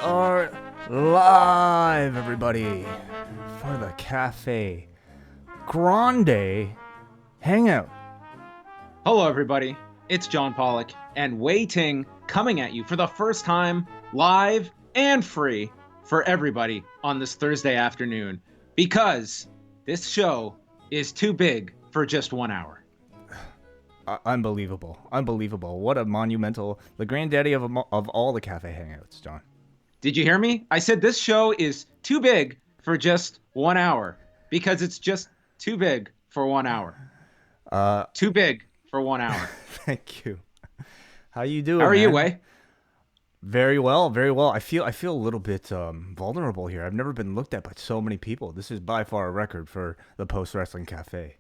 are live, everybody, for the Café Grande Hangout. Hello, everybody. It's John Pollock and Wai Ting coming at you for the first time, live and free for everybody on this Thursday afternoon, because this show is too big for just 1 hour. Unbelievable. What a monumental, the granddaddy of all the Café Hangouts, John. Did you hear me? I said this show is too big for just 1 hour because it's just too big for 1 hour. Too big for 1 hour. Thank you. How you doing? How are you, man? Wai? Very well. I feel a little bit vulnerable here. I've never been looked at by so many people. This is by far a record for the Post Wrestling Cafe.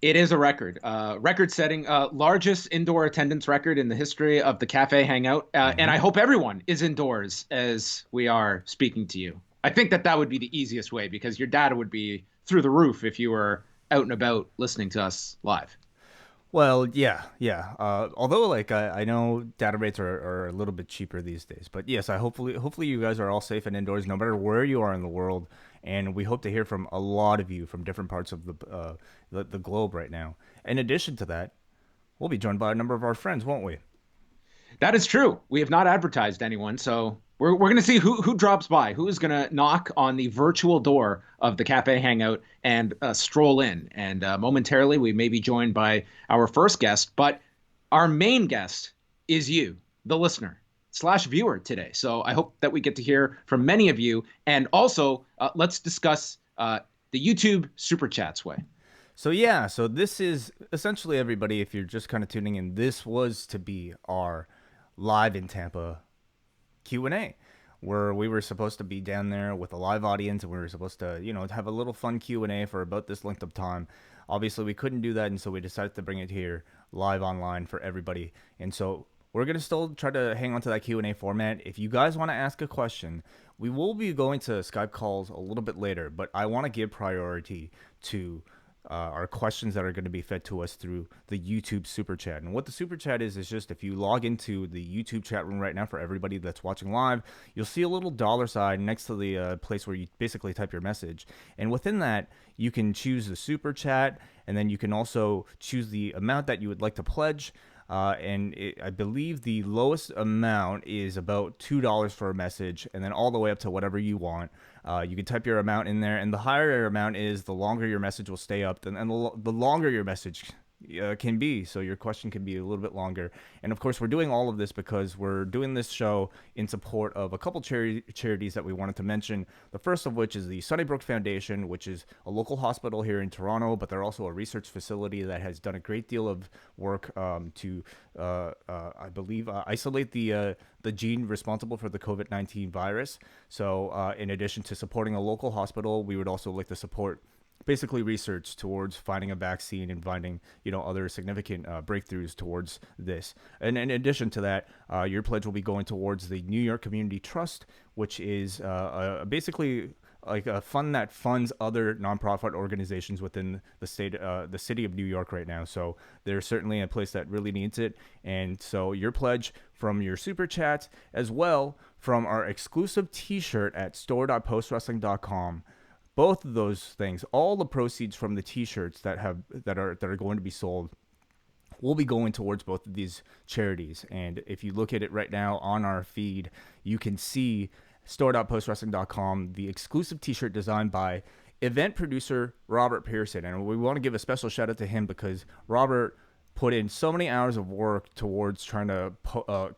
It is a record, record-setting, largest indoor attendance record in the history of the Cafe Hangout. And I hope everyone is indoors as we are speaking to you. I think that would be the easiest way because your data would be through the roof if you were out and about listening to us live. Well, yeah. Although, I know data rates are a little bit cheaper these days, but yes, hopefully you guys are all safe and indoors, no matter where you are in the world. And we hope to hear from a lot of you from different parts of the globe right now. In addition to that, we'll be joined by a number of our friends, won't we? That is true. We have not advertised anyone, so we're going to see who drops by, who is going to knock on the virtual door of the Cafe Hangout and stroll in. And momentarily, we may be joined by our first guest, but our main guest is you, the listener / viewer today. So I hope that we get to hear from many of you. And also, let's discuss the YouTube Super Chats way. So this is essentially, everybody, if you're just kind of tuning in, this was to be our live in Tampa Q&A, where we were supposed to be down there with a live audience, and we were supposed to, have a little fun Q&A for about this length of time. Obviously, we couldn't do that, and so we decided to bring it here live online for everybody. And so we're going to still try to hang on to that Q&A format. If you guys want to ask a question, we will be going to Skype calls a little bit later, but I want to give priority to our questions that are going to be fed to us through the YouTube Super Chat. And what the Super Chat is just if you log into the YouTube chat room right now for everybody that's watching live, you'll see a little dollar sign next to the place where you basically type your message. And within that, you can choose the Super Chat, and then you can also choose the amount that you would like to pledge. I believe the lowest amount is about $2 for a message, and then all the way up to whatever you want. You can type your amount in there, and the higher your amount is, the longer your message will stay up, and the longer your message can be, so your question can be a little bit longer. And of course, we're doing all of this because we're doing this show in support of a couple charities that we wanted to mention. The first of which is the Sunnybrook Foundation, which is a local hospital here in Toronto, but they're also a research facility that has done a great deal of work to, I believe, isolate the gene responsible for the COVID-19 virus. So in addition to supporting a local hospital, we would also like to support basically research towards finding a vaccine and finding, other significant breakthroughs towards this. And in addition to that, your pledge will be going towards the New York Community Trust, which is basically like a fund that funds other nonprofit organizations within the city of New York right now. So there's certainly a place that really needs it. And so your pledge from your super chats, as well from our exclusive t-shirt at store.postwrestling.com. Both of those things, all the proceeds from the t-shirts that are going to be sold will be going towards both of these charities. And if you look at it right now on our feed, you can see store.postwrestling.com, the exclusive t-shirt designed by event producer Robert Pearson. And we want to give a special shout out to him because Robert put in so many hours of work towards trying to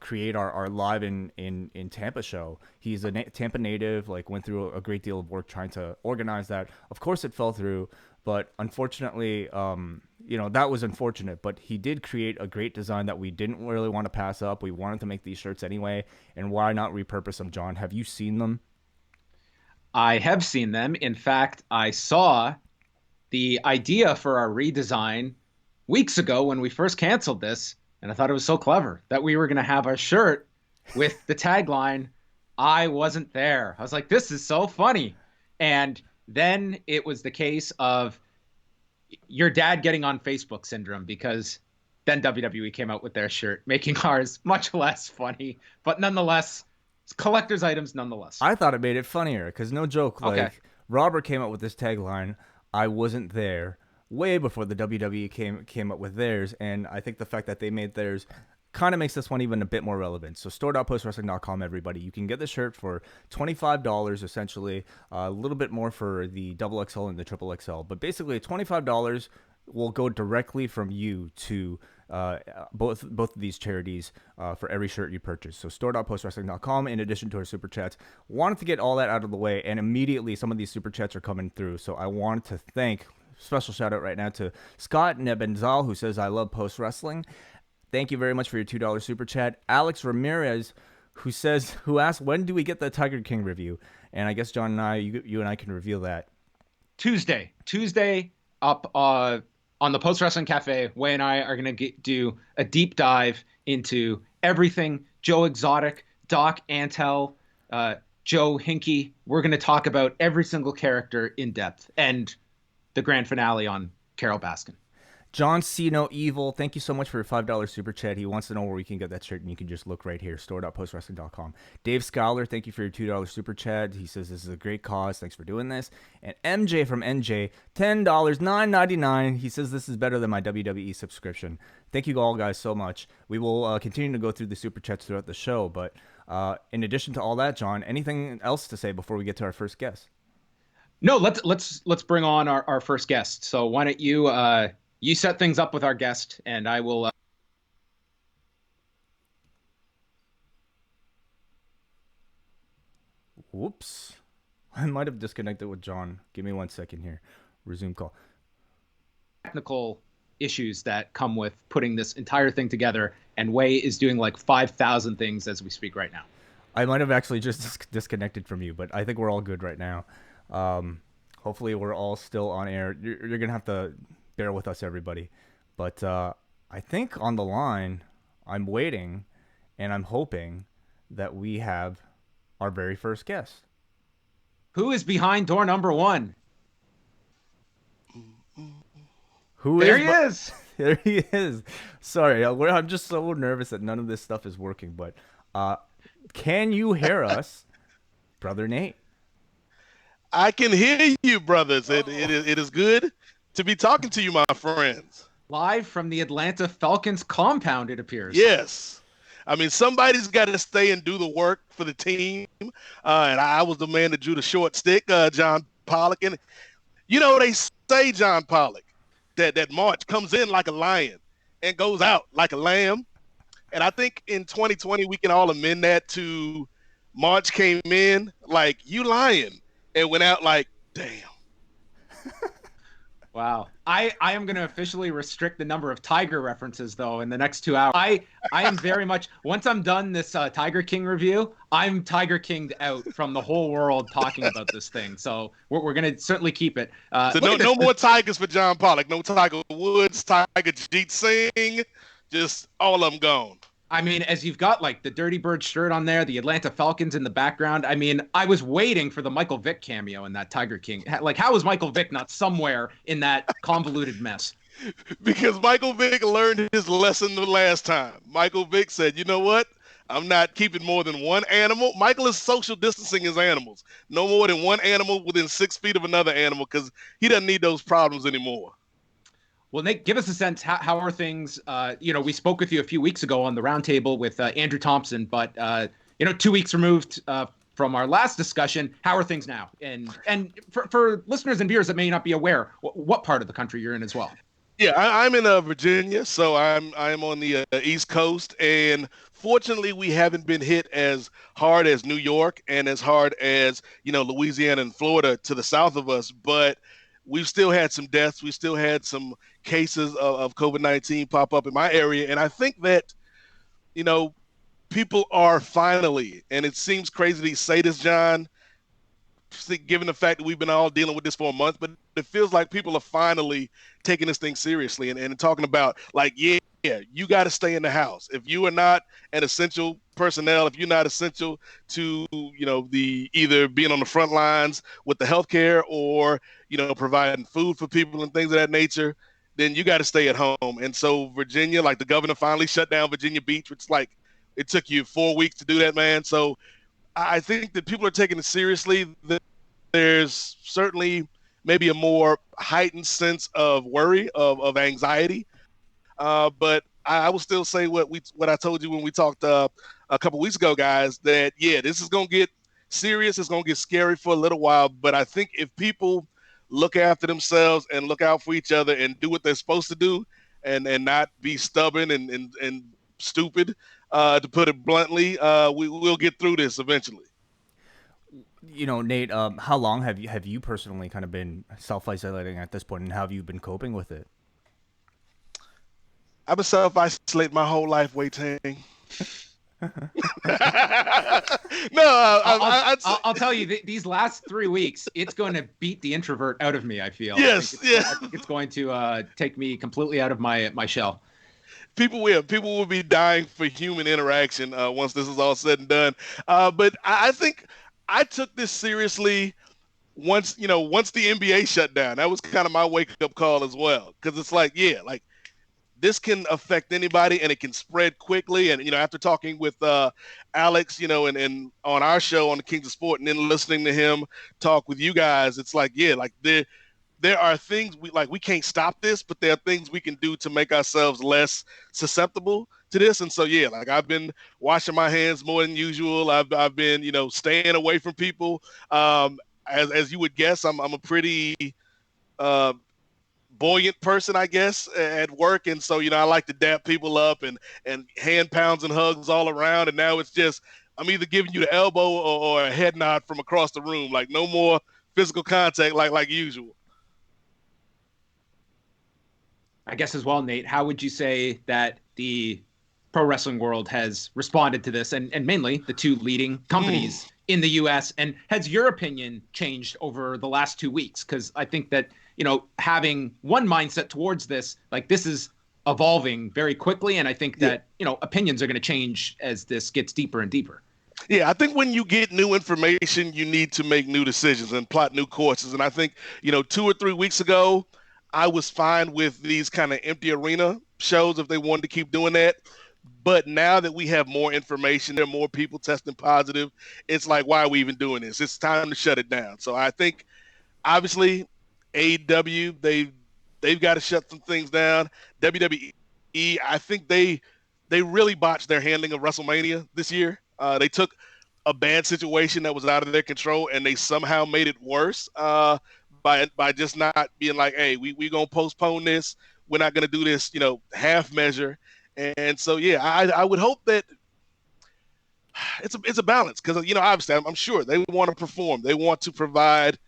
create our live in Tampa show. He's a Tampa native, went through a great deal of work trying to organize that. Of course it fell through, but unfortunately, that was unfortunate, but he did create a great design that we didn't really want to pass up. We wanted to make these shirts anyway, and why not repurpose them, John? Have you seen them? I have seen them. In fact, I saw the idea for our redesign weeks ago when we first canceled this, and I thought it was so clever that we were going to have our shirt with the tagline, "I wasn't there." I was like, this is so funny. And then it was the case of your dad getting on Facebook syndrome, because then WWE came out with their shirt, making ours much less funny, but nonetheless It's collector's items nonetheless. I thought it made it funnier because no joke, Okay. like Robert came up with this tagline, "I wasn't there," way before the WWE came up with theirs, and I think the fact that they made theirs kind of makes this one even a bit more relevant. So store.postwrestling.com, everybody, you can get the shirt for $25, essentially a little bit more for the double XL and the triple XL, but basically $25 will go directly from you to both of these charities for every shirt you purchase. So store.postwrestling.com, in addition to our super chats. Wanted to get all that out of the way, and immediately some of these super chats are coming through. So I wanted to thank, special shout out right now to Scott Nebenzal, who says, "I love post wrestling." Thank you very much for your $2 super chat. Alex Ramirez, who asked, when do we get the Tiger King review? And I guess John and you and I can reveal that. Tuesday up on the Post Wrestling Cafe. Wai and I are going to do a deep dive into everything Joe Exotic, Doc Antle, Joe Hinkie. We're going to talk about every single character in depth, and the grand finale on Carol Baskin. John See No Evil, thank you so much for your $5 super chat. He wants to know where we can get that shirt, and you can just look right here, store.postwrestling.com. Dave Scholar, thank you for your $2 super chat. He says this is a great cause. Thanks for doing this. And MJ from NJ, $10, $9.99. He says this is better than my WWE subscription. Thank you all guys so much. We will continue to go through the super chats throughout the show, but in addition to all that, John, anything else to say before we get to our first guest? No, let's bring on our first guest. So why don't you set things up with our guest, and I will. Whoops. I might have disconnected with John. Give me 1 second here. Resume call. Technical issues that come with putting this entire thing together, and Wai is doing like 5,000 things as we speak right now. I might have actually just disconnected from you, but I think we're all good right now. Hopefully we're all still on air. You're going to have to bear with us, everybody. But I think on the line, I'm waiting, and I'm hoping that we have our very first guest. Who is behind door number one? There he is. There he is. Sorry, I'm just so nervous that none of this stuff is working. But can you hear us, Brother Nate? I can hear you, brothers. It is good to be talking to you, my friends. Live from the Atlanta Falcons compound, it appears. Yes. I mean, somebody's got to stay and do the work for the team. And I was the man that drew the short stick, John Pollock. And, they say, John Pollock, that March comes in like a lion and goes out like a lamb. And I think in 2020, we can all amend that to March came in like, you lying, and went out like, damn. Wow. I am going to officially restrict the number of Tiger references, though, in the next 2 hours. I am very much, once I'm done this Tiger King review, I'm Tiger King'd out from the whole world talking about this thing. So we're going to certainly keep it. So no more Tigers for John Pollock. No Tiger Woods, Tiger Jeet Singh, just all of them gone. I mean, as you've got like the Dirty Bird shirt on there, the Atlanta Falcons in the background. I mean, I was waiting for the Michael Vick cameo in that Tiger King. Like, how is Michael Vick not somewhere in that convoluted mess? Because Michael Vick learned his lesson the last time. Michael Vick said, you know what? I'm not keeping more than one animal. Michael is social distancing his animals. No more than one animal within 6 feet of another animal because he doesn't need those problems anymore. Well, Nick, give us a sense. How are things? We spoke with you a few weeks ago on the roundtable with Andrew Thompson, but 2 weeks removed from our last discussion, how are things now? And for listeners and viewers that may not be aware, what part of the country you're in as well? Yeah, I'm in Virginia, so I'm on the East Coast, and fortunately, we haven't been hit as hard as New York and as hard as Louisiana and Florida to the south of us, but we've still had some deaths. We still had some cases of COVID-19 pop up in my area. And I think that, people are finally, and it seems crazy to say this, John, given the fact that we've been all dealing with this for a month, but it feels like people are finally taking this thing seriously and talking about like, yeah, you got to stay in the house. If you are not an essential personnel, if you're not essential to, the either being on the front lines with the healthcare or, providing food for people and things of that nature, then you got to stay at home. And so Virginia, like the governor finally shut down Virginia Beach, which like it took you 4 weeks to do that, man. So I think that people are taking it seriously. There's certainly maybe a more heightened sense of worry, of anxiety. But I will still say what I told you when we talked a couple weeks ago, guys. That yeah, this is gonna get serious. It's gonna get scary for a little while. But I think if people look after themselves and look out for each other and do what they're supposed to do, and not be stubborn and stupid, to put it bluntly, we'll get through this eventually. You know, Nate, how long have you personally kind of been self-isolating at this point, and how have you been coping with it? I've been self-isolating my whole life, Wai Ting. No, I'll tell you, these last 3 weeks, it's going to beat the introvert out of me, I feel. Yes, I think it's going to take me completely out of my shell. People will be dying for human interaction once this is all said and done. But I think I took this seriously once the NBA shut down. That was kind of my wake up call as well, because it's like, yeah, like this can affect anybody and it can spread quickly. And after talking with Alex, and on our show on the Kings of Sport, and then listening to him talk with you guys, it's like, yeah, like there are things we can't stop this, but there are things we can do to make ourselves less susceptible to this. And so, yeah, like I've been washing my hands more than usual. I've been, staying away from people. As you would guess, I'm a pretty buoyant person, I guess, at work. And so, I like to dap people up and hand pounds and hugs all around. And now it's just, I'm either giving you the elbow or a head nod from across the room. Like no more physical contact like usual. I guess as well, Nate, how would you say that the pro wrestling world has responded to this, and mainly the two leading companies in the U.S.? And has your opinion changed over the last 2 weeks? Because I think that, having one mindset towards this, like this is evolving very quickly. And I think that, opinions are going to change as this gets deeper and deeper. Yeah, I think when you get new information, you need to make new decisions and plot new courses. And I think, 2 or 3 weeks ago, I was fine with these kind of empty arena shows if they wanted to keep doing that. But now that we have more information, there are more people testing positive. It's like, why are we even doing this? It's time to shut it down. So I think, obviously, AEW, they've got to shut some things down. WWE, I think they really botched their handling of Wrestlemania this year. They took a bad situation that was out of their control and they somehow made it worse. By just not being like, hey, we gonna postpone this. We're not gonna do this, half measure. And so, yeah, I would hope that it's a balance because, obviously I'm sure they want to perform. They want to provide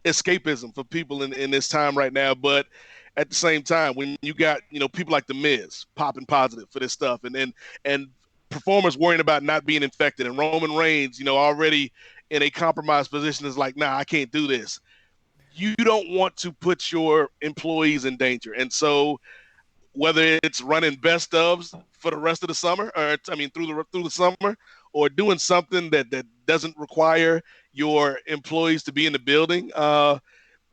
escapism for people in this time right now. But at the same time, when you got, people like The Miz popping positive for this stuff and performers worrying about not being infected and Roman Reigns, already in a compromised position is like, nah, I can't do this. You don't want to put your employees in danger. And so whether it's running best ofs for the rest of the summer, or through the summer, or doing something that doesn't require your employees to be in the building,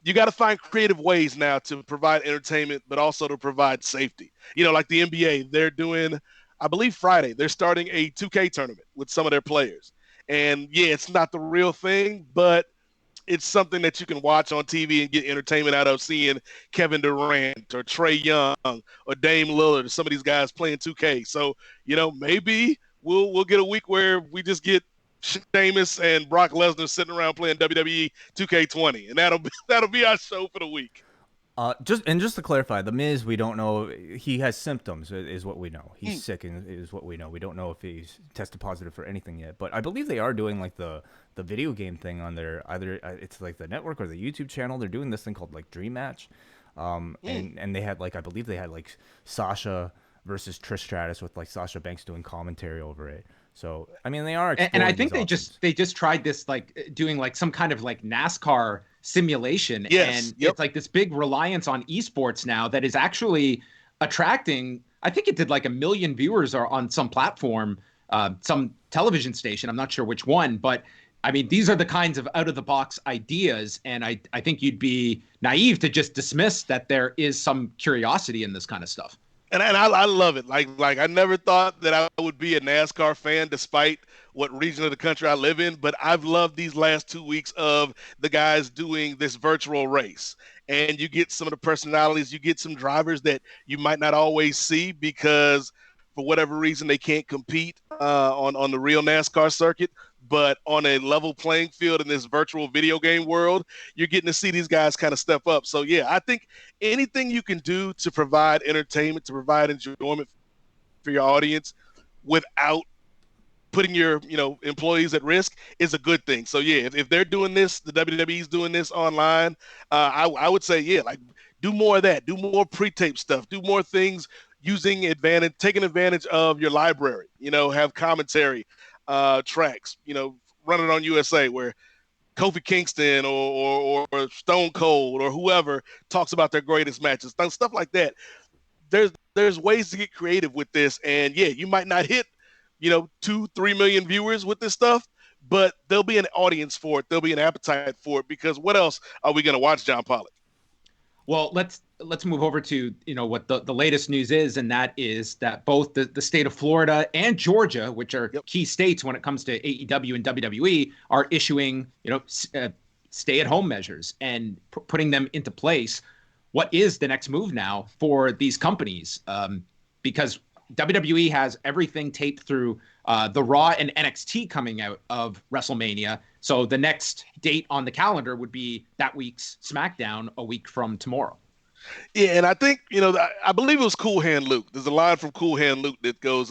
you got to find creative ways now to provide entertainment, but also to provide safety. Like the NBA, they're doing, I believe Friday, they're starting a 2K tournament with some of their players. And yeah, it's not the real thing, but it's something that you can watch on TV and get entertainment out of, seeing Kevin Durant or Trae Young or Dame Lillard or some of these guys playing 2K. So, maybe we'll get a week where we just get Sheamus and Brock Lesnar sitting around playing WWE 2K20, and that'll be our show for the week. Just to clarify, the Miz, we don't know. He has symptoms, is what we know. He's sick, is what we know. We don't know if he's tested positive for anything yet. But I believe they are doing like the video game thing on their either it's like the network or the YouTube channel. They're doing this thing called like Dream Match, and they had I believe they had like Sasha versus Trish Stratus with like Sasha Banks doing commentary over it. So they are, and I think they just tried this like doing like some kind of like NASCAR simulation. Yes, and it's like this big reliance on esports now that is actually attracting, I think it did like 1 million viewers are on some platform, some television station, I'm not sure which one, but these are the kinds of out of the box ideas, and I think you'd be naive to just dismiss that there is some curiosity in this kind of stuff. And I love it. Like I never thought that I would be a NASCAR fan, despite what region of the country I live in, but I've loved these last 2 weeks of the guys doing this virtual race. And you get some of the personalities, you get some drivers that you might not always see because for whatever reason they can't compete on the real NASCAR circuit. But on a level playing field in this virtual video game world, you're getting to see these guys kind of step up. So, yeah, I think anything you can do to provide entertainment, to provide enjoyment for your audience without putting your employees at risk is a good thing. So yeah, if they're doing this, the WWE's doing this online, I would say yeah, like do more of that, do more pre-tape stuff, do more things taking advantage of your library. Have commentary tracks. Run it on USA where Kofi Kingston or Stone Cold or whoever talks about their greatest matches, stuff like that. There's ways to get creative with this, and yeah, you might not hit 2-3 million viewers with this stuff, but there'll be an audience for it. There'll be an appetite for it because what else are we going to watch, John Pollock? Well, let's move over to what the latest news is, and that is that both the state of Florida and Georgia, which are key states when it comes to AEW and WWE, are issuing stay-at-home measures and putting them into place. What is the next move now for these companies? Because WWE has everything taped through the Raw and NXT coming out of Wrestlemania. So the next date on the calendar would be that week's SmackDown a week from tomorrow. Yeah, and I think, I believe it was Cool Hand Luke. There's a line from Cool Hand Luke that goes,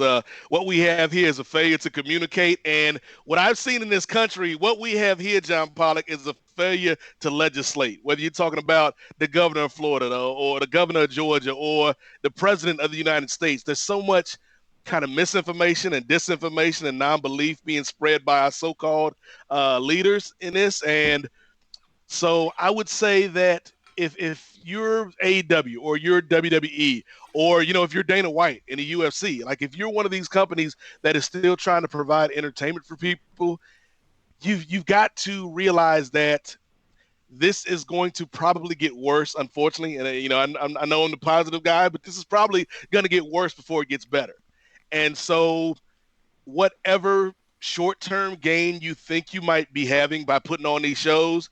what we have here is a failure to communicate. And what I've seen in this country, what we have here, John Pollock, is a failure to legislate. Whether you're talking about the governor of Florida or the governor of Georgia or the president of the United States, there's so much kind of misinformation and disinformation and non-belief being spread by our so-called leaders in this. And so I would say that if you're AEW or you're WWE or, if you're Dana White in the UFC, like if you're one of these companies that is still trying to provide entertainment for people, you've got to realize that this is going to probably get worse, unfortunately. And, I know I'm the positive guy, but this is probably going to get worse before it gets better. And so whatever short-term gain you think you might be having by putting on these shows,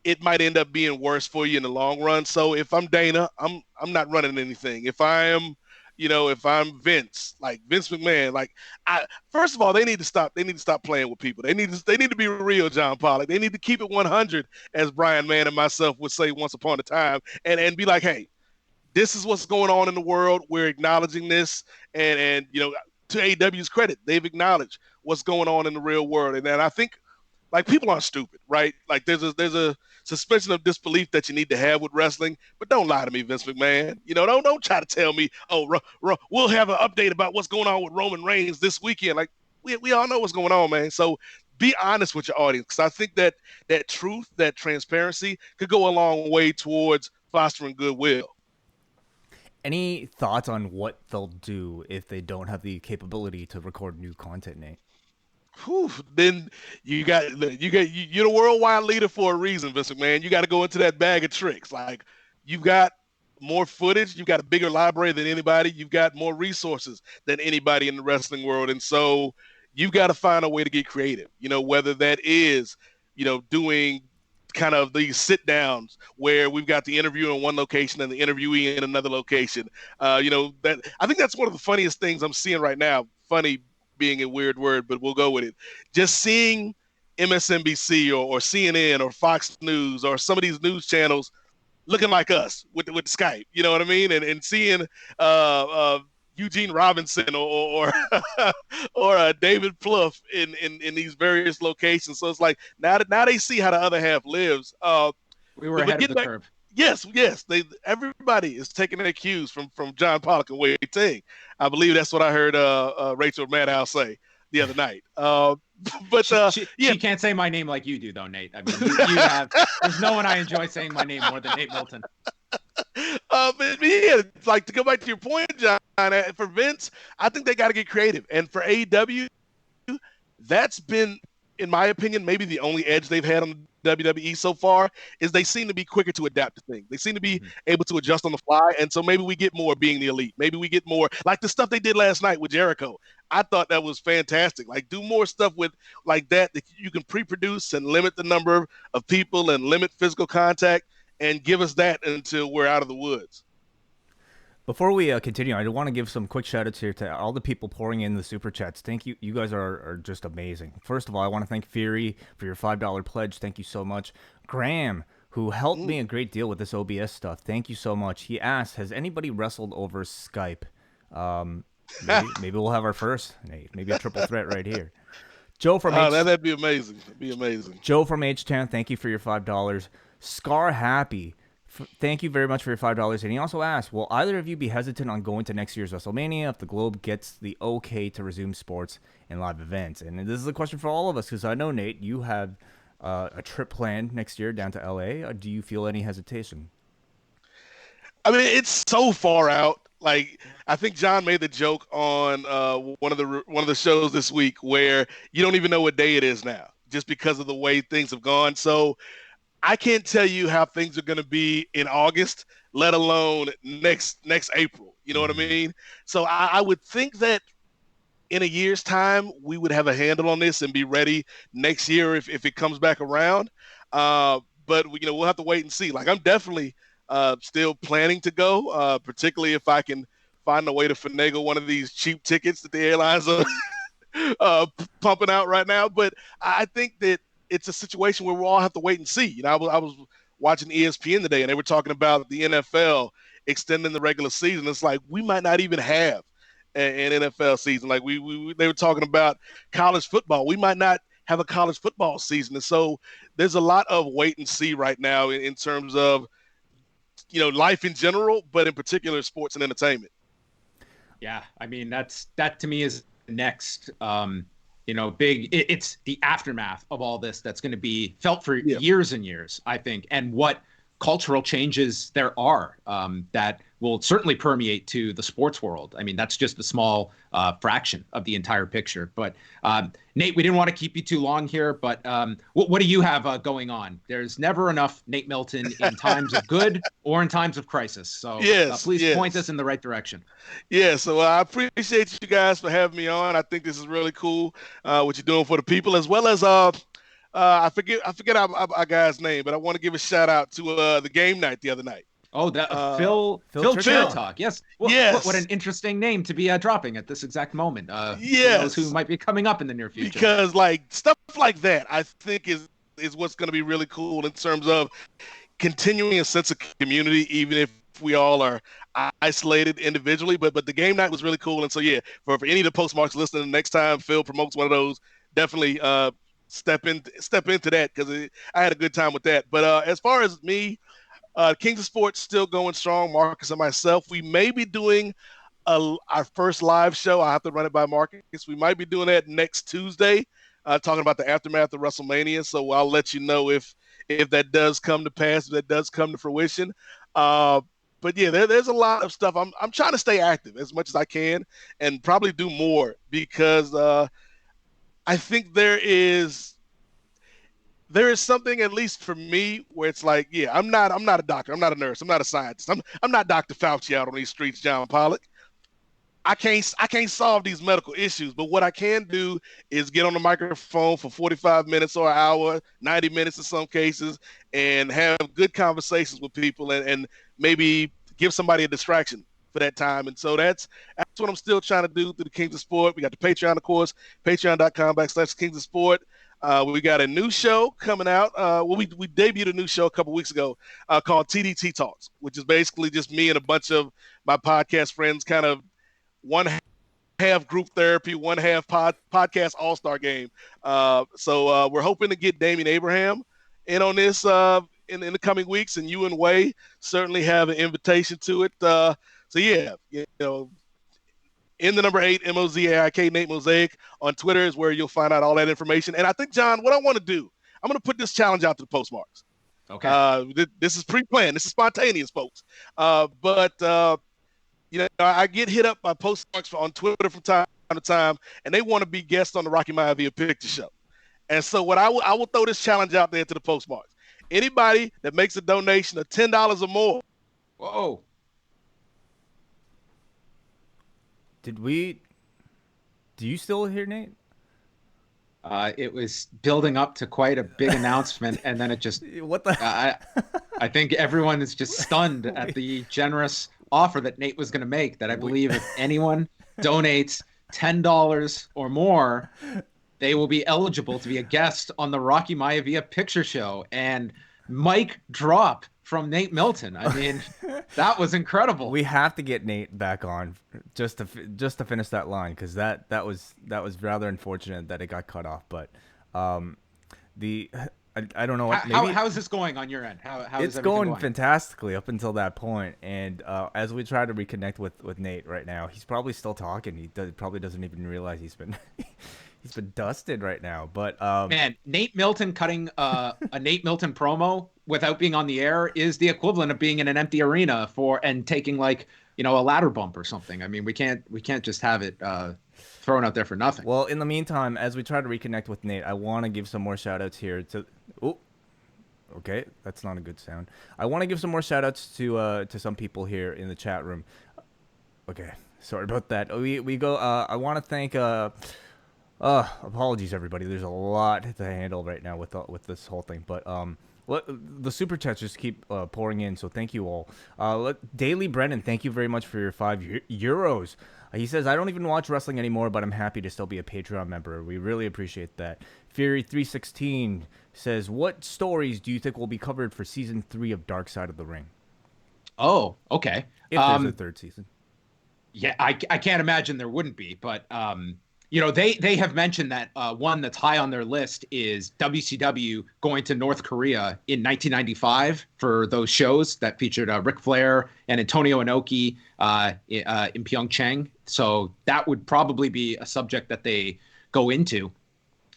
it might end up being worse for you in the long run. So if I'm Dana, I'm not running anything. If I'm Vince, like Vince McMahon, first of all, they need to stop playing with people. They need to be real, John Pollock. They need to keep it 100, as Brian Mann and myself would say once upon a time, and be like, hey, this is what's going on in the world. We're acknowledging this, and to AEW's credit, they've acknowledged what's going on in the real world. And I think, like, people aren't stupid, right? Like, there's a suspension of disbelief that you need to have with wrestling, but don't lie to me, Vince McMahon. Don't try to tell me, we'll have an update about what's going on with Roman Reigns this weekend. Like, we all know what's going on, man. So be honest with your audience, because I think that truth, that transparency could go a long way towards fostering goodwill. Any thoughts on what they'll do if they don't have the capability to record new content, Nate? Then you're the worldwide leader for a reason, Vince McMahon. You got to go into that bag of tricks. Like, you've got more footage, you've got a bigger library than anybody, you've got more resources than anybody in the wrestling world, and so you've got to find a way to get creative. Whether that is, doing kind of these sit downs where we've got the interview in one location and the interviewee in another location. That I think that's one of the funniest things I'm seeing right now. Funny being a weird word, but we'll go with it. Just seeing MSNBC or CNN or Fox News or some of these news channels looking like us with Skype, you know what I mean? And seeing Eugene Robinson or David Plouffe in these various locations. So it's like now they see how the other half lives. We were ahead of the curve. Yes. Everybody is taking their cues from John Pollock and Wai Ting. I believe that's what I heard Rachel Maddow say the other night. But she can't say my name like you do, though, Nate. I mean, you have. There's no one I enjoy saying my name more than Nate Milton. But yeah, like, to go back to your point, John, for Vince, I think they got to get creative, and for AEW, that's been, in my opinion, maybe the only edge they've had on WWE so far, is they seem to be quicker to adapt to things. They seem to be able to adjust on the fly, and so maybe we get more being the elite. Maybe we get more like the stuff they did last night with Jericho. I thought that was fantastic. Like, do more stuff with like that you can pre-produce and limit the number of people and limit physical contact, and give us that until we're out of the woods. Before we continue, I want to give some quick shout outs here to all the people pouring in the super chats. Thank you. You guys are just amazing. First of all, I want to thank Fury for your $5 pledge. Thank you so much. Graham, who helped me a great deal with this OBS stuff. Thank you so much. He asked, has anybody wrestled over Skype? Maybe we'll have our first, Nate. Maybe a triple threat right here. Joe from that'd be amazing. That'd be amazing. Joe from H-Town, thank you for your $5. Scar Happy, thank you very much for your $5. And he also asked, will either of you be hesitant on going to next year's Wrestlemania if the Globe gets the okay to resume sports and live events? And this is a question for all of us, because I know, Nate, you have a trip planned next year down to LA. Do you feel any hesitation? I mean, it's so far out. Like, I think John made the joke on one of the shows this week where you don't even know what day it is now, just because of the way things have gone. So I can't tell you how things are going to be in August, let alone next April. You know what I mean? So I would think that in a year's time, we would have a handle on this and be ready next year if it comes back around. But we'll have to wait and see. Like, I'm definitely still planning to go, particularly if I can find a way to finagle one of these cheap tickets that the airlines are pumping out right now. But I think that it's a situation where we'll all have to wait and see. You know, I was watching ESPN today, and they were talking about the NFL extending the regular season. It's like we might not even have an NFL season. Like they were talking about college football. We might not have a college football season. And so there's a lot of wait and see right now in terms of, life in general, but in particular sports and entertainment. Yeah, I mean, that to me is next. Big. It's the aftermath of all this that's going to be felt for years and years, I think, and what cultural changes there are that will certainly permeate to the sports world. I mean, that's just a small fraction of the entire picture. But Nate, we didn't want to keep you too long here, but what do you have going on? There's never enough Nate Milton in times of good or in times of crisis. So please point us in the right direction. Yeah, so I appreciate you guys for having me on. I think this is really cool what you're doing for the people, as well as I forget our guy's name, but I want to give a shout out to the game night the other night. Oh, that Phil Talk. Yes. What an interesting name to be dropping at this exact moment. Those who might be coming up in the near future. Because like stuff like that, I think is what's going to be really cool in terms of continuing a sense of community, even if we all are isolated individually. But the game night was really cool, and so for any of the Postmarks listening, next time Phil promotes one of those, definitely step into that, because I had a good time with that. But as far as me. Kings of Sports still going strong. Marcus and myself, we may be doing our first live show. I have to run it by Marcus. We might be doing that next Tuesday, talking about the aftermath of WrestleMania. So I'll let you know if that does come to pass, if that does come to fruition. But there's a lot of stuff. I'm trying to stay active as much as I can, and probably do more, because I think there is something, at least for me, where it's like, I'm not a doctor, I'm not a nurse, I'm not a scientist, I'm not Dr. Fauci out on these streets, John Pollock. I can't solve these medical issues, but what I can do is get on the microphone for 45 minutes or an hour, 90 minutes in some cases, and have good conversations with people, and maybe give somebody a distraction for that time. And so that's what I'm still trying to do through the Kings of Sport. We got the Patreon, of course, patreon.com/Kings of Sport. We got a new show coming out. We debuted a new show a couple weeks ago called TDT Talks, which is basically just me and a bunch of my podcast friends, kind of one half group therapy, one half podcast all-star game. So we're hoping to get Damian Abraham in on this in the coming weeks, and you and Wai certainly have an invitation to it. In the number 8, MOZAIK, Nate Mosaic on Twitter is where you'll find out all that information. And I think, John, what I want to do, I'm going to put this challenge out to the Postmarks. Okay. This is pre-planned. This is spontaneous, folks. But I get hit up by Postmarks on Twitter from time to time, and they want to be guests on the Rocky Maivia Picture Show. And so I will throw this challenge out there to the Postmarks. Anybody that makes a donation of $10 or more. Whoa. Did we Do you still hear Nate? It was building up to quite a big announcement, and then it just. What the? I think everyone is just stunned at the generous offer that Nate was going to make. That I believe if anyone donates $10 or more, they will be eligible to be a guest on the Rocky Maivia picture show. And mic drop from Nate Milton. I mean, that was incredible. We have to get Nate back on just to finish that line, because that was rather unfortunate that it got cut off. But I don't know what. How is this going on your end? How is it's going fantastically up until that point. And as we try to reconnect with Nate right now, he's probably still talking. He probably doesn't even realize he's been he's been dusted right now. But man, Nate Milton cutting a Nate Milton promo without being on the air is the equivalent of being in an empty arena and taking like, a ladder bump or something. I mean, we can't just have it thrown out there for nothing. Well, in the meantime, as we try to reconnect with Nate, I want to give some more shout outs here to. Oh, okay, that's not a good sound. I want to give some more shout outs to some people here in the chat room. Okay, sorry about that. We go. I want to thank. Apologies, everybody. There's a lot to handle right now with this whole thing, but the super chats just keep pouring in, so thank you all. Daily Brennan, thank you very much for your €5. He says, I don't even watch wrestling anymore, but I'm happy to still be a Patreon member. We really appreciate that. Fury316 says, what stories do you think will be covered for season 3 of Dark Side of the Ring? Oh, okay. If there's a third season. Yeah, I can't imagine there wouldn't be, but they have mentioned that one that's high on their list is WCW going to North Korea in 1995 for those shows that featured Ric Flair and Antonio Inoki in Pyeongchang. So that would probably be a subject that they go into.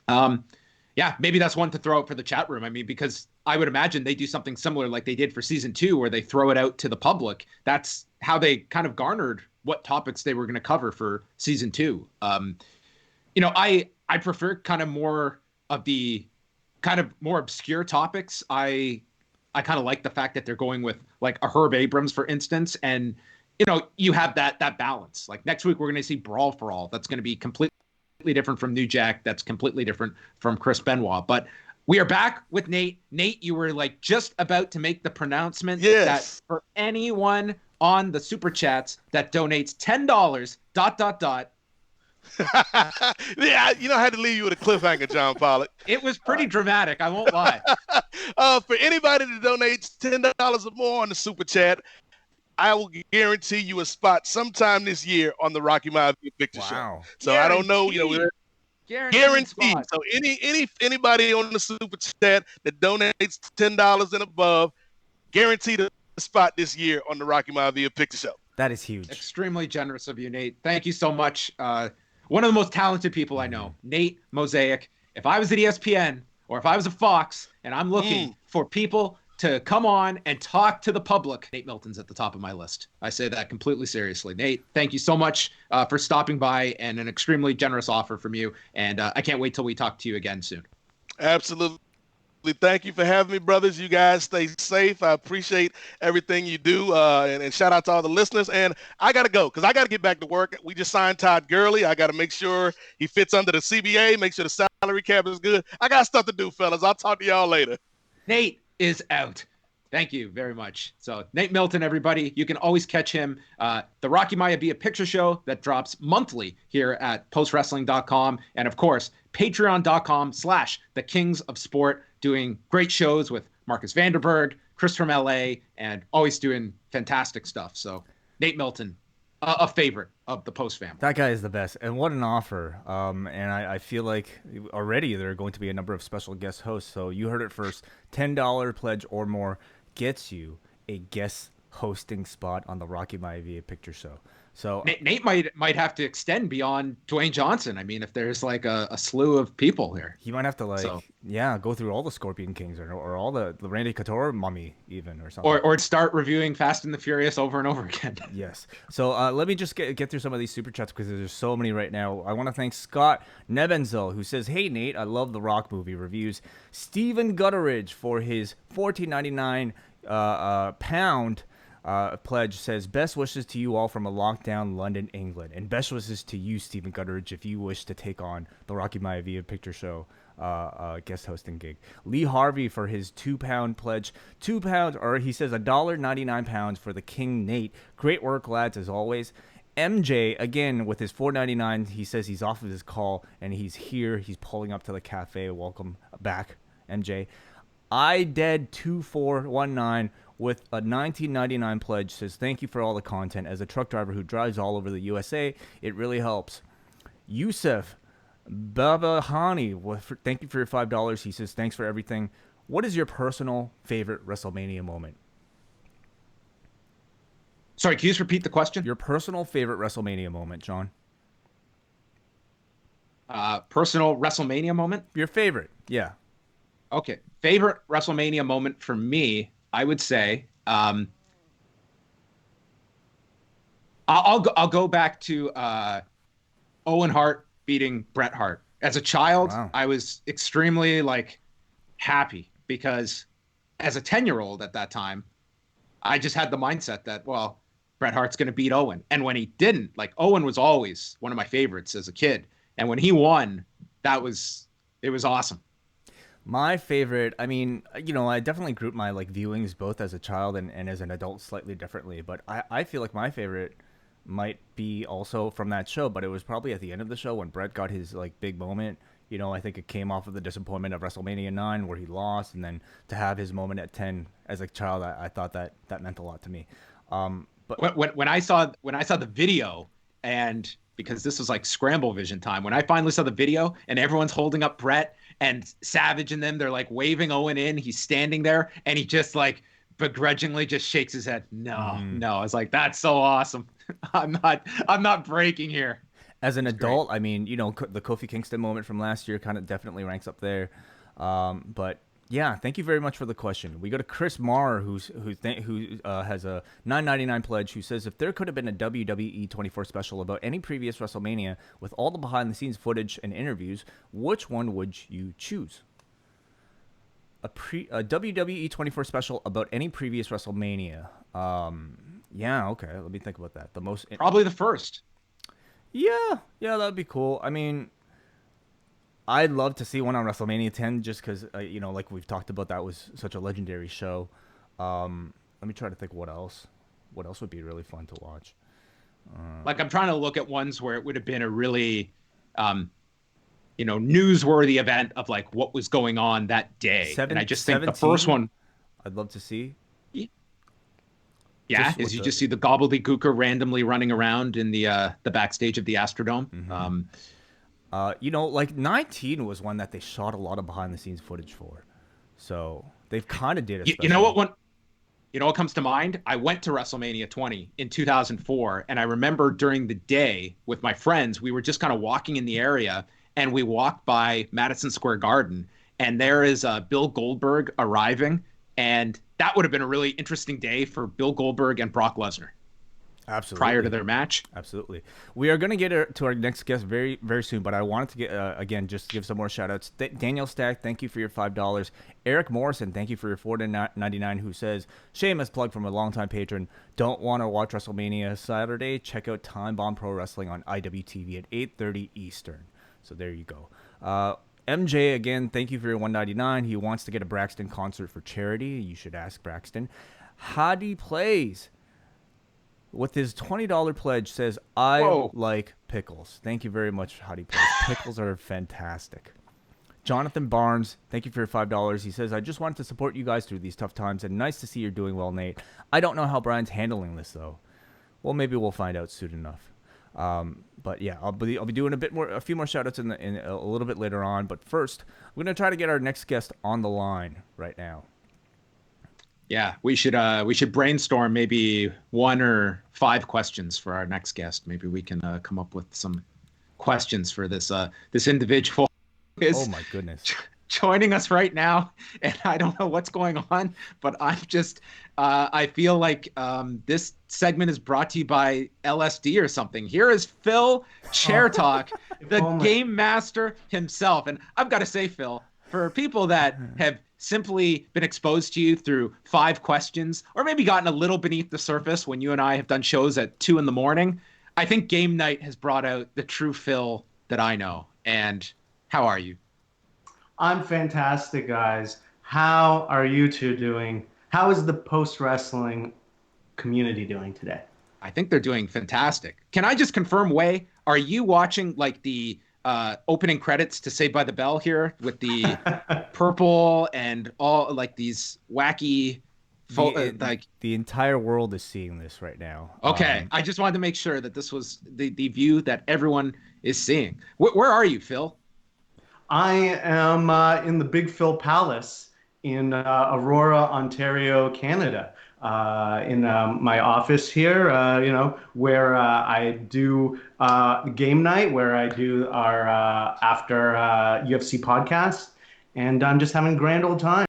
Yeah, maybe that's one to throw out for the chat room. I mean, because I would imagine they do something similar like they did for season 2, where they throw it out to the public. That's how they kind of garnered what topics they were going to cover for season 2. I prefer kind of more of the kind of more obscure topics. I kind of like the fact that they're going with like a Herb Abrams, for instance, and you have that balance. Like next week we're going to see Brawl for All. That's going to be completely different from New Jack. That's completely different from Chris Benoit. But we are back with Nate. Nate, you were like just about to make the pronouncement that for anyone on the super chats that donates $10 ... Yeah, I had to leave you with a cliffhanger, John Pollock. It was pretty dramatic, I won't lie. For anybody that donates $10 or more on the super chat, I will guarantee you a spot sometime this year on the Rocky Maivia Picture Show. So guaranteed. I don't know, guaranteed. So anybody on the super chat that donates $10 and above, guaranteed a spot this year on the Rocky Maivia Picture Show. That is huge. Extremely generous of you, Nate. Thank you so much. One of the most talented people I know, Nate Mosaic. If I was at ESPN or if I was a Fox and I'm looking for people to come on and talk to the public, Nate Milton's at the top of my list. I say that completely seriously. Nate, thank you so much for stopping by, and an extremely generous offer from you. And I can't wait till we talk to you again soon. Absolutely. Thank you for having me, brothers. You guys stay safe. I appreciate everything you do. And shout out to all the listeners. And I got to go because I got to get back to work. We just signed Todd Gurley. I got to make sure he fits under the CBA, make sure the salary cap is good. I got stuff to do, fellas. I'll talk to y'all later. Nate is out. Thank you very much. So Nate Milton, everybody, you can always catch him. The Rocky Maivia Picture Show that drops monthly here at postwrestling.com. And of course, patreon.com/the Kings of Sport, doing great shows with Marcus Vanderberg, Chris from LA, and always doing fantastic stuff. So Nate Milton, a favorite of the Post family. That guy is the best. And what an offer. And I feel like already there are going to be a number of special guest hosts. So you heard it first. $10 pledge or more gets you a guest hosting spot on the Rocky Maivia Picture Show. So Nate might have to extend beyond Dwayne Johnson. I mean, if there's like a slew of people here, he might have to go through all the Scorpion Kings or all the Randy Couture mummy even or something. Or start reviewing Fast and the Furious over and over again. Yes. So let me just get through some of these super chats because there's so many right now. I want to thank Scott Nebenzel, who says, "Hey Nate, I love the Rock movie reviews." Stephen Gutteridge for his $14.99 pound Pledge says, best wishes to you all from a lockdown London, England. And best wishes to you, Stephen Gutteridge, if you wish to take on the Rocky Maivia Picture Show guest hosting gig. Lee Harvey for his £2 pledge. £2, or he says $1.99 for the King Nate. Great work, lads, as always. MJ, again, with his $4.99, he says he's off of his call, and he's here. He's pulling up to the cafe. Welcome back, MJ. iDead2419 with a $19.99 pledge says, thank you for all the content. As a truck driver who drives all over the USA, it really helps. Yusuf Babahani, thank you for your $5. He says, thanks for everything. What is your personal favorite WrestleMania moment? Sorry, can you just repeat the question? Your personal favorite WrestleMania moment, John. Personal WrestleMania moment? Your favorite, yeah. Okay. Favorite WrestleMania moment for me, I would say, I'll go back to Owen Hart beating Bret Hart. As a child, wow. I was extremely happy because as a 10-year-old at that time, I just had the mindset that, well, Bret Hart's going to beat Owen. And when he didn't, Owen was always one of my favorites as a kid. And when he won, it was awesome. My favorite, I mean, I definitely group my viewings both as a child and as an adult slightly differently. But I feel like my favorite might be also from that show, but it was probably at the end of the show when Bret got his big moment. I think it came off of the disappointment of WrestleMania 9 where he lost, and then to have his moment at 10 as a child, I thought that meant a lot to me. But when I saw the video, and because this was Scramble Vision time, when I finally saw the video and everyone's holding up Bret and Savage and them, they're waving Owen in, he's standing there and he just begrudgingly just shakes his head. No. I was that's so awesome. I'm not breaking here. As an adult, great. I mean, the Kofi Kingston moment from last year kind of definitely ranks up there. But yeah, thank you very much for the question. We go to Chris Marr, who has a $9.99 pledge, who says, if there could have been a WWE 24 special about any previous WrestleMania with all the behind-the-scenes footage and interviews, which one would you choose? A WWE 24 special about any previous WrestleMania. Yeah, okay. Let me think about that. Probably the first. Yeah, that'd be cool. I mean, I'd love to see one on WrestleMania 10 just because, like we've talked about, that was such a legendary show. Let me try to think what else. What else would be really fun to watch? I'm trying to look at ones where it would have been a really, newsworthy event of what was going on that day. And I just think the first one I'd love to see. Yeah, you just see the gobbledygooker randomly running around in the backstage of the Astrodome. Mm-hmm. 19 was one that they shot a lot of behind-the-scenes footage for. So they've kind of did it. You know what comes to mind? I went to WrestleMania 20 in 2004, and I remember during the day with my friends, we were just kind of walking in the area, and we walked by Madison Square Garden, and there is Bill Goldberg arriving, and that would have been a really interesting day for Bill Goldberg and Brock Lesnar. Absolutely. Prior to their match. Absolutely. We are going to get to our next guest very, very soon, but I wanted to get, again, just give some more shout-outs. Daniel Stack, thank you for your $5. Eric Morrison, thank you for your $4.99, who says, shameless plug from a longtime patron, don't want to watch WrestleMania Saturday? Check out Time Bomb Pro Wrestling on IWTV at 8:30 Eastern. So there you go. MJ, again, thank you for your $1.99. He wants to get a Braxton concert for charity. You should ask Braxton. Hadi Plays, with his $20 pledge, says, I like pickles. Thank you very much, Hadi Plays. Pickles are fantastic. Jonathan Barnes, thank you for your $5. He says, I just wanted to support you guys through these tough times, and nice to see you're doing well, Nate. I don't know how Brian's handling this, though. Well, maybe we'll find out soon enough. But yeah, I'll be doing a few more shout-outs in a little bit later on. But first, we're gonna try to get our next guest on the line right now. Yeah, we should brainstorm maybe 1 or 5 questions for our next guest. Maybe we can come up with some questions for this individual. Oh my goodness. Joining us right now, and I don't know what's going on, but I'm just I feel like this segment is brought to you by LSD or something. Here is Phil Chair Talk, the game master himself. And I've got to say, Phil, for people that have simply been exposed to you through 5 questions, or maybe gotten a little beneath the surface when you and I have done shows at 2 a.m, I think game night has brought out the true Phil that I know. And how are you? I'm fantastic, guys. How are you two doing? How is the post-wrestling community doing today? I think they're doing fantastic. Can I just confirm, Wai, are you watching like the opening credits to Saved by the Bell here with the purple and all like these wacky the entire world is seeing this right now. Okay, I just wanted to make sure that this was the view that everyone is seeing. Where are you, Phil? I am in the Big Phil Palace in Aurora, Ontario, Canada. In my office here, where I do game night, where I do our after UFC podcast, and I'm just having a grand old time.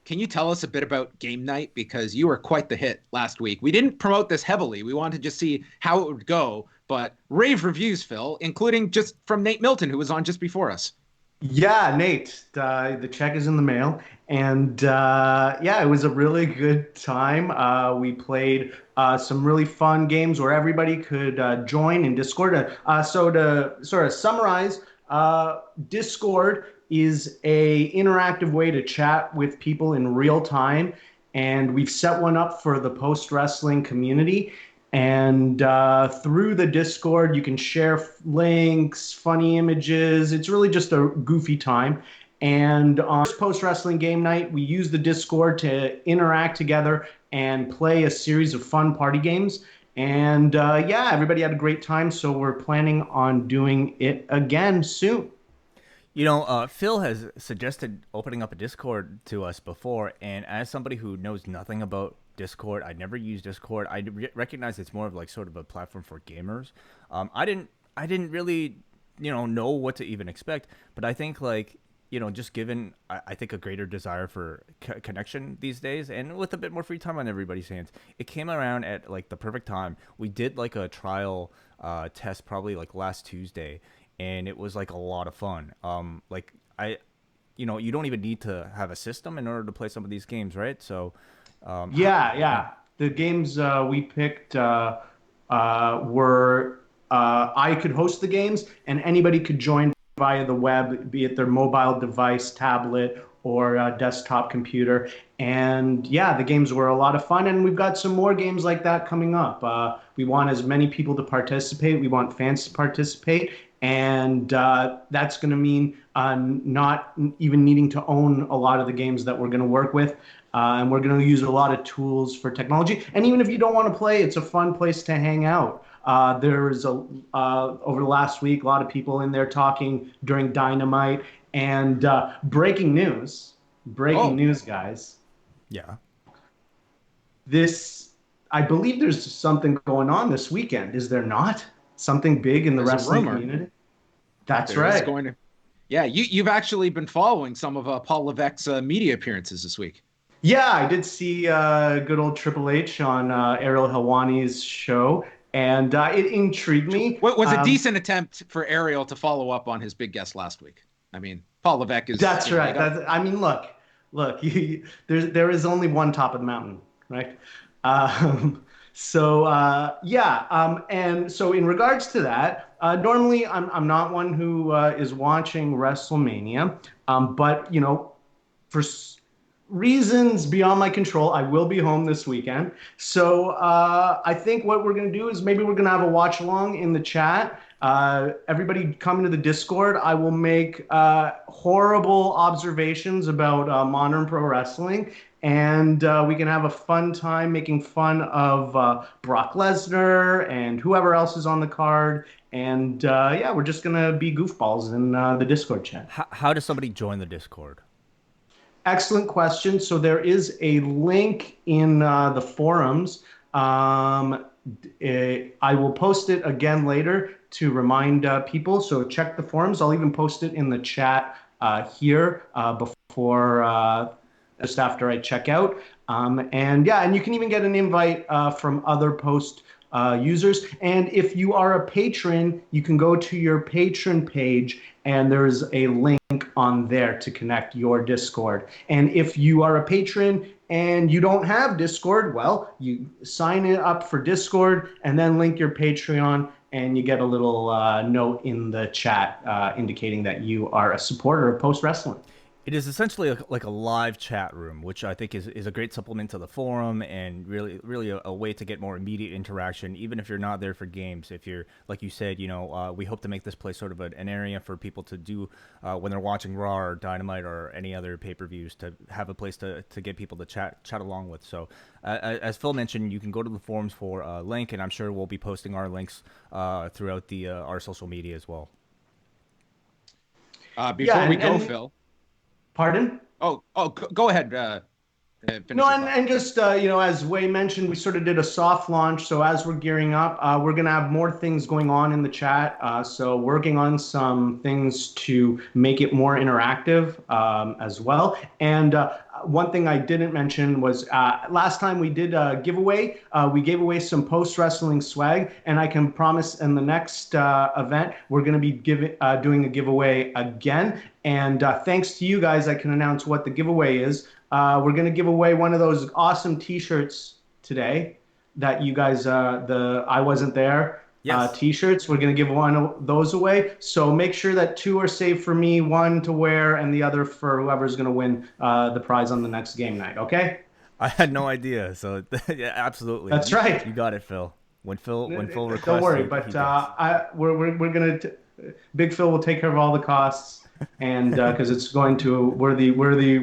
Can you tell us a bit about game night? Because you were quite the hit last week. We didn't promote this heavily. We wanted to just see how it would go, but rave reviews, Phil, including just from Nate Milton, who was on just before us. Yeah, Nate, the check is in the mail. And yeah, it was a really good time. We played some really fun games where everybody could join in Discord. So to sort of summarize, Discord is a interactive way to chat with people in real time. And we've set one up for the post-wrestling community. And through the Discord, you can share links, funny images. It's really just a goofy time. And on post-wrestling game night, we use the Discord to interact together and play a series of fun party games. And yeah, everybody had a great time. So we're planning on doing it again soon. You know, Phil has suggested opening up a Discord to us before. And as somebody who knows nothing about Discord, I never use Discord. I recognize it's more of like sort of a platform for gamers. I didn't really, know what to even expect. But I think like, just given, I think a greater desire for connection these days, and with a bit more free time on everybody's hands, it came around at like the perfect time. We did like a trial test probably like last Tuesday, and it was like a lot of fun. You don't even need to have a system in order to play some of these games, right? So. Yeah. The games we picked were I could host the games, and anybody could join via the web, be it their mobile device, tablet, or desktop computer. And yeah, the games were a lot of fun, and we've got some more games like that coming up. We want as many people to participate. We want fans to participate. And that's going to mean not even needing to own a lot of the games that we're going to work with. And we're going to use a lot of tools for technology. And even if you don't want to play, it's a fun place to hang out. There was over the last week, a lot of people in there talking during Dynamite. And breaking news, guys. Yeah. I believe there's something going on this weekend. Is there not? Something big in the wrestling community? That's right. Yeah, you've actually been following some of Paul Levesque's media appearances this week. Yeah, I did see good old Triple H on Ariel Helwani's show, and it intrigued me. What was a decent attempt for Ariel to follow up on his big guest last week. I mean, Paul Levesque is... That's right. Look, there is only one top of the mountain, right? And so in regards to that, normally I'm not one who is watching Wrestlemania, but for reasons beyond my control, I will be home this weekend. So I think what we're going to do is maybe we're going to have a watch along in the chat. Everybody come into the Discord. I will make horrible observations about modern pro wrestling. And we can have a fun time making fun of Brock Lesnar and whoever else is on the card. And yeah, we're just going to be goofballs in the Discord chat. How does somebody join the Discord? Excellent question. So there is a link in the forums. I will post it again later to remind people. So check the forums. I'll even post it in the chat here before... just after I check out. And you can even get an invite from other post users. And if you are a patron, you can go to your patron page and there's a link on there to connect your Discord. And if you are a patron and you don't have Discord, well, you sign it up for Discord and then link your Patreon, and you get a little note in the chat indicating that you are a supporter of Post Wrestling. It is essentially like a live chat room, which I think is a great supplement to the forum, and really a way to get more immediate interaction, even if you're not there for games. If you're, like you said, we hope to make this place sort of an area for people to do when they're watching Raw or Dynamite or any other pay-per-views, to have a place to get people to chat along with. So as Phil mentioned, you can go to the forums for a link, and I'm sure we'll be posting our links throughout our social media as well. Before we go, Phil. Pardon? Go ahead. No, and just, as Wai mentioned, we sort of did a soft launch. So as we're gearing up, we're going to have more things going on in the chat. So working on some things to make it more interactive as well. And one thing I didn't mention was last time we did a giveaway. We gave away some post-wrestling swag. And I can promise in the next event, we're going to be doing a giveaway again. And thanks to you guys, I can announce what the giveaway is. We're going to give away one of those awesome T-shirts today that you guys, the I Wasn't There T-shirts. We're going to give one of those away. So make sure that 2 are saved for me, 1 to wear, and the other for whoever's going to win the prize on the next game night. Okay? I had no idea. So yeah, absolutely. That's right. You got it, Phil. When Phil requests, don't worry. But we're going to Big Phil will take care of all the costs. And because it's going to a worthy location.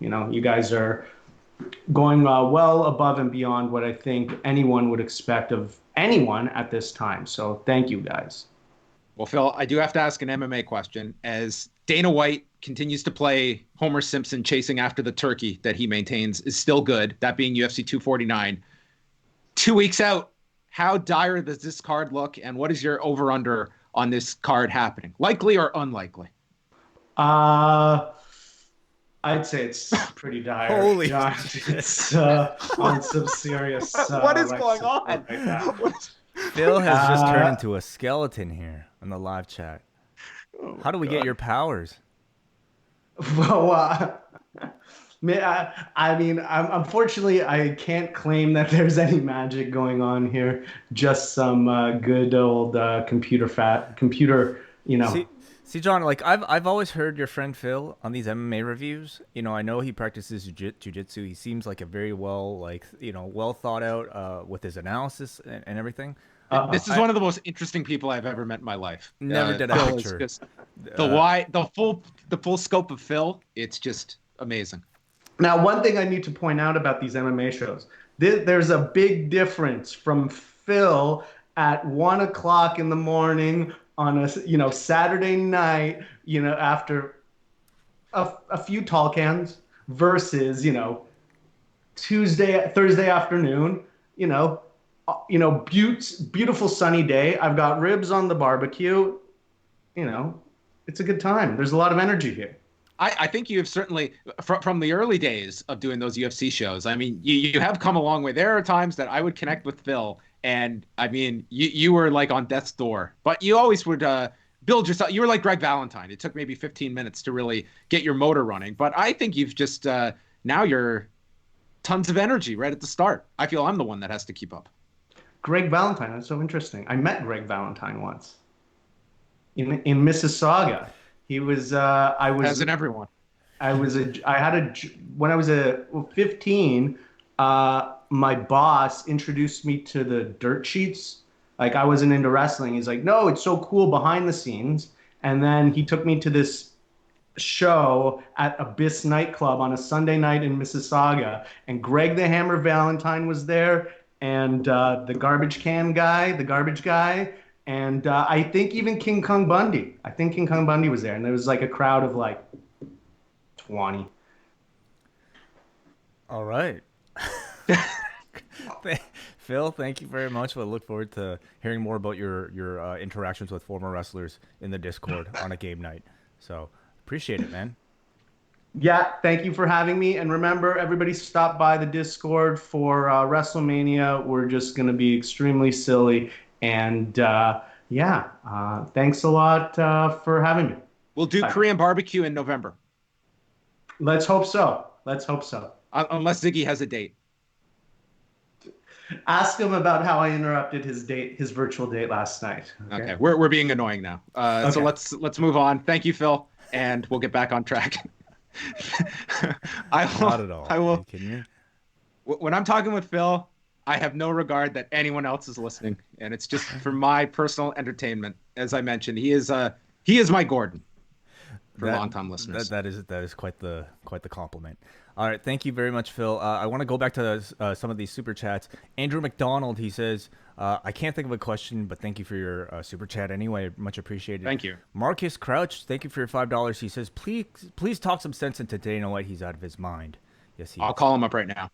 You guys are going well above and beyond what I think anyone would expect of anyone at this time. So thank you, guys. Well, Phil, I do have to ask an MMA question. As Dana White continues to play Homer Simpson chasing after the turkey that he maintains is still good, that being UFC 249, 2 weeks out, how dire does this card look, and what is your over-under on this card happening? Likely or unlikely? I'd say it's pretty dire. Holy Josh. It's on some serious... what is going on? Right Phil has just turned into a skeleton here on the live chat. How do we get your powers? Well, I mean, unfortunately, I can't claim that there's any magic going on here. Just some good old computer. See, John, like I've always heard your friend Phil on these MMA reviews. I know he practices jiu-jitsu. He seems like a very well thought out with his analysis and everything. This is one of the most interesting people I've ever met in my life. Never did I picture. The full scope of Phil. It's just amazing. Now, one thing I need to point out about these MMA shows, there's a big difference from Phil at 1 o'clock in the morning on a Saturday night, after a few tall cans versus Thursday afternoon, beautiful sunny day. I've got ribs on the barbecue. It's a good time. There's a lot of energy here. I think you have certainly, from the early days of doing those UFC shows, I mean, you have come a long way. There are times that I would connect with Phil, and I mean, you were like on death's door, but you always would build yourself. You were like Greg Valentine. It took maybe 15 minutes to really get your motor running. But I think you've just, now you're tons of energy right at the start. I feel I'm the one that has to keep up. Greg Valentine, that's so interesting. I met Greg Valentine once in Mississauga. He was, Hasn't everyone? when I was 15, my boss introduced me to the dirt sheets. Like, I wasn't into wrestling. He's like, no, it's so cool behind the scenes. And then he took me to this show at Abyss nightclub on a Sunday night in Mississauga. And Greg the Hammer Valentine was there. And the garbage guy. And I think even King Kong Bundy. I think King Kong Bundy was there. And there was like a crowd of like 20. All right. Phil, thank you very much. I look forward to hearing more about your interactions with former wrestlers in the Discord on a game night. So appreciate it, man. Yeah, thank you for having me. And remember, everybody stop by the Discord for Wrestlemania. We're just going to be extremely silly. And Yeah. Thanks a lot for having me. We'll do Bye. Korean barbecue in November, Let's hope so. Let's hope so. unless Ziggy has a date. Ask him about how I interrupted his virtual date last night. Okay. Okay, we're being annoying now. So Okay. let's move on. Thank you, Phil, and we'll get back on track. I Not will. at all. I Are you will. kidding me? When I'm talking with Phil, I have no regard that anyone else is listening, and it's just for my personal entertainment. As I mentioned, he is my Gordon for That, longtime listeners. that is quite the compliment. All right, thank you very much, Phil. I want to go back to some of these super chats. Andrew McDonald, he says, I can't think of a question, but thank you for your super chat anyway. Much appreciated. Thank you. Marcus Crouch, thank you for your $5. He says, please talk some sense into Dana White. He's out of his mind. Yes, he I'll is. call him up right now.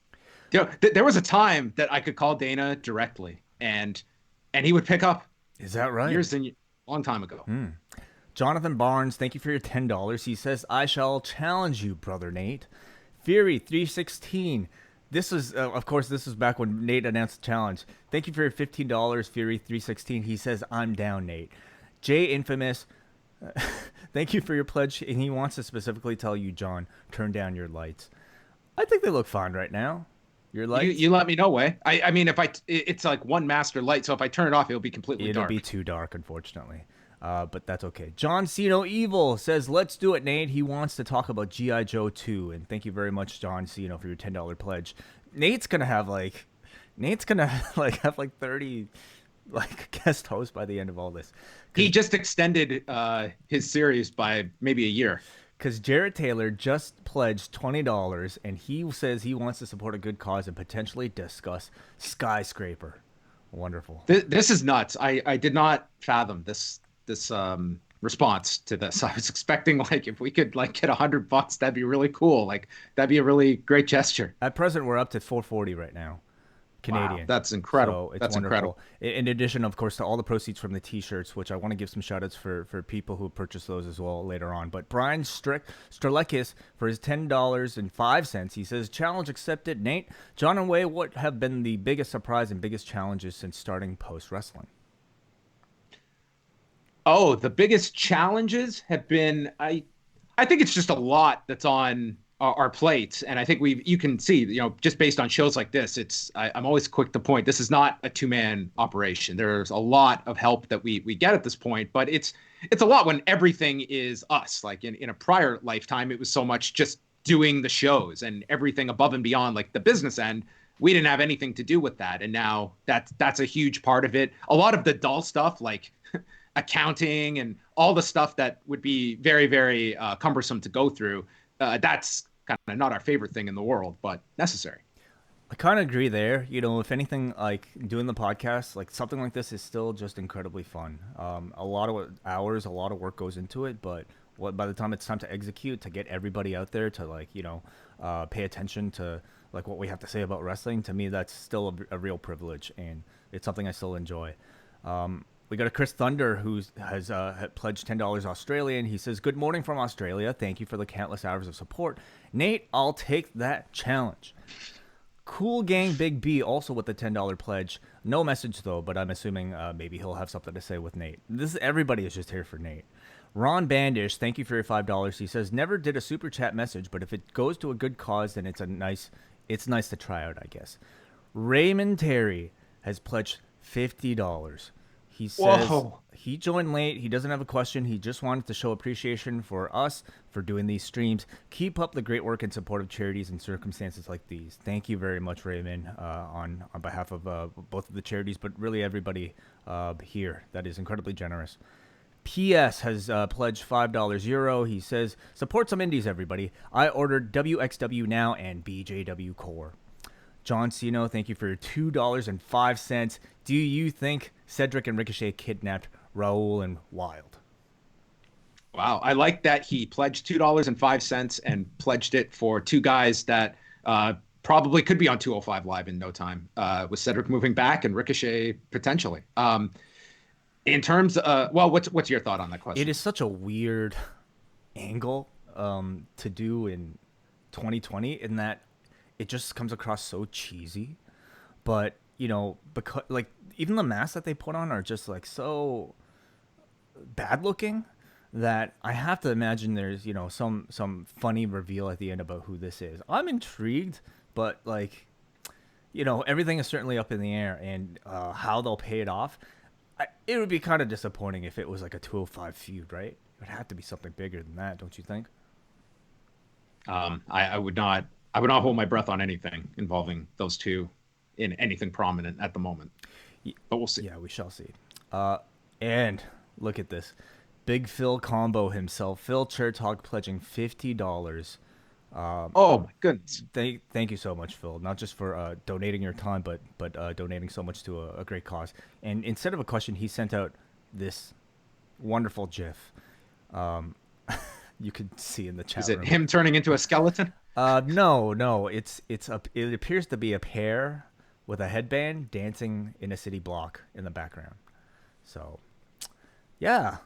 There was a time that I could call Dana directly, and he would pick up. Is that right? Long time ago. Jonathan Barnes, thank you for your $10. He says, I shall challenge you, brother Nate. Fury 316. This is, of course, this was back when Nate announced the challenge. Thank you for your $15, Fury 316. He says, I'm down, Nate. Jay Infamous, thank you for your pledge. And he wants to specifically tell you, John, turn down your lights. I think they look fine right now. Your lights? You let me know, way. I mean, it's like one master light, so if I turn it off, it'll be completely dark. It'll be too dark, unfortunately. But that's okay. John Ceno Evil says, let's do it, Nate. He wants to talk about G.I. Joe 2. And thank you very much, John Ceno, for your $10 pledge. Nate's going to have like 30 guest hosts by the end of all this. He just extended his series by maybe a year. Because Jarrett Taylor just pledged $20, and he says he wants to support a good cause and potentially discuss Skyscraper. Wonderful. This is nuts. I did not fathom this response to this. I was expecting, like, if we could like get $100, that'd be really cool. Like, that'd be a really great gesture. At present, we're up to $440 right now. Canadian. Wow, that's incredible. So it's that's wonderful. incredible. In addition, of course, to all the proceeds from the T-shirts, which I want to give some shout-outs for people who purchase those as well later on. But Brian Strelekis, for his $10.05, he says, challenge accepted. Nate, John and Wai, what have been the biggest surprise and biggest challenges since starting post-wrestling? Oh, the biggest challenges have been, I think it's just a lot that's on our plates, and I think you can see, just based on shows like this, I'm always quick to point, this is not a two-man operation. There's a lot of help that we get at this point, but it's a lot when everything is us. Like in a prior lifetime, it was so much just doing the shows, and everything above and beyond, like the business end, we didn't have anything to do with that. And now that's a huge part of it. A lot of the dull stuff, like accounting and all the stuff that would be very, very cumbersome to go through, that's kind of not our favorite thing in the world, but necessary. I kind of agree there. If anything, like doing the podcast, like something like this is still just incredibly fun. A lot of hours, a lot of work goes into it, but by the time it's time to execute, to get everybody out there to pay attention to like what we have to say about wrestling, to me, that's still a real privilege, and it's something I still enjoy. We got a Chris Thunder who has pledged $10 Australian. He says, good morning from Australia. Thank you for the countless hours of support. Nate, I'll take that challenge. Cool Gang Big B also with the $10 pledge. No message though, but I'm assuming maybe he'll have something to say with Nate. Everybody is just here for Nate. Ron Bandish, thank you for your $5. He says, never did a super chat message, but if it goes to a good cause, then it's nice to try out, I guess. Raymond Terry has pledged $50. He says he joined late. He doesn't have a question. He just wanted to show appreciation for us for doing these streams. Keep up the great work in support of charities in circumstances like these. Thank you very much, Raymond, on behalf of both of the charities, but really everybody here. That is incredibly generous. PS has pledged $5 euro. He says, support some indies, everybody. I ordered WXW Now and BJW Core. John Ceno, thank you for your $2.05. Do you think Cedric and Ricochet kidnapped Raul and Wild? Wow. I like that he pledged $2.05 and pledged it for two guys that probably could be on 205 Live in no time, with Cedric moving back and Ricochet potentially. In terms of, what's your thought on that question? It is such a weird angle to do in 2020 in that it just comes across so cheesy, but because like even the masks that they put on are just like so bad looking that I have to imagine there's some funny reveal at the end about who this is. I'm intrigued, but like everything is certainly up in the air, and how they'll pay it off. It would be kind of disappointing if it was like a 205 feud, right? It would have to be something bigger than that, don't you think? I would not hold my breath on anything involving those two in anything prominent at the moment. But we'll see. Yeah, we shall see. And look at this. Big Phil combo himself. Phil Chertok pledging $50. Oh my goodness! Thank you so much, Phil. Not just for donating your time, but donating so much to a great cause. And instead of a question, he sent out this wonderful GIF. You can see in the chat. Is it him turning into a skeleton? No. It appears to be a pair with a headband dancing in a city block in the background. So, yeah.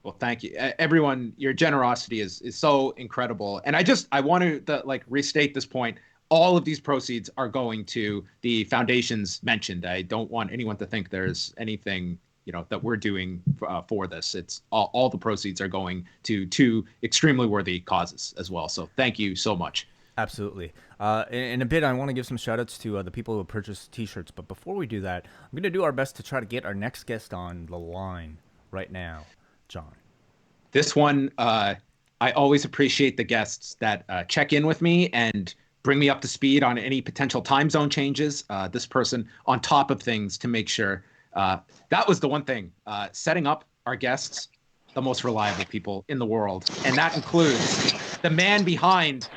Well, thank you, everyone. Your generosity is so incredible, and I want to restate this point. All of these proceeds are going to the foundations mentioned. I don't want anyone to think there's anything that we're doing for this. It's all the proceeds are going to two extremely worthy causes as well. So thank you so much. Absolutely. In a bit, I want to give some shout outs to the people who purchased t-shirts. But before we do that, I'm going to do our best to try to get our next guest on the line right now. John. This one, I always appreciate the guests that check in with me and bring me up to speed on any potential time zone changes. This person on top of things to make sure. That was the one thing, setting up our guests, the most reliable people in the world. And that includes the man behind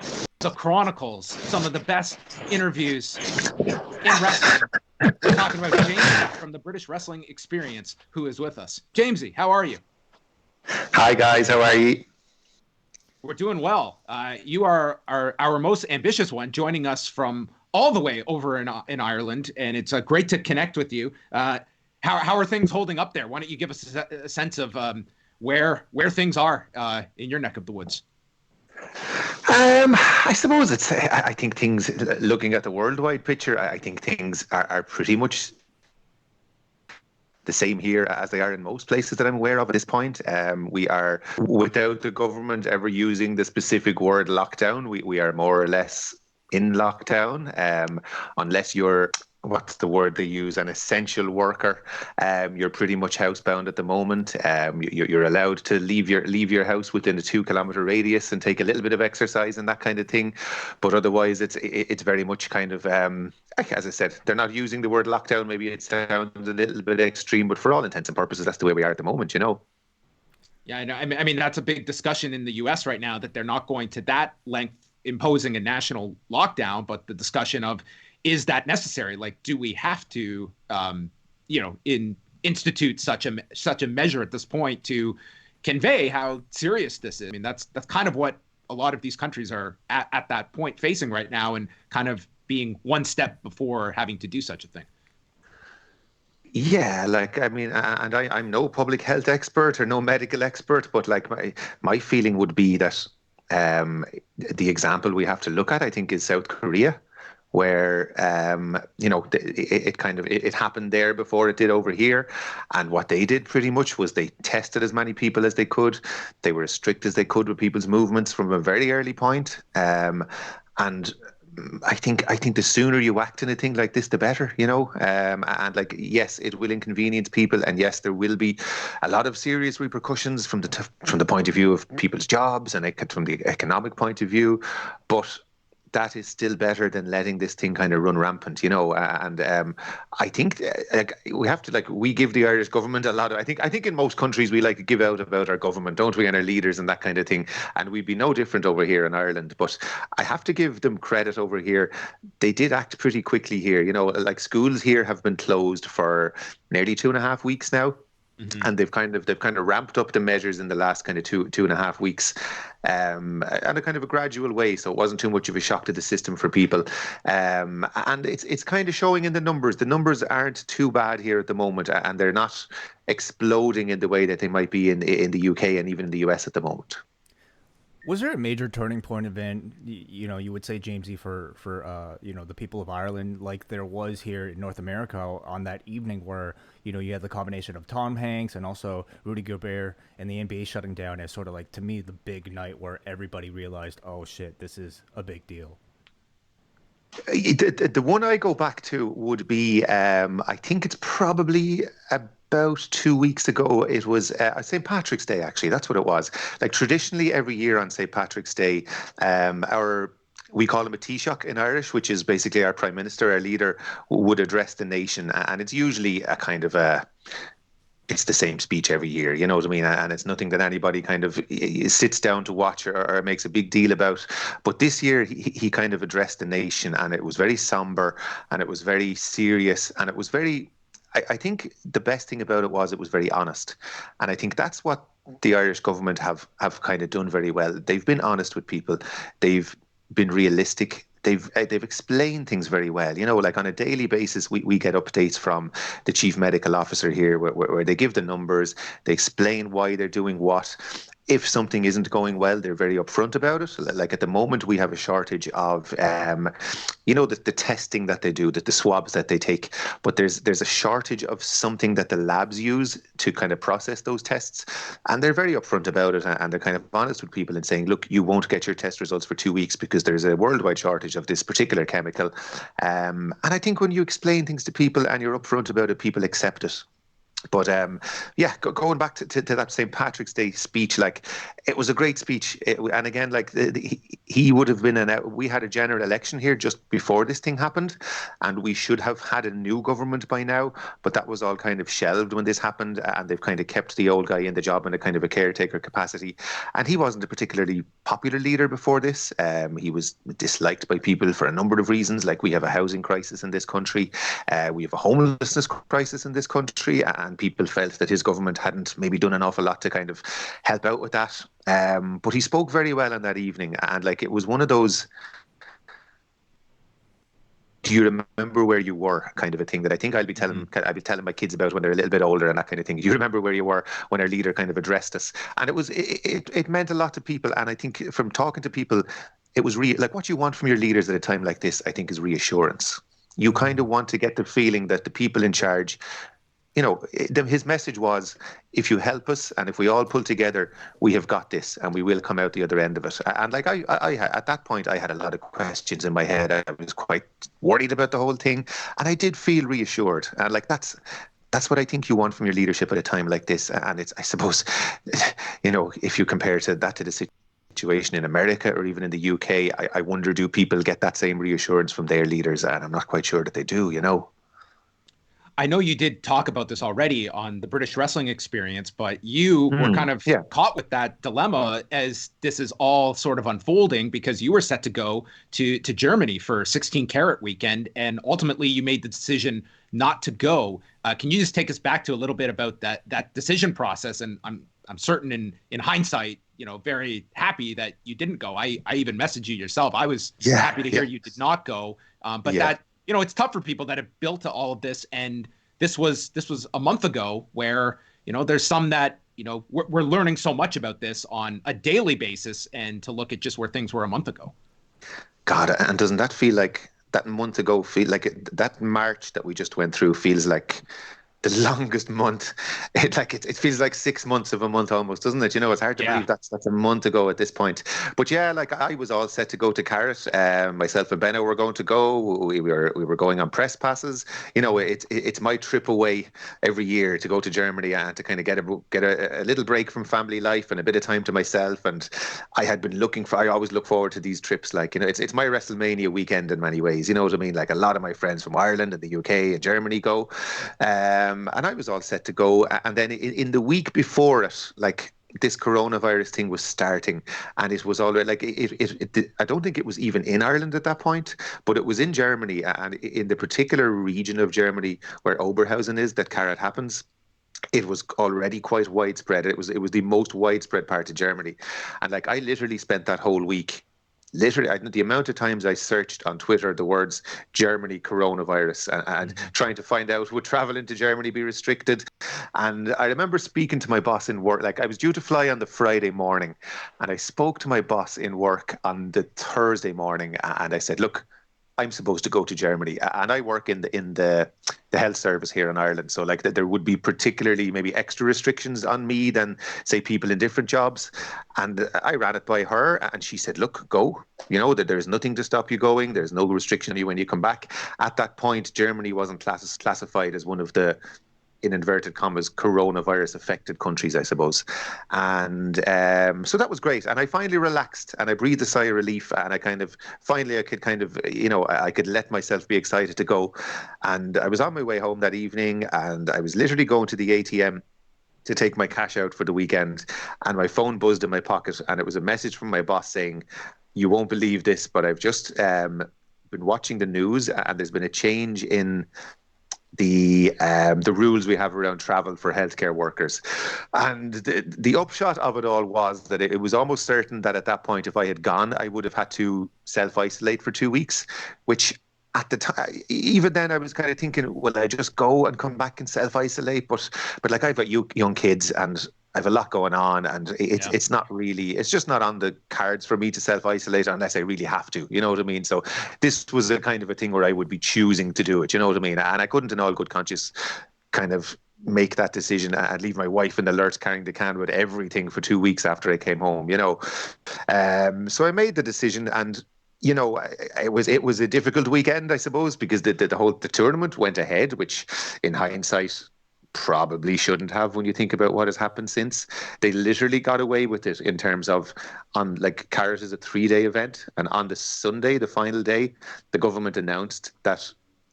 the Chronicles, some of the best interviews in wrestling. We're talking about Jamesy from the British Wrestling Experience, who is with us. Jamesy, how are you? Hi, guys. How are you? We're doing well. You are our most ambitious one, joining us from all the way over in Ireland, and it's great to connect with you. How are things holding up there? Why don't you give us a sense of where things are in your neck of the woods? I suppose I think things, looking at the worldwide picture, I think things are pretty much the same here as they are in most places that I'm aware of at this point. We are, without the government ever using the specific word lockdown, we are more or less in lockdown, unless you're, what's the word they use, an essential worker. You're pretty much housebound at the moment. You're allowed to leave your house within a 2-kilometer radius and take a little bit of exercise and that kind of thing. But otherwise, it's very much kind of, as I said, they're not using the word lockdown. Maybe it sounds a little bit extreme, but for all intents and purposes, that's the way we are at the moment, Yeah, I know. I mean, that's a big discussion in the U.S. right now, that they're not going to that length imposing a national lockdown, but the discussion of, is that necessary? Like, do we have to, institute such a measure at this point to convey how serious this is? I mean, that's kind of what a lot of these countries are at that point facing right now, and kind of being one step before having to do such a thing. Yeah, I mean, and I'm no public health expert or no medical expert, but my feeling would be that the example we have to look at, I think, is South Korea, where it happened there before it did over here, and what they did pretty much was they tested as many people as they could. They were as strict as they could with people's movements from a very early point, and I think the sooner you act in a thing like this, the better, and yes, it will inconvenience people, and yes, there will be a lot of serious repercussions from the point of view of people's jobs and from the economic point of view, but that is still better than letting this thing kind of run rampant, and I think we have to, we give the Irish government a lot of, I think in most countries we like to give out about our government, don't we, and our leaders and that kind of thing, and we'd be no different over here in Ireland, but I have to give them credit over here. They did act pretty quickly here, schools here have been closed for nearly 2.5 weeks now. Mm-hmm. And they've kind of ramped up the measures in the last kind of 2.5 weeks, in a kind of a gradual way. So it wasn't too much of a shock to the system for people, and it's kind of showing in the numbers. The numbers aren't too bad here at the moment, and they're not exploding in the way that they might be in the UK and even in the US at the moment. Was there a major turning point event, you would say, Jamesy, for the people of Ireland, like there was here in North America on that evening where, you had the combination of Tom Hanks and also Rudy Gobert and the NBA shutting down as sort of like, to me, the big night where everybody realized, oh shit, this is a big deal? The one I go back to would be, I think it's probably about 2 weeks ago. It was St. Patrick's Day, actually. That's what it was. Like traditionally, every year on St. Patrick's Day, we call him a Taoiseach in Irish, which is basically our Prime Minister, our leader, would address the nation. And it's usually a kind of it's the same speech every year, you know what I mean? And it's nothing that anybody kind of sits down to watch or makes a big deal about. But this year, he kind of addressed the nation, and it was very somber, and it was very serious, and it was very, I think the best thing about it was very honest. And I think that's what the Irish government have kind of done very well. They've been honest with people. They've been realistic. They've explained things very well. Like on a daily basis, we get updates from the chief medical officer here where they give the numbers, they explain why they're doing what. If something isn't going well, they're very upfront about it. Like at the moment, we have a shortage of, the testing that they do, the swabs that they take. But there's a shortage of something that the labs use to kind of process those tests. And they're very upfront about it. And they're kind of honest with people and saying, look, you won't get your test results for 2 weeks because there's a worldwide shortage of this particular chemical. And I think when you explain things to people and you're upfront about it, people accept it. But going back to that St. Patrick's Day speech, like it was a great speech. And again, like he would have been we had a general election here just before this thing happened, and we should have had a new government by now. But that was all kind of shelved when this happened, and they've kind of kept the old guy in the job in a kind of a caretaker capacity. And he wasn't a particularly popular leader before this. He was disliked by people for a number of reasons. Like we have a housing crisis in this country, we have a homelessness crisis in this country, and people felt that his government hadn't maybe done an awful lot to kind of help out with that. But he spoke very well on that evening, and like it was one of those do you remember where you were kind of a thing that I think I'll be telling my kids about when they're a little bit older and that kind of thing. Do you remember where you were when our leader kind of addressed us? And it meant a lot to people, and I think from talking to people, it was like what you want from your leaders at a time like this, I think, is reassurance. You kind of want to get the feeling that the people in charge, his message was, if you help us and if we all pull together, we have got this and we will come out the other end of it. And like I at that point, I had a lot of questions in my head. I was quite worried about the whole thing, and I did feel reassured. And like that's what I think you want from your leadership at a time like this. And it's, I suppose, if you compare that to the situation in America or even in the UK, I wonder, do people get that same reassurance from their leaders? And I'm not quite sure that they do, I know you did talk about this already on the British wrestling experience, but you were kind of caught with that dilemma as this is all sort of unfolding, because you were set to go to Germany for 16 Carat weekend, and ultimately you made the decision not to go. Can you just take us back to a little bit about that decision process? And I'm certain in hindsight, very happy that you didn't go. I even messaged you yourself. I was happy to hear you did not go. But that, it's tough for people that have built to all of this. And this was a month ago where, there's some that, we're learning so much about this on a daily basis, and to look at just where things were a month ago. God, and doesn't that feel like that month ago, that March that we just went through feels like the longest month. It feels like 6 months of a month almost, doesn't it? It's hard to believe that's a month ago at this point. But yeah, like I was all set to go to Carrot. Myself and Benno were going to go. We were going on press passes. It's my trip away every year to go to Germany and to kind of get a little break from family life and a bit of time to myself. And I had been I always look forward to these trips. Like, it's my Wrestlemania weekend in many ways. You know what I mean? Like a lot of my friends from Ireland and the UK and Germany go. And I was all set to go. And then in the week before it, like this coronavirus thing was starting, and it was already like I don't think it was even in Ireland at that point, but it was in Germany, and in the particular region of Germany where Oberhausen is, that Carrot happens. It was already quite widespread. It was the most widespread part of Germany, and like I literally spent that whole week literally, the amount of times I searched on Twitter the words Germany coronavirus and trying to find out would travel into Germany be restricted. And I remember speaking to my boss in work, like I was due to fly on the Friday morning, and I spoke to my boss in work on the Thursday morning, and I said, look, I'm supposed to go to Germany, and I work in the health service here in Ireland. So like that, there would be particularly maybe extra restrictions on me than say people in different jobs. And I ran it by her, and she said, "Look, go. You know that there's nothing to stop you going. There's no restriction on you when you come back." At that point, Germany wasn't classified as one of the, in inverted commas, coronavirus affected countries, I suppose. And so that was great. And I finally relaxed and I breathed a sigh of relief, and I could let myself be excited to go. And I was on my way home that evening, and I was literally going to the ATM to take my cash out for the weekend, and my phone buzzed in my pocket, and it was a message from my boss saying, "You won't believe this, but I've just been watching the news, and there's been a change in the rules we have around travel for healthcare workers." And the upshot of it all was that it was almost certain that at that point, if I had gone, I would have had to self-isolate for 2 weeks, which at the time, even then, I was kind of thinking, will I just go and come back and self-isolate? But like, I've got young kids, and I have a lot going on, and it's not really, it's just not on the cards for me to self-isolate unless I really have to, you know what I mean? So this was a kind of a thing where I would be choosing to do it, you know what I mean? And I couldn't in all good conscience kind of make that decision and leave my wife in the lurch carrying the can with everything for 2 weeks after I came home, you know? So I made the decision, and you know, it was a difficult weekend, I suppose, because the tournament went ahead, which in hindsight probably shouldn't have when you think about what has happened since. They literally got away with it in terms of, on like, Carrot is a 3-day event, and on the Sunday, the final day, the government announced that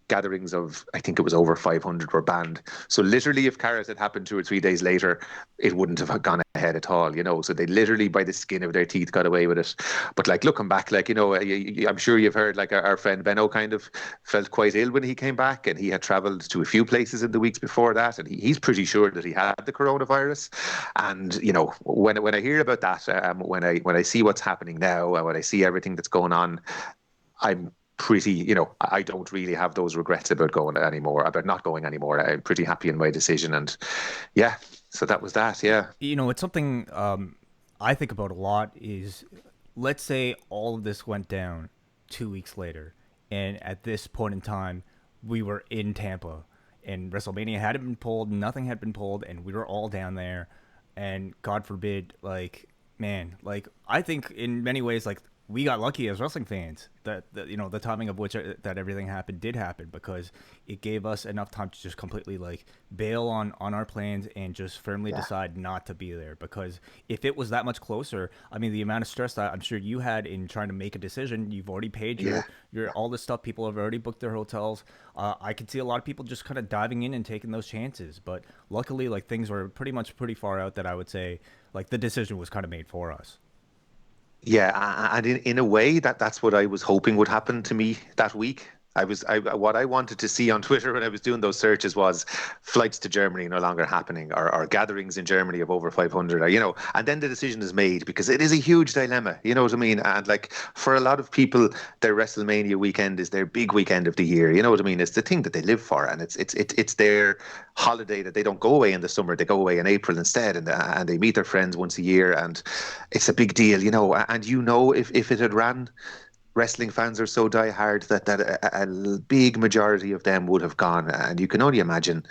gatherings of, I think it was over 500 were banned. So literally, if Carrot had happened 2 or 3 days later, it wouldn't have gone ahead at all, you know. So they literally, by the skin of their teeth, got away with it. But like, looking back, like, you know, I'm sure you've heard, like, our friend Benno kind of felt quite ill when he came back, and he had travelled to a few places in the weeks before that, and he's pretty sure that he had the coronavirus. And you know, when I hear about that, when I see what's happening now, and when I see everything that's going on, I'm pretty, you know, I don't really have those regrets about not going anymore. I'm pretty happy in my decision, and yeah, so that was that. Yeah, you know, it's something I think about a lot is, let's say all of this went down 2 weeks later, and at this point in time we were in Tampa and Wrestlemania hadn't been pulled, nothing had been pulled, and we were all down there, and God forbid, like, man, like, I think in many ways, like, we got lucky as wrestling fans that you know, the timing of which that everything happened did happen, because it gave us enough time to just completely like bail on our plans and just firmly decide not to be there. Because if it was that much closer, I mean, the amount of stress that I'm sure you had in trying to make a decision, you've already paid your all this stuff, people have already booked their hotels. I could see a lot of people just kind of diving in and taking those chances, but luckily, like, things were pretty far out that I would say, like, the decision was kind of made for us. Yeah, and in a way, that's what I was hoping would happen to me that week. What I wanted to see on Twitter when I was doing those searches was flights to Germany no longer happening, or gatherings in Germany of over 500, or, you know, and then the decision is made, because it is a huge dilemma, you know what I mean? And like, for a lot of people, their WrestleMania weekend is their big weekend of the year, you know what I mean? It's the thing that they live for, and it's their holiday that they don't go away in the summer, they go away in April instead, and they meet their friends once a year, and it's a big deal, you know. And you know, if it had ran, wrestling fans are so diehard that a big majority of them would have gone, and you can only imagine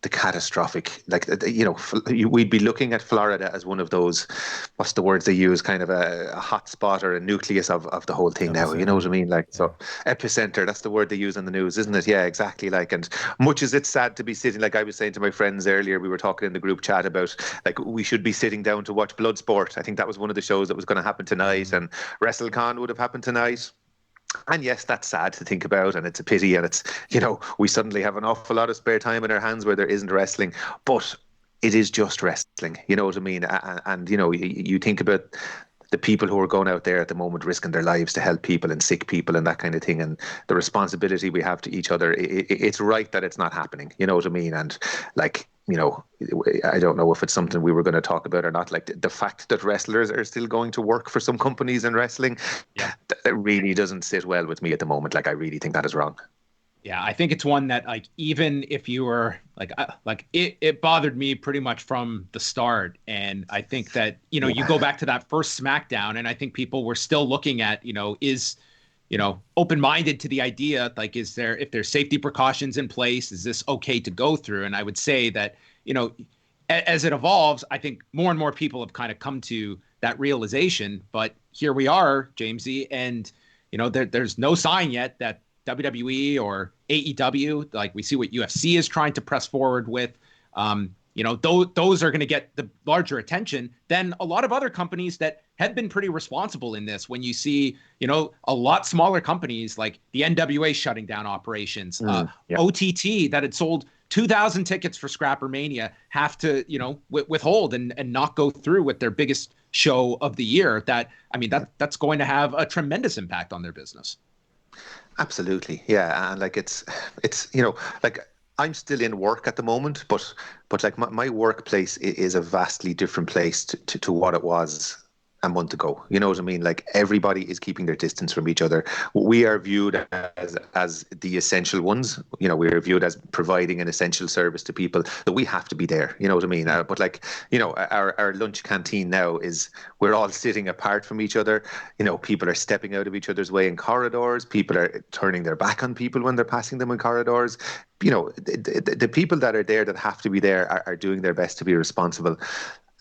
the catastrophic, like, you know, we'd be looking at Florida as one of those, what's the words they use, kind of a hot spot or a nucleus of the whole thing now, you know what I mean? Like, so epicenter, that's the word they use on the news, isn't it? Yeah, exactly. Like, and much as it's sad to be sitting, like I was saying to my friends earlier, we were talking in the group chat about, like, we should be sitting down to watch Bloodsport. I think that was one of the shows that was going to happen tonight, and WrestleCon would have happened tonight. And yes, that's sad to think about, and it's a pity, and it's, you know, we suddenly have an awful lot of spare time in our hands where there isn't wrestling, but it is just wrestling, you know what I mean? And you know, you think about the people who are going out there at the moment risking their lives to help people and sick people and that kind of thing, and the responsibility we have to each other. It's right that it's not happening, you know what I mean? And like, I don't know if it's something we were going to talk about or not. Like the fact that wrestlers are still going to work for some companies in wrestling, Yeah. that really doesn't sit well with me at the moment. Like I really think that is wrong. Yeah, I think it's one that like even if you were it bothered me pretty much from the start, and I think that you go back to that first SmackDown, and I think people were still looking at is open-minded to the idea, like, if there's safety precautions in place, is this okay to go through? And I would say that, as it evolves, I think more and more people have kind of come to that realization. But here we are, Jamesy, and, there's no sign yet that WWE or AEW, like we see what UFC is trying to press forward with, those are going to get the larger attention than a lot of other companies that have been pretty responsible in this. When you see, a lot smaller companies like the NWA shutting down operations, OTT that had sold 2,000 tickets for Scrappermania have to, withhold and not go through with their biggest show of the year. That's going to have a tremendous impact on their business. Absolutely. Yeah. And like, it's, like I'm still in work at the moment, but like my workplace is a vastly different place to what it was a month ago. You know what I mean? Like everybody is keeping their distance from each other. We are viewed as the essential ones. We are viewed as providing an essential service to people, that we have to be there. You know what I mean? But like, our lunch canteen now is, we're all sitting apart from each other. People are stepping out of each other's way in corridors. People are turning their back on people when they're passing them in corridors. The people that are there, that have to be there, are doing their best to be responsible.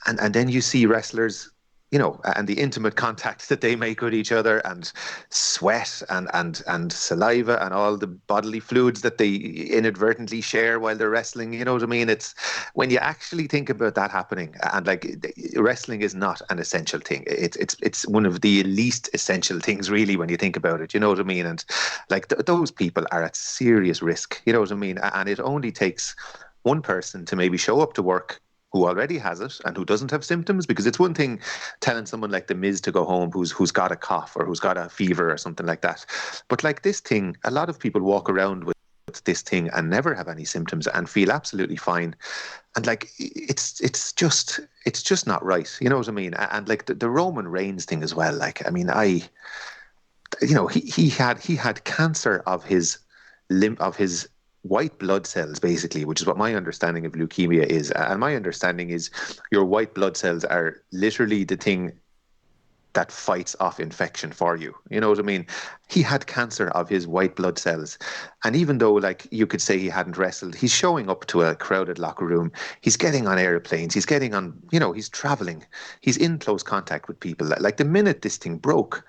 And then you see wrestlers, and the intimate contact that they make with each other, and sweat and saliva and all the bodily fluids that they inadvertently share while they're wrestling. You know what I mean? It's when you actually think about that happening, and like, wrestling is not an essential thing. It's one of the least essential things, really, when you think about it. You know what I mean? And like those people are at serious risk. You know what I mean? And it only takes one person to maybe show up to work who already has it and who doesn't have symptoms, because it's one thing telling someone like The Miz to go home who's got a cough or who's got a fever or something like that. But like this thing, a lot of people walk around with this thing and never have any symptoms and feel absolutely fine. And like, it's just not right. You know what I mean? And like the Roman Reigns thing as well. Like, I mean, he had cancer of his white blood cells, basically, which is what my understanding of leukemia is. And my understanding is your white blood cells are literally the thing that fights off infection for you. You know what I mean? He had cancer of his white blood cells. And even though, like, you could say he hadn't wrestled, he's showing up to a crowded locker room. He's getting on airplanes. He's getting on, he's traveling. He's in close contact with people. Like, the minute this thing broke,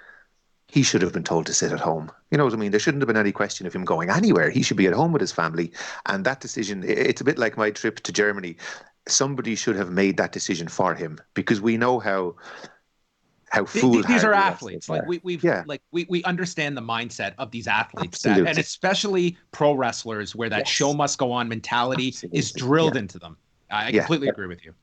he should have been told to sit at home. You know what I mean? There shouldn't have been any question of him going anywhere. He should be at home with his family. And that decision, it's a bit like my trip to Germany. Somebody should have made that decision for him, because we know how foolhardy these are athletes. Like we understand the mindset of these athletes, Absolutely. and especially pro wrestlers, where that show must go on mentality is drilled into them. I completely agree with you.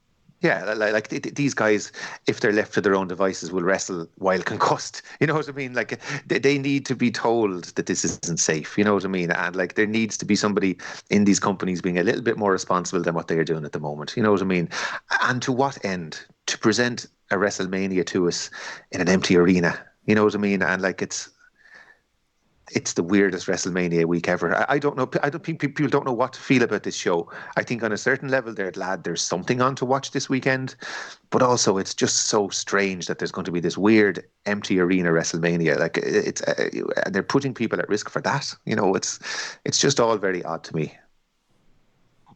Yeah, like these guys, if they're left to their own devices, will wrestle while concussed. You know what I mean? Like, they need to be told that this isn't safe. You know what I mean? And like, there needs to be somebody in these companies being a little bit more responsible than what they are doing at the moment. You know what I mean? And to what end? To present a WrestleMania to us in an empty arena. You know what I mean? And like, it's the weirdest WrestleMania week ever. I don't know. I don't think people don't know what to feel about this show. I think on a certain level, they're glad there's something on to watch this weekend, but also it's just so strange that there's going to be this weird empty arena WrestleMania. Like, it's they're putting people at risk for that. It's just all very odd to me.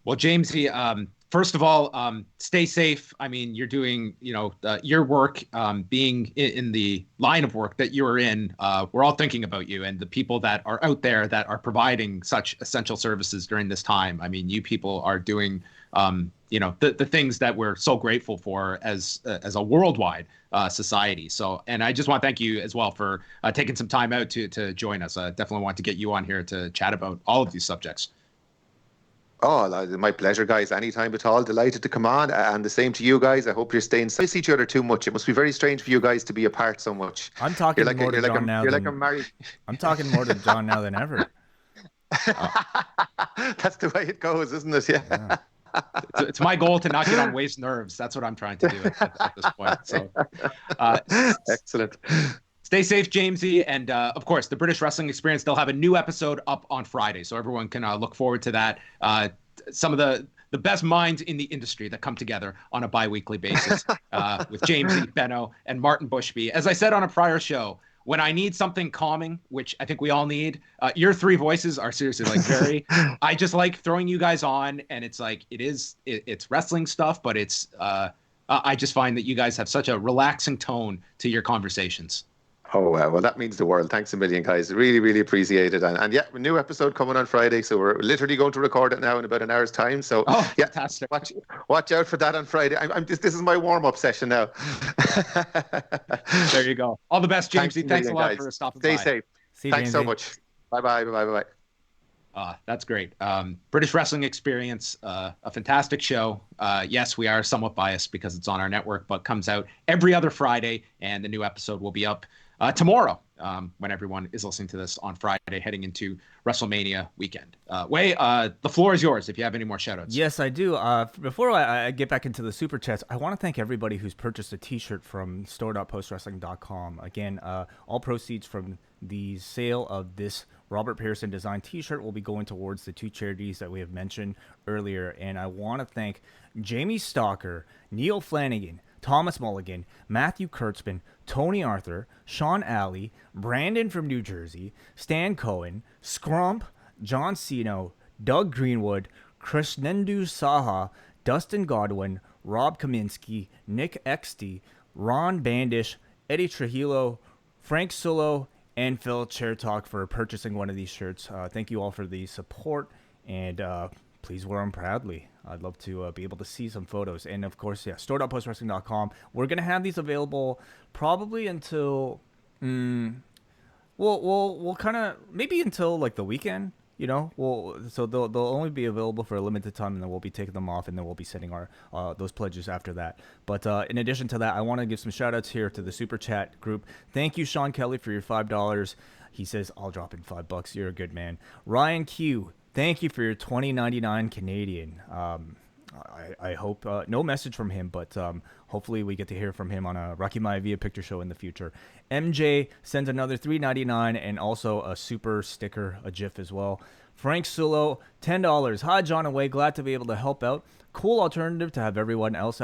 Well, Jamesy, first of all, stay safe. I mean, you're doing, your work, being in the line of work that you're in. We're all thinking about you and the people that are out there that are providing such essential services during this time. I mean, you people are doing, the things that we're so grateful for as a worldwide society. So, and I just want to thank you as well for taking some time out to join us. I definitely want to get you on here to chat about all of these subjects. Oh, my pleasure, guys. Anytime at all. Delighted to come on. And the same to you guys. I hope you're staying safe. Each other too much. It must be very strange for you guys to be apart so much. I'm talking more to John now. I'm talking more to John now than ever. That's the way it goes, isn't it? Yeah. It's my goal to not get on Wave's nerves. That's what I'm trying to do at this point. So, uh, Excellent. stay safe, Jamesy. And of course, the British Wrestling Experience, they'll have a new episode up on Friday. So everyone can look forward to that. Some of the best minds in the industry that come together on a bi-weekly basis with Jamesy, Benno, and Martin Bushby. As I said on a prior show, when I need something calming, which I think we all need, your three voices are seriously like very, I just like throwing you guys on, and it's like, it's wrestling stuff, but it's, I just find that you guys have such a relaxing tone to your conversations. Oh, well, that means the world. Thanks a million, guys. Really, really appreciate it. And yeah, a new episode coming on Friday. So we're literally going to record it now in about an hour's time. So yeah, fantastic. Watch out for that on Friday. This is my warm-up session now. There you go. All the best, Jamesy. Thanks a lot for stopping by. Stay safe. Thanks so much. Bye-bye. Bye-bye. That's great. British Wrestling Experience, a fantastic show. Yes, we are somewhat biased because it's on our network, but comes out every other Friday, and the new episode will be up tomorrow when everyone is listening to this on Friday, heading into WrestleMania weekend. Wai, the floor is yours if you have any more shout-outs. Yes, I do. Before I get back into the super chats, I want to thank everybody who's purchased a t-shirt from store.postwrestling.com. Again, all proceeds from the sale of this Robert Pearson designed t-shirt will be going towards the two charities that we have mentioned earlier. And I want to thank Jamie Stalker, Neil Flanagan, Thomas Mulligan, Matthew Kurtzman, Tony Arthur, Sean Alley, Brandon from New Jersey, Stan Cohen, Scrump, John Sino, Doug Greenwood, Krishnendu Saha, Dustin Godwin, Rob Kaminsky, Nick XD, Ron Bandish, Eddie Trujillo, Frank Solo, and Phil Chertok for purchasing one of these shirts. Thank you all for the support, and please wear them proudly. I'd love to be able to see some photos. And of course, yeah, store.postwrestling.com. We're going to have these available probably until, we'll kind of, maybe until like the weekend, you know. So they'll only be available for a limited time, and then we'll be taking them off, and then we'll be sending our those pledges after that. But in addition to that, I want to give some shout outs here to the super chat group. Thank you, Sean Kelly, for your $5. He says, I'll drop in $5. You're a good man. Ryan Q, thank you for your $20.99 Canadian. I hope no message from him, but hopefully we get to hear from him on a Rocky Maivia picture show in the future. MJ sends another $3.99 and also a super sticker, a GIF as well. Frank Sulo, $10. Hi, John and Wai. Glad to be able to help out. Cool alternative to have everyone else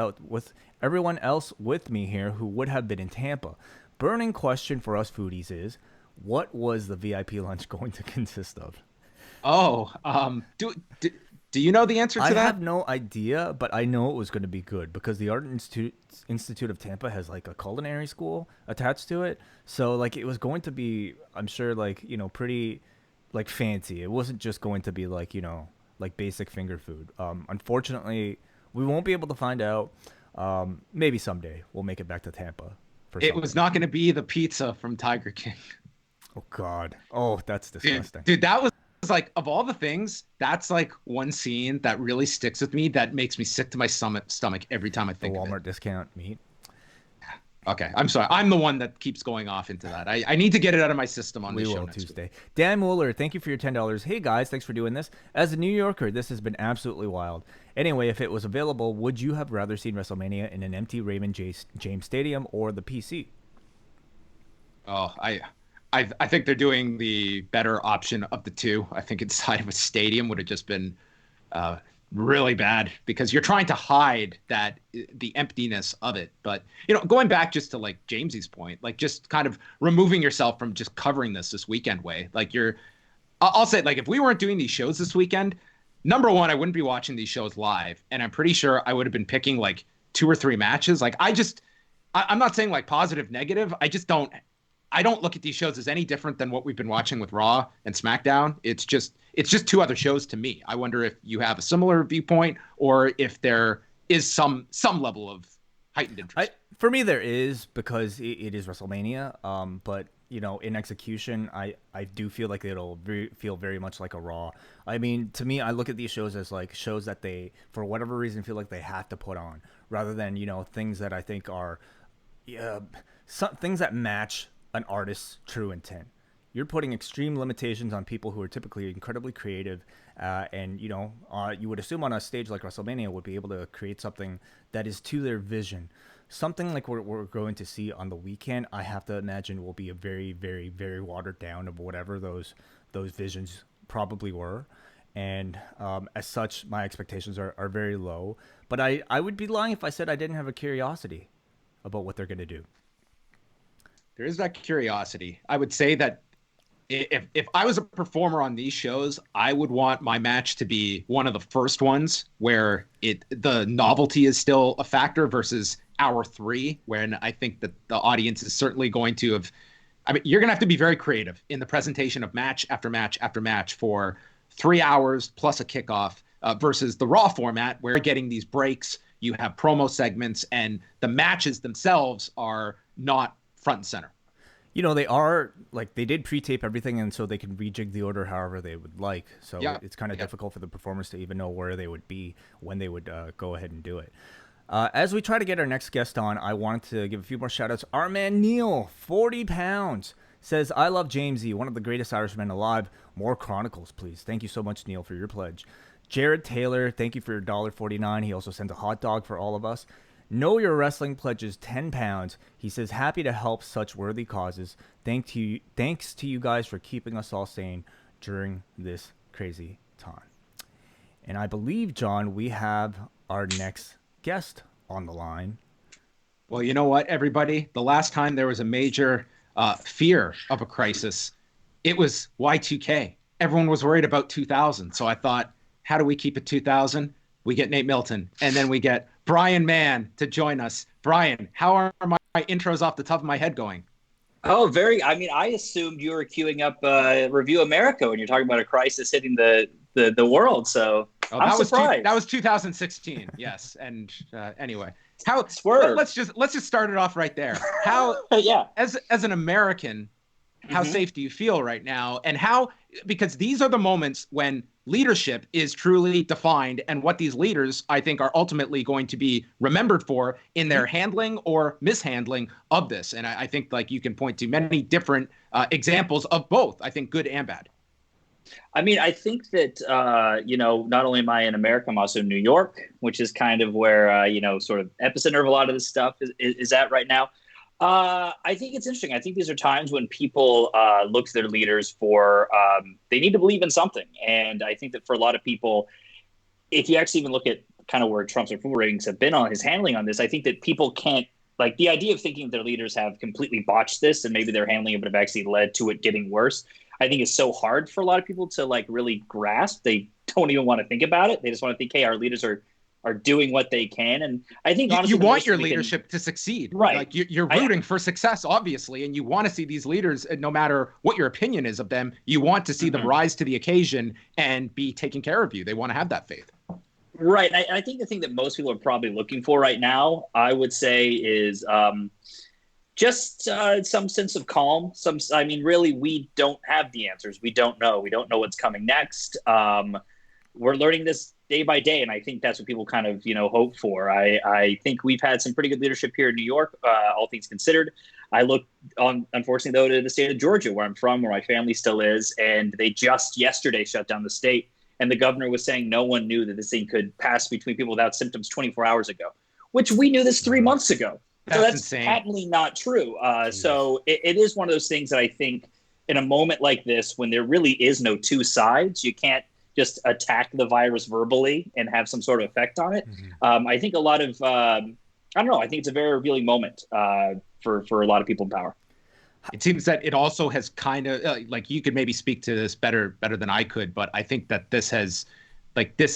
with me here who would have been in Tampa. Burning question for us foodies is, what was the VIP lunch going to consist of? Oh, do you know the answer to that? I have no idea, but I know it was going to be good because the Art Institute of Tampa has like a culinary school attached to it. So like it was going to be, I'm sure, like, you know, pretty like fancy. It wasn't just going to be like, you know, like basic finger food. Unfortunately, we won't be able to find out. Maybe someday we'll make it back to Tampa. It was not going to be the pizza from Tiger King. Oh God. Oh, that's disgusting. Dude, that was like, of all the things, that's like one scene that really sticks with me that makes me sick to my stomach every time I think the of it. Walmart discount meat. Okay, I'm sorry. I'm the one that keeps going off into that. I need to get it out of my system on this show next Tuesday. week. Dan Mueller, thank you for your $10. Hey guys, thanks for doing this. As a New Yorker, this has been absolutely wild. Anyway, if it was available, would you have rather seen WrestleMania in an empty Raymond James Stadium or the PC? Oh, I think they're doing the better option of the two. I think inside of a stadium would have just been really bad because you're trying to hide the emptiness of it. But, you know, going back just to like Jamesy's point, like just kind of removing yourself from just covering this weekend way. Like I'll say, like, if we weren't doing these shows this weekend, number one, I wouldn't be watching these shows live. And I'm pretty sure I would have been picking like 2 or 3 matches. Like I'm not saying like positive, negative. I don't look at these shows as any different than what we've been watching with Raw and SmackDown. It's just 2 other shows to me. I wonder if you have a similar viewpoint or if there is some level of heightened interest. For me, there is, because it is WrestleMania. But, you know, in execution, I do feel like it'll feel very much like a Raw. I mean, to me, I look at these shows as like shows that they, for whatever reason, feel like they have to put on, rather than, you know, things that I think are things that match an artist's true intent. you're putting extreme limitations on people who are typically incredibly creative, and you would assume on a stage like Wrestlemania would be able to create something that is to their vision. Something like what we're going to see on the weekend, I have to imagine will be a very, very, very watered down of whatever those visions probably were. And as such, my expectations are very low. But I would be lying if I said I didn't have a curiosity about what they're going to do. There is that curiosity. I would say that if I was a performer on these shows, I would want my match to be one of the first ones where the novelty is still a factor versus hour 3, when I think that the audience is certainly going to have. I mean, you're going to have to be very creative in the presentation of match after match after match for 3 hours plus a kickoff versus the Raw format where you're getting these breaks, you have promo segments, and the matches themselves are not front and center. They are, like, they did pre-tape everything, and so they can rejig the order however they would like. So it's kind of difficult for the performers to even know where they would be when they would go ahead and do it. As we try to get our next guest on, I wanted to give a few more shout-outs. Our man Neil, 40 pounds, says, I love Jamesy, one of the greatest Irishmen alive. More Chronicles, please. Thank you so much, Neil, for your pledge. Jared Taylor, thank you for your $1.49. He also sent a hot dog for all of us. Know Your Wrestling pledges 10 pounds. He says, happy to help such worthy causes. Thanks to you guys for keeping us all sane during this crazy time. And I believe, John, we have our next guest on the line. Well, you know what, everybody? The last time there was a major fear of a crisis, it was Y2K. Everyone was worried about 2000. So I thought, how do we keep it 2000? We get Nate Milton, and then we get Brian Mann to join us. Brian, how are my intros off the top of my head going? Oh, I assumed you were queuing up Review America when you're talking about a crisis hitting the world. So I'm surprised. That was 2016. Yes. And anyway, Swerve. Let's just start it off right there. How, yeah, as an American, how safe do you feel right now? And because these are the moments when leadership is truly defined, and what these leaders, I think, are ultimately going to be remembered for in their handling or mishandling of this. And I think, like, you can point to many different examples of both, I think, good and bad. I mean, I think that, not only am I in America, I'm also in New York, which is kind of where, sort of epicenter of a lot of this stuff is at right now. I think it's interesting. I think these are times when people look to their leaders for they need to believe in something. And I think that for a lot of people, if you actually even look at kind of where Trump's approval ratings have been on his handling on this, I think that people can't, like, the idea of thinking their leaders have completely botched this and maybe their handling of it have actually led to it getting worse, I think is so hard for a lot of people to, like, really grasp. They don't even want to think about it. They just want to think, hey, our leaders are doing what they can. And I think, honestly, you want your leadership to succeed, right? Like, you're rooting for success, obviously, and you want to see these leaders, no matter what your opinion is of them, you want to see them rise to the occasion and be taking care of you. They want to have that faith. Right. I think the thing that most people are probably looking for right now, I would say, is just some sense of calm. Really, we don't have the answers. We don't know. We don't know what's coming next. We're learning this day by day, and I think that's what people kind of, hope for. I think we've had some pretty good leadership here in New York, all things considered. I look on, unfortunately, though, to the state of Georgia, where I'm from, where my family still is, and they just yesterday shut down the state, and the governor was saying no one knew that this thing could pass between people without symptoms 24 hours ago, which we knew this 3 months ago. That's insane. Patently not true. So it is one of those things that I think in a moment like this, when there really is no two sides, you can't just attack the virus verbally and have some sort of effect on it. I think a lot of, I think it's a very revealing moment for a lot of people in power. It seems that it also has kind of, like, you could maybe speak to this better than I could, but I think that this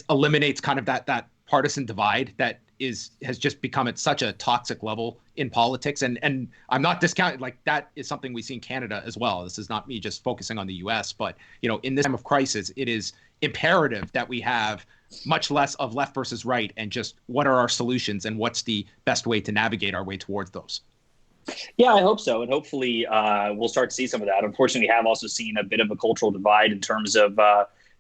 eliminates kind of that partisan divide that has just become at such a toxic level in politics. And I'm not discounting, like, that is something we see in Canada as well. This is not me just focusing on the US, but, in this time of crisis, it is imperative that we have much less of left versus right and just what are our solutions and what's the best way to navigate our way towards those. Yeah, I hope so. And hopefully we'll start to see some of that. Unfortunately, we have also seen a bit of a cultural divide in terms of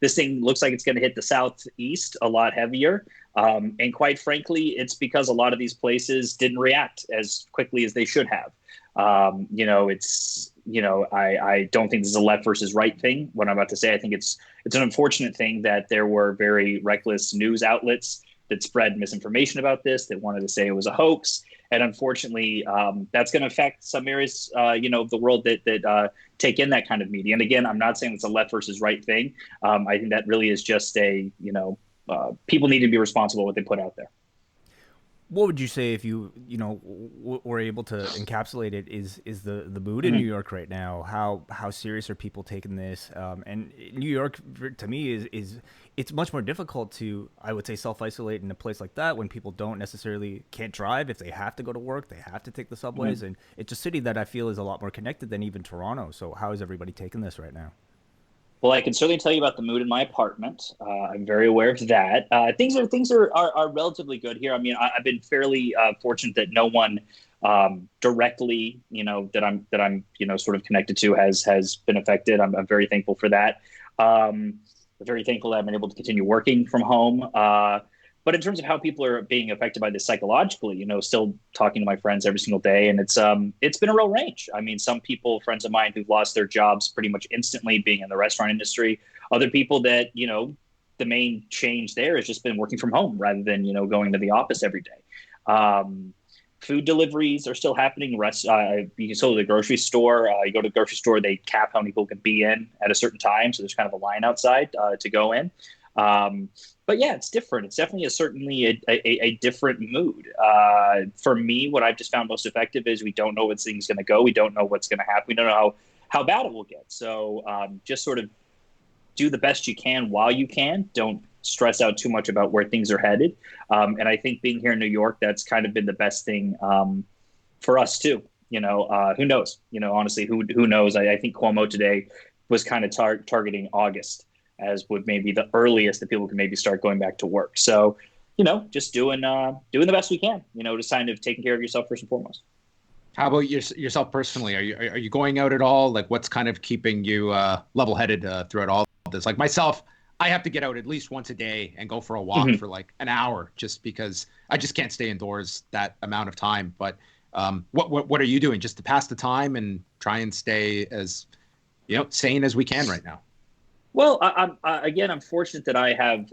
this thing looks like it's going to hit the Southeast a lot heavier. And quite frankly, it's because a lot of these places didn't react as quickly as they should have. I don't think this is a left versus right thing. What I'm about to say, I think it's an unfortunate thing that there were very reckless news outlets that spread misinformation about this, that wanted to say it was a hoax. And unfortunately, that's going to affect some areas, of the world that take in that kind of media. And again, I'm not saying it's a left versus right thing. I think that really is just people need to be responsible what they put out there. What would you say if you were able to encapsulate it? Is the mood in New York right now? How serious are people taking this? And New York, to me, is it's much more difficult to, I would say, self-isolate in a place like that when people can't drive. If they have to go to work, they have to take the subways, and it's a city that I feel is a lot more connected than even Toronto. So how is everybody taking this right now? Well, I can certainly tell you about the mood in my apartment. I'm very aware of that. Things are relatively good here. I mean, I've been fairly fortunate that no one directly, that I'm sort of connected to has been affected. I'm very thankful for that. I'm very thankful that I've been able to continue working from home. But in terms of how people are being affected by this psychologically, still talking to my friends every single day, and it's been a real range. I mean, some people, friends of mine, who've lost their jobs pretty much instantly, being in the restaurant industry. Other people that the main change there has just been working from home rather than going to the office every day. Food deliveries are still happening. You can still go to the grocery store. You go to the grocery store, they cap how many people can be in at a certain time, so there's kind of a line outside to go in. But yeah, it's different. It's definitely certainly a different mood. For me, what I've just found most effective is we don't know where this thing's going to go. We don't know what's going to happen. We don't know how bad it will get. So just sort of do the best you can while you can. Don't stress out too much about where things are headed. And I think being here in New York, that's kind of been the best thing for us too. Who knows? Honestly, who knows? I think Cuomo today was kind of targeting August as would maybe the earliest that people can maybe start going back to work. So, just doing the best we can, just kind of taking care of yourself first and foremost. How about yourself personally? Are you going out at all? Like, what's kind of keeping you level-headed throughout all of this? Like myself, I have to get out at least once a day and go for a walk for like an hour, just because I just can't stay indoors that amount of time. But what are you doing just to pass the time and try and stay as sane as we can right now? Well, I'm fortunate that I have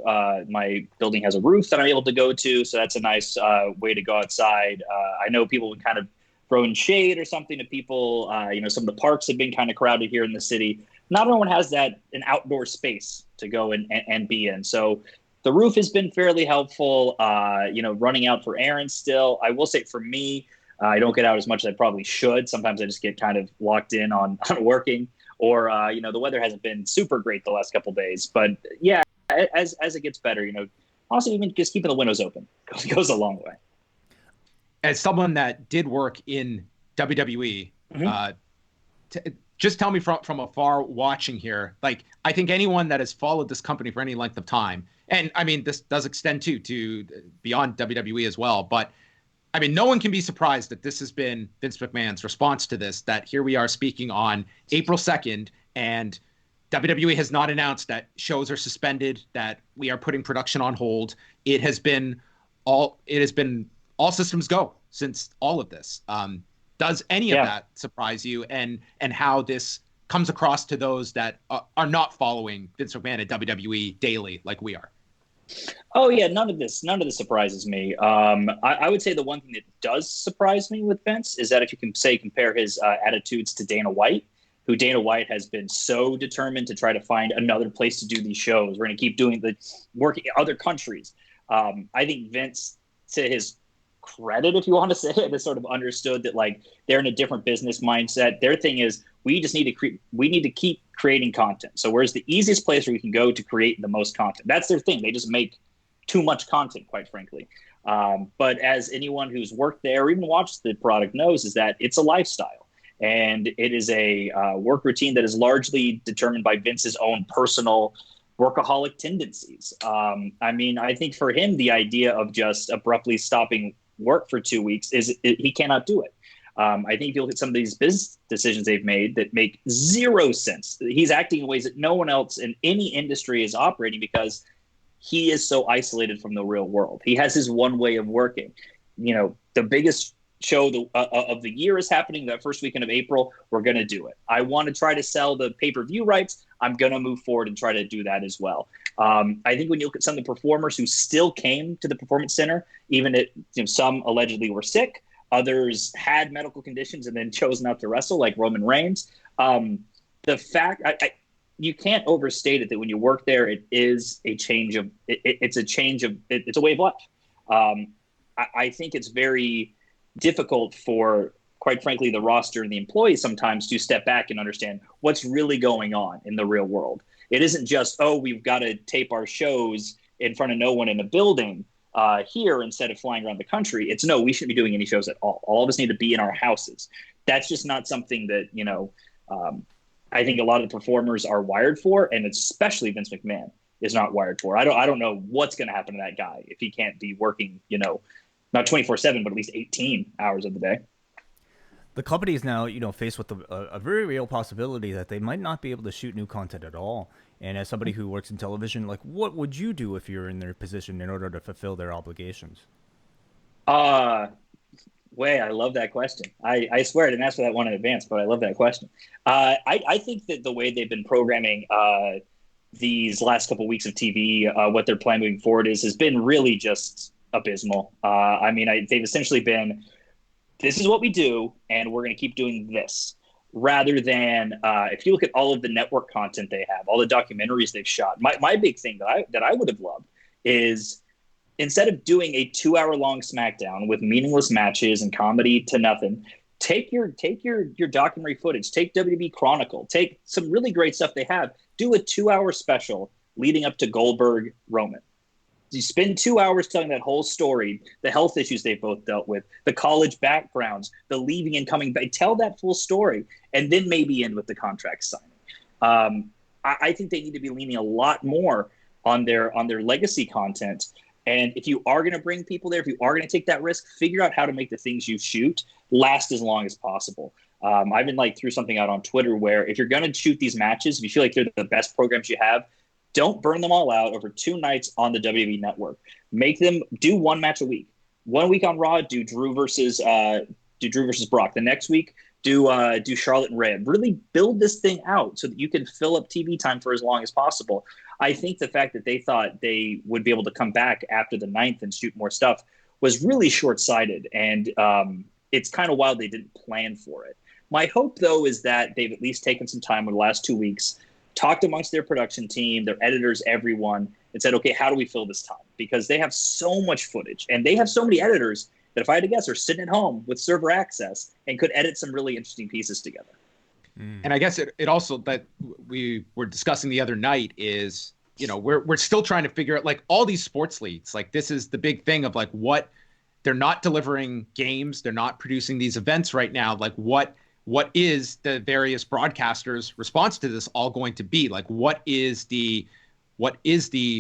my building has a roof that I'm able to go to, so that's a nice way to go outside. I know people would kind of throw in shade or something to people. Some of the parks have been kind of crowded here in the city. Not everyone has an outdoor space to go and be in. So the roof has been fairly helpful. Running out for errands still. I will say for me, I don't get out as much as I probably should. Sometimes I just get kind of locked in on working. Or, the weather hasn't been super great the last couple of days. But, yeah, as it gets better, also even just keeping the windows open goes a long way. As someone that did work in WWE, just tell me from afar watching here, like, I think anyone that has followed this company for any length of time, and, I mean, this does extend to beyond WWE as well, but I mean, no one can be surprised that this has been Vince McMahon's response to this, that here we are speaking on April 2nd, and WWE has not announced that shows are suspended, that we are putting production on hold. It has been all systems go since all of this. Does any of that surprise you, and how this comes across to those that are not following Vince McMahon at WWE daily like we are? Oh yeah, none of this surprises me. I would say the one thing that does surprise me with Vince is that if you can compare his attitudes to Dana White, who Dana White has been so determined to try to find another place to do these shows. We're going to keep doing the work in other countries. I think Vince, to his credit, if you want to say it, has sort of understood that like they're in a different business mindset. Their thing is we just need to keep creating content. So where's the easiest place where we can go to create the most content? That's their thing. They just make too much content, quite frankly. But as anyone who's worked there or even watched the product knows, is that it's a lifestyle. And it is a work routine that is largely determined by Vince's own personal workaholic tendencies. I mean, I think for him, the idea of just abruptly stopping work for 2 weeks he cannot do it. I think if you look at some of these business decisions they've made that make zero sense. He's acting in ways that no one else in any industry is operating because he is so isolated from the real world. He has his one way of working. The biggest show of the year is happening that first weekend of April, we're going to do it. I want to try to sell the pay-per-view rights. I'm going to move forward and try to do that as well. I think when you look at some of the performers who still came to the Performance Center, even if some allegedly were sick, others had medical conditions and then chose not to wrestle, like Roman Reigns. The fact you can't overstate it that when you work there, it is a change of it's a way of life. I think it's very difficult for, quite frankly, the roster and the employees sometimes to step back and understand what's really going on in the real world. It isn't just, oh, we've got to tape our shows in front of no one in a building here instead of flying around the country. It's no, we shouldn't be doing any shows at all. All of us need to be in our houses. That's just not something that, I think a lot of the performers are wired for, and especially Vince McMahon is not wired for. I don't know what's going to happen to that guy if he can't be working, not 24/7, but at least 18 hours of the day. The company is now, faced with a very real possibility that they might not be able to shoot new content at all. And as somebody who works in television, like, what would you do if you're in their position in order to fulfill their obligations? Way, I love that question. I swear I didn't ask for that one in advance, but I love that question. I think that the way they've been programming these last couple of weeks of TV, what their plan moving forward has been really just abysmal. They've essentially been, this is what we do, and we're going to keep doing this. Rather than, if you look at all of the network content they have, all the documentaries they've shot, my big thing that I would have loved is, instead of doing a 2-hour-long SmackDown with meaningless matches and comedy to nothing, take your documentary footage, take WWE Chronicle, take some really great stuff they have, do a 2-hour special leading up to Goldberg Roman. You spend 2 hours telling that whole story, the health issues they've both dealt with, the college backgrounds, the leaving and coming back. Tell that full story, and then maybe end with the contract signing. I think they need to be leaning a lot more on their legacy content. And if you are going to bring people there, if you are going to take that risk, figure out how to make the things you shoot last as long as possible. I've been threw something out on Twitter where if you're going to shoot these matches, if you feel like they're the best programs you have, don't burn them all out over 2 nights on the WWE Network. Make them do 1 match a week. 1 week on Raw, do Drew versus Brock. The next week, do Charlotte and Rhea. Really build this thing out so that you can fill up TV time for as long as possible. I think the fact that they thought they would be able to come back after the 9th and shoot more stuff was really short-sighted, and it's kind of wild they didn't plan for it. My hope, though, is that they've at least taken some time over the last 2 weeks, talked amongst their production team, their editors, everyone, and said, okay, how do we fill this time? Because they have so much footage, and they have so many editors that, if I had to guess, are sitting at home with server access and could edit some really interesting pieces together. And I guess it also, that we were discussing the other night, is, we're still trying to figure out, all these sports leagues, this is the big thing of what they're not delivering games, they're not producing these events right now. What is the various broadcasters' response to this all going to be? What is the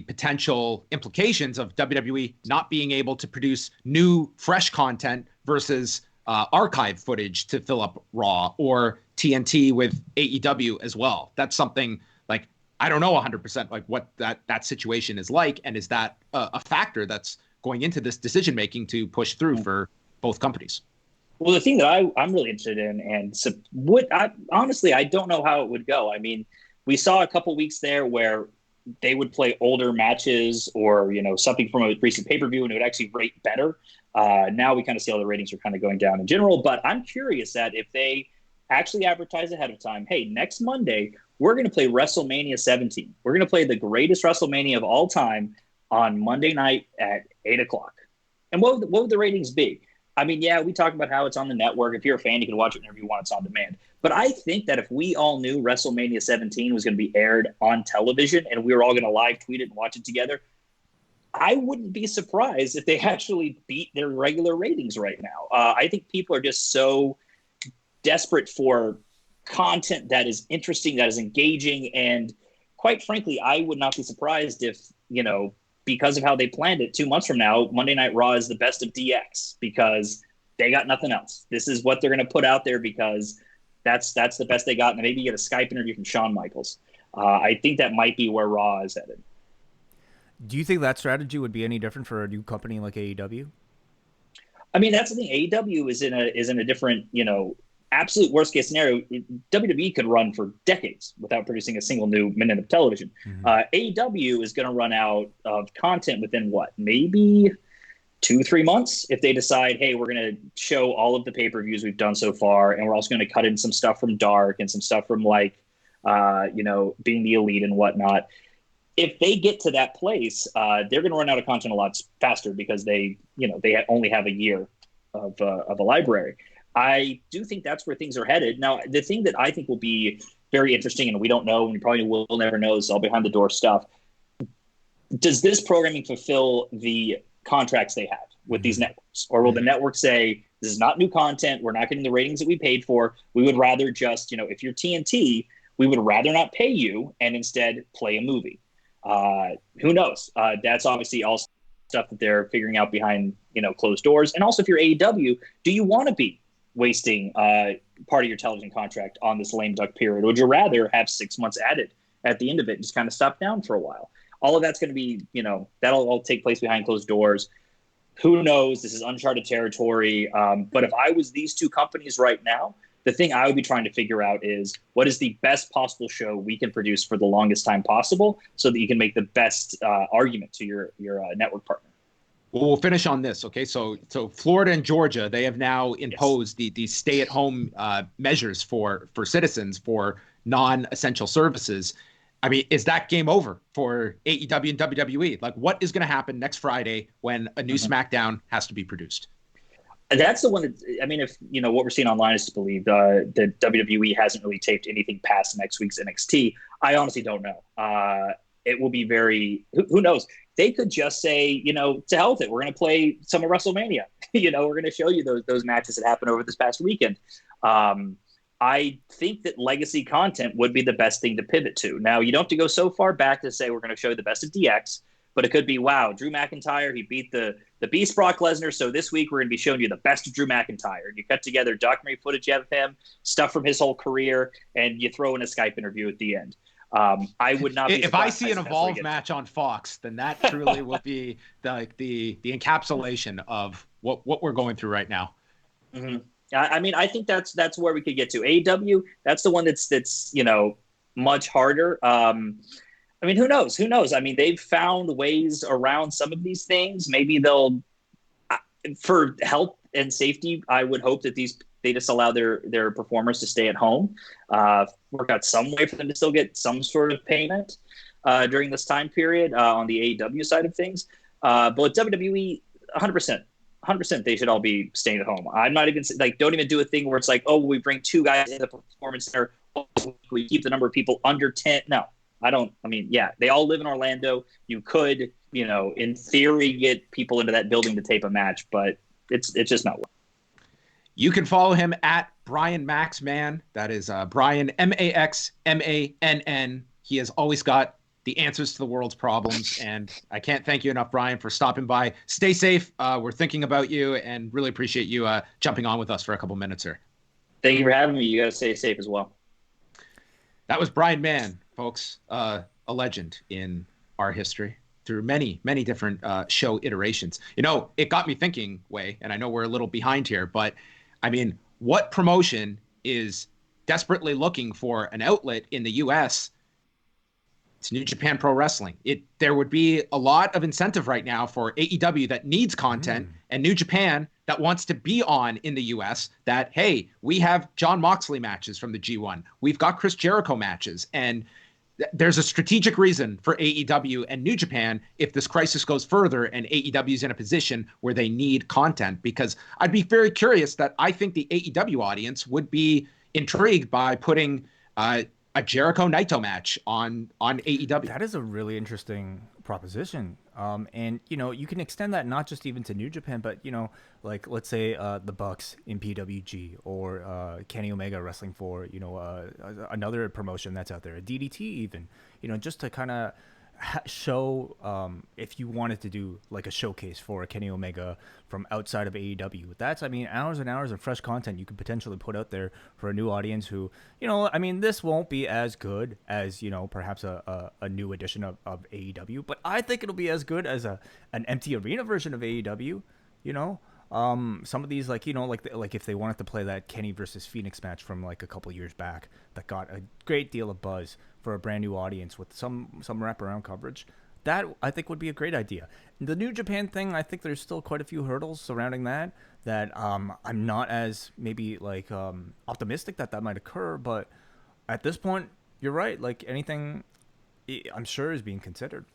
potential implications of WWE not being able to produce new, fresh content versus archive footage to fill up Raw, or TNT with AEW as well? That's something I don't know 100% what that situation is like, and is that a factor that's going into this decision making to push through for both companies? Well, the thing that I'm really interested in, and honestly, I don't know how it would go. I mean, we saw a couple weeks there where they would play older matches or, something from a recent pay-per-view, and it would actually rate better. Now we kind of see all the ratings are kind of going down in general, but I'm curious that if they actually advertise ahead of time, hey, next Monday, we're going to play WrestleMania 17. We're going to play the greatest WrestleMania of all time on Monday night at 8 o'clock. And what would the ratings be? I mean, yeah, we talk about how it's on the network. If you're a fan, you can watch it whenever you want. It's on demand. But I think that if we all knew WrestleMania 17 was going to be aired on television and we were all going to live tweet it and watch it together, I wouldn't be surprised if they actually beat their regular ratings right now. I think people are just so desperate for content that is interesting, that is engaging. And quite frankly, I would not be surprised if, because of how they planned it, 2 months from now, Monday Night Raw is the best of DX because they got nothing else. This is what they're going to put out there because that's the best they got. And maybe you get a Skype interview from Shawn Michaels. I think that might be where Raw is headed. Do you think that strategy would be any different for a new company like AEW? I mean, that's the thing. AEW is in a different, absolute worst case scenario. WWE could run for decades without producing a single new minute of television. AEW is going to run out of content within maybe 2-3 months if they decide, hey, we're going to show all of the pay-per-views we've done so far, and we're also going to cut in some stuff from Dark and some stuff from being the Elite and whatnot. If they get to that place, they're going to run out of content a lot faster because they only have a year of a library. I do think that's where things are headed. Now, the thing that I think will be very interesting, and we don't know, and we probably will never know, is all behind the door stuff. Does this programming fulfill the contracts they have with these networks? Or will the network say, this is not new content, we're not getting the ratings that we paid for, we would rather just, if you're TNT, we would rather not pay you and instead play a movie? Who knows? That's obviously all stuff that they're figuring out behind, closed doors. And also, if you're AEW, do you want to be wasting part of your television contract on this lame duck period? Or would you rather have 6 months added at the end of it and just kind of stop down for a while? All of that's going to be, that'll all take place behind closed doors. Who knows? This is uncharted territory. But if I was these two companies right now, the thing I would be trying to figure out is what is the best possible show we can produce for the longest time possible so that you can make the best argument to your network partner. Well, we'll finish on this, okay? So Florida and Georgia, they have now imposed these stay-at-home measures for citizens for non-essential services. I mean, is that game over for AEW and WWE? Like, what is going to happen next Friday when a new SmackDown has to be produced? That's the one that, I mean, if, what we're seeing online is to believe that WWE hasn't really taped anything past next week's NXT. I honestly don't know. It will be who knows? They could just say, to hell with it. We're going to play some of Wrestlemania. We're going to show you those matches that happened over this past weekend. I think that legacy content would be the best thing to pivot to. Now, you don't have to go so far back to say we're going to show you the best of DX, but it could be, wow, Drew McIntyre, he beat the Beast Brock Lesnar, so this week we're going to be showing you the best of Drew McIntyre. And you cut together documentary footage of him, stuff from his whole career, and you throw in a Skype interview at the end. I would not be if I see an Evolve match on Fox, then that truly will be the encapsulation of what we're going through right now. Mm-hmm. I mean, I think that's where we could get to. AEW, that's the one that's much harder. I mean, who knows? I mean, they've found ways around some of these things. Maybe they'll, for health and safety, I would hope that they just allow their performers to stay at home, work out some way for them to still get some sort of payment during this time period on the AEW side of things. But with WWE, 100%, they should all be staying at home. I'm not even don't even do a thing where it's like, oh, we bring 2 guys in the performance center, we keep the number of people under 10. No, I don't. I mean, yeah, they all live in Orlando. You could, in theory, get people into that building to tape a match, but it's just not working. You can follow him at Brian Maxman. That is Brian MAXMANN. He has always got the answers to the world's problems, and I can't thank you enough, Brian, for stopping by. Stay safe. We're thinking about you, and really appreciate you jumping on with us for a couple minutes here. Thank you for having me. You got to stay safe as well. That was Brian Mann, folks, a legend in our history through many, many different show iterations. It got me thinking, Wai, and I know we're a little behind here, but I mean, what promotion is desperately looking for an outlet in the U.S.? It's New Japan Pro Wrestling. There would be a lot of incentive right now for AEW that needs content and New Japan that wants to be on in the U.S. that, hey, we have Jon Moxley matches from the G1. We've got Chris Jericho matches. And there's a strategic reason for AEW and New Japan if this crisis goes further and AEW is in a position where they need content, because I'd be very curious that I think the AEW audience would be intrigued by putting a Jericho Naito match on AEW. That is a really interesting proposition. And, you can extend that not just even to New Japan, but, like, let's say the Bucks in PWG or Kenny Omega wrestling for, another promotion that's out there, a DDT even, just to kind of show if you wanted to do like a showcase for a Kenny Omega from outside of AEW. That's, hours and hours of fresh content you could potentially put out there for a new audience who, this won't be as good as, perhaps a new edition of AEW, but I think it'll be as good as an empty arena version of AEW, some of these, like, like if they wanted to play that Kenny versus Phoenix match from like a couple years back that got a great deal of buzz for a brand new audience with some wraparound coverage, that I think would be a great idea. The New Japan thing, I think there's still quite a few hurdles surrounding that I'm not as maybe like optimistic that might occur, but at this point, you're right. Like anything, I'm sure is being considered.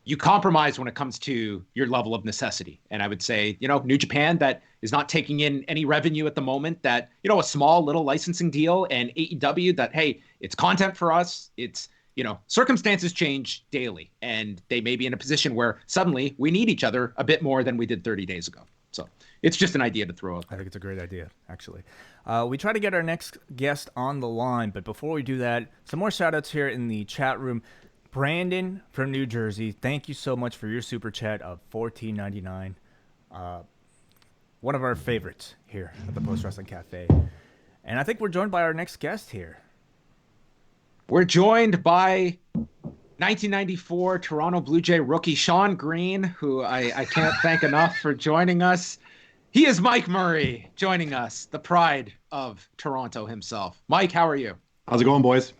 You compromise when it comes to your level of necessity. And I would say, New Japan that is not taking in any revenue at the moment, that, a small little licensing deal, and AEW that, hey, it's content for us. It's, circumstances change daily, and they may be in a position where suddenly we need each other a bit more than we did 30 days ago. So it's just an idea to throw out there. I think it's a great idea, actually. We try to get our next guest on the line, but before we do that, some more shout outs here in the chat room. Brandon from New Jersey, thank you so much for your super chat of $14.99. One of our favorites here at the Post Wrestling Cafe. And I think we're joined by our next guest here. We're joined by 1994 Toronto Blue Jay rookie Sean Green, who I can't thank enough for joining us. He is Mike Murray joining us, the pride of Toronto himself. Mike, how are you? How's it going, boys?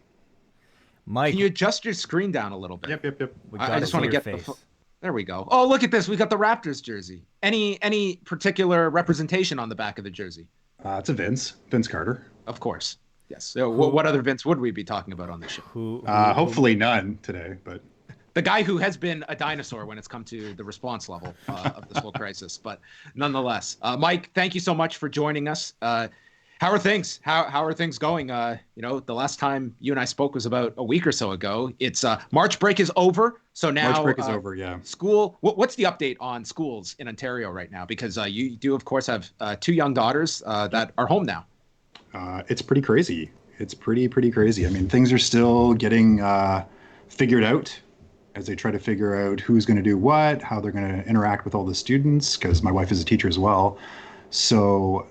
Mike, can you adjust your screen down a little bit? Yep. I just want to get there we go. Oh, look at this. We got the Raptors jersey. Any particular representation on the back of the jersey? It's a Vince Carter. Of course. Yes. So what other Vince would we be talking about on the show? Hopefully none today, but the guy who has been a dinosaur when it's come to the response level of this whole crisis. But nonetheless, Mike, thank you so much for joining us. How are things? How are things going? The last time you and I spoke was about a week or so ago. It's March break is over, so now March break is over. Yeah. School. What's the update on schools in Ontario right now? Because you do, of course, have two young daughters that are home now. It's pretty crazy. It's pretty crazy. I mean, things are still getting figured out as they try to figure out who's going to do what, how they're going to interact with all the students. Because my wife is a teacher as well, so.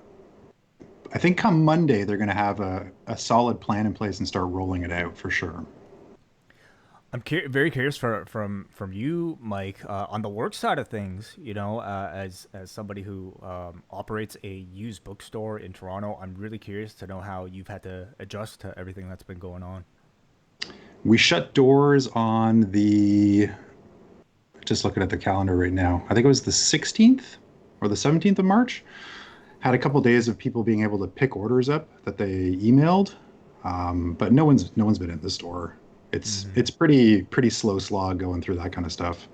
I think come Monday, they're going to have a solid plan in place and start rolling it out for sure. I'm very curious from you, Mike, on the work side of things, as somebody who operates a used bookstore in Toronto, I'm really curious to know how you've had to adjust to everything that's been going on. We shut doors on just looking at the calendar right now, I think it was the 16th or the 17th of March. Had a couple of days of people being able to pick orders up that they emailed, but no one's been in the store. It's pretty slow slog going through that kind of stuff.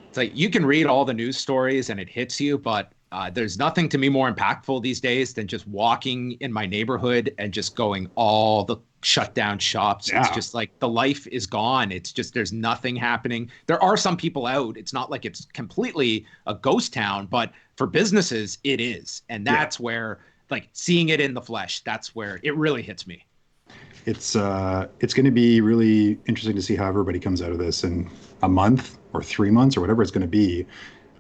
It's like you can read all the news stories and it hits you, but there's nothing to me more impactful these days than just walking in my neighborhood and just going all the shut down shops. Yeah. It's just like the life is gone. It's just there's nothing happening. There are some people out. It's not like it's completely a ghost town, but for businesses, it is. And that's where, like, seeing it in the flesh, that's where it really hits me. It's going to be really interesting to see how everybody comes out of this in a month or 3 months or whatever it's going to be.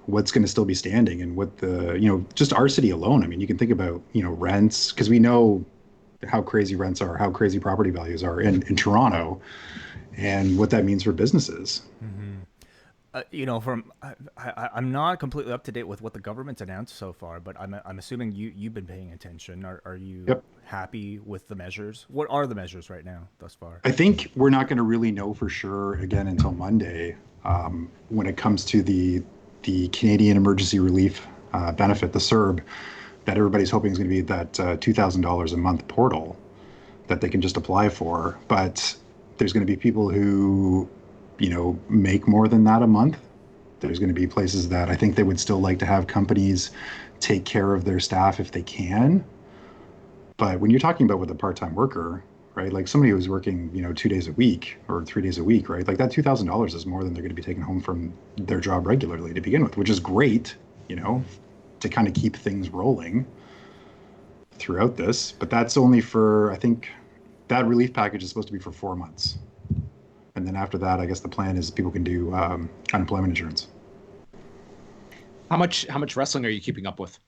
What's going to still be standing and what just our city alone. I mean, you can think about, rents, because we know how crazy rents are, how crazy property values are in Toronto, and what that means for businesses. Mm-hmm. I'm not completely up to date with what the government's announced so far, but I'm assuming you've been paying attention. Are you happy with the measures? What are the measures right now thus far? I think we're not going to really know for sure again until Monday when it comes to the Canadian Emergency Relief benefit, the CERB, that everybody's hoping is going to be that $2,000 a month portal that they can just apply for. But there's going to be people who, make more than that a month. There's going to be places that I think they would still like to have companies take care of their staff if they can. But when you're talking about with a part-time worker, right, like somebody who's working, 2 days a week or 3 days a week, right, like that $2,000 is more than they're going to be taking home from their job regularly to begin with, which is great, to kind of keep things rolling throughout this. But that's only for, I think that relief package is supposed to be for 4 months. And then after that, I guess the plan is people can do unemployment insurance. How much wrestling are you keeping up with?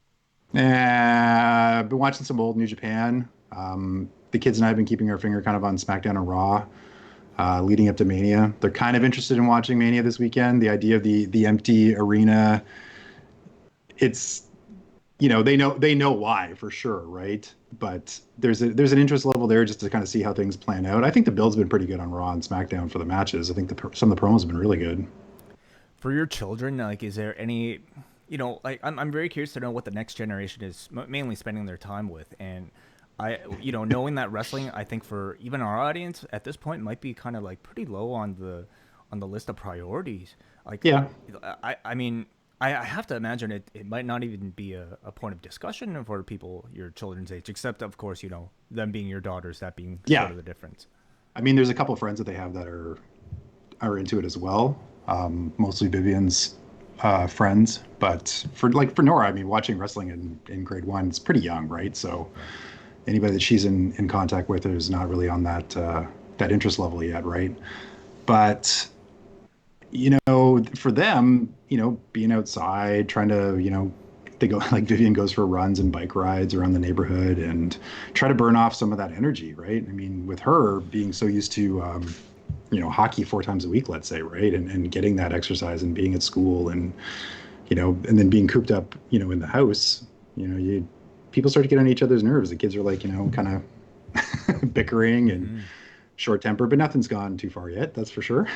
I've been watching some old New Japan. The kids and I have been keeping our finger kind of on SmackDown and Raw, leading up to Mania. They're kind of interested in watching Mania this weekend. The idea of the empty arena it's, they know why for sure, right? But there's an interest level there just to kind of see how things plan out. I think the build's been pretty good on Raw and SmackDown for the matches. I think some of the promos have been really good. For your children, like, is there any, like, I'm very curious to know what the next generation is mainly spending their time with. And knowing that wrestling, I think for even our audience at this point might be kind of like pretty low on the list of priorities. Like, yeah, I mean, I have to imagine it might not even be a point of discussion for people your children's age, except of course, them being your daughters, that being sort of the difference. I mean, there's a couple of friends that they have that are into it as well. Mostly Vivian's friends, but for Nora, I mean, watching wrestling in grade 1, it's pretty young, right? So anybody that she's in contact with is not really on that interest level yet, right? But for them, being outside, trying to, they go, like Vivian goes for runs and bike rides around the neighborhood and try to burn off some of that energy, right? I mean, with her being so used to, hockey 4 times a week, let's say, right? And getting that exercise and being at school and, and then being cooped up, in the house, people start to get on each other's nerves. The kids are like, kind of bickering and short tempered, but nothing's gone too far yet. That's for sure.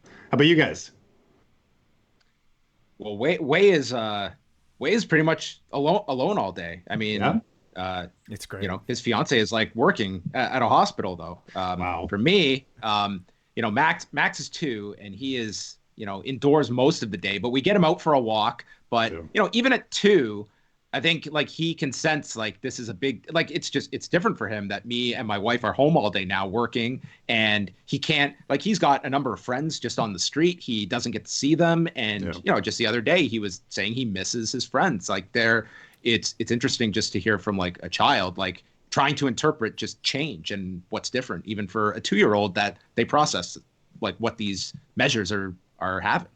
How about you guys? Well, Wai is pretty much alone all day. I mean, it's great. His fiance is like working at a hospital though. Wow. For me, Max is 2 and he is, indoors most of the day, but we get him out for a walk. But, even at 2, I think like he can sense like this is a big, like it's different for him that me and my wife are home all day now working, and he can't, like, he's got a number of friends just on the street. He doesn't get to see them. And, just the other day he was saying he misses his friends. Like it's interesting just to hear from like a child, like trying to interpret just change and what's different, even for a 2-year-old, that they process like what these measures are having.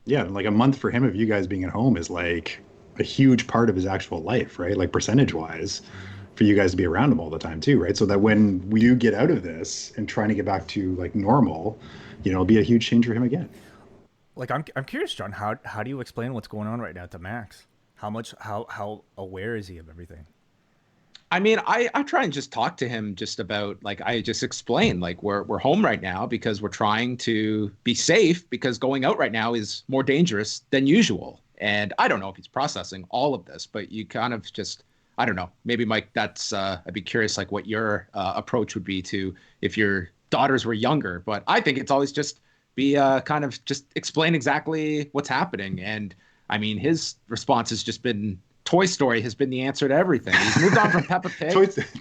Yeah. Like a month for him of you guys being at home is like a huge part of his actual life, right? Like percentage wise, for you guys to be around him all the time too, right? So that when you get out of this and trying to get back to like normal, it'll be a huge change for him again. Like, I'm curious, John, how do you explain what's going on right now to Max? How aware is he of everything? I mean, I try and just talk to him just about, like, I just explain, like, we're home right now because we're trying to be safe, because going out right now is more dangerous than usual. And I don't know if he's processing all of this, but you kind of just, I don't know, maybe Mike, that's, I'd be curious, like what your approach would be to if your daughters were younger. But I think it's always just be kind of just explain exactly what's happening. And I mean, his response has just been, Toy Story has been the answer to everything. He's moved on from Peppa Pig.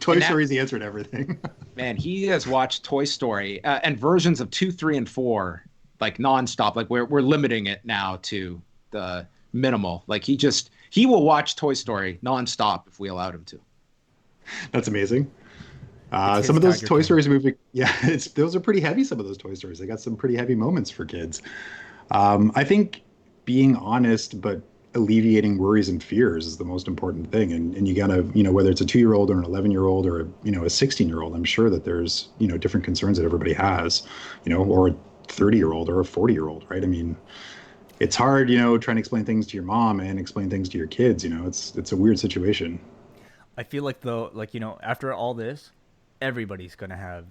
Toy Story is the answer to everything. Man, he has watched Toy Story and versions of 2, 3, and 4 like nonstop. Like we're limiting it now to the minimal. Like he will watch Toy Story nonstop if we allowed him to. That's amazing. Some of those Toy Stories movie, those are pretty heavy. Some of those Toy Stories, they got some pretty heavy moments for kids. I think being honest, but alleviating worries and fears is the most important thing. And you gotta, whether it's a 2-year-old or an 11-year-old or a 16-year-old, I'm sure that there's, different concerns that everybody has, or a 30-year-old or a 40-year-old, right? I mean, it's hard, trying to explain things to your mom and explain things to your kids. It's a weird situation. I feel like though, like, after all this, everybody's going to have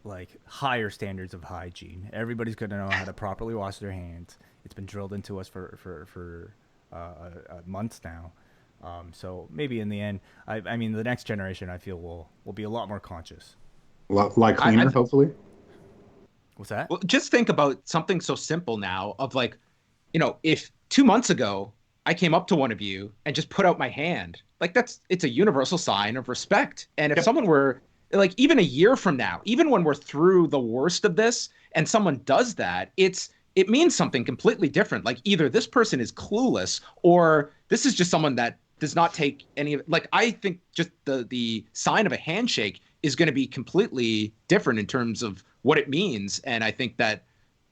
like higher standards of hygiene. Everybody's going to know how to properly wash their hands. It's been drilled into us for months now. So maybe in the end, I mean, the next generation, I feel will be a lot more conscious. A lot cleaner, hopefully. What's that? Well, just think about something so simple now of like, if 2 months ago I came up to one of you and just put out my hand, like it's a universal sign of respect. And if someone were like, even a year from now, even when we're through the worst of this and someone does that, it means something completely different. Like either this person is clueless or this is just someone that does not take any of, like, I think just the sign of a handshake is going to be completely different in terms of what it means. And I think that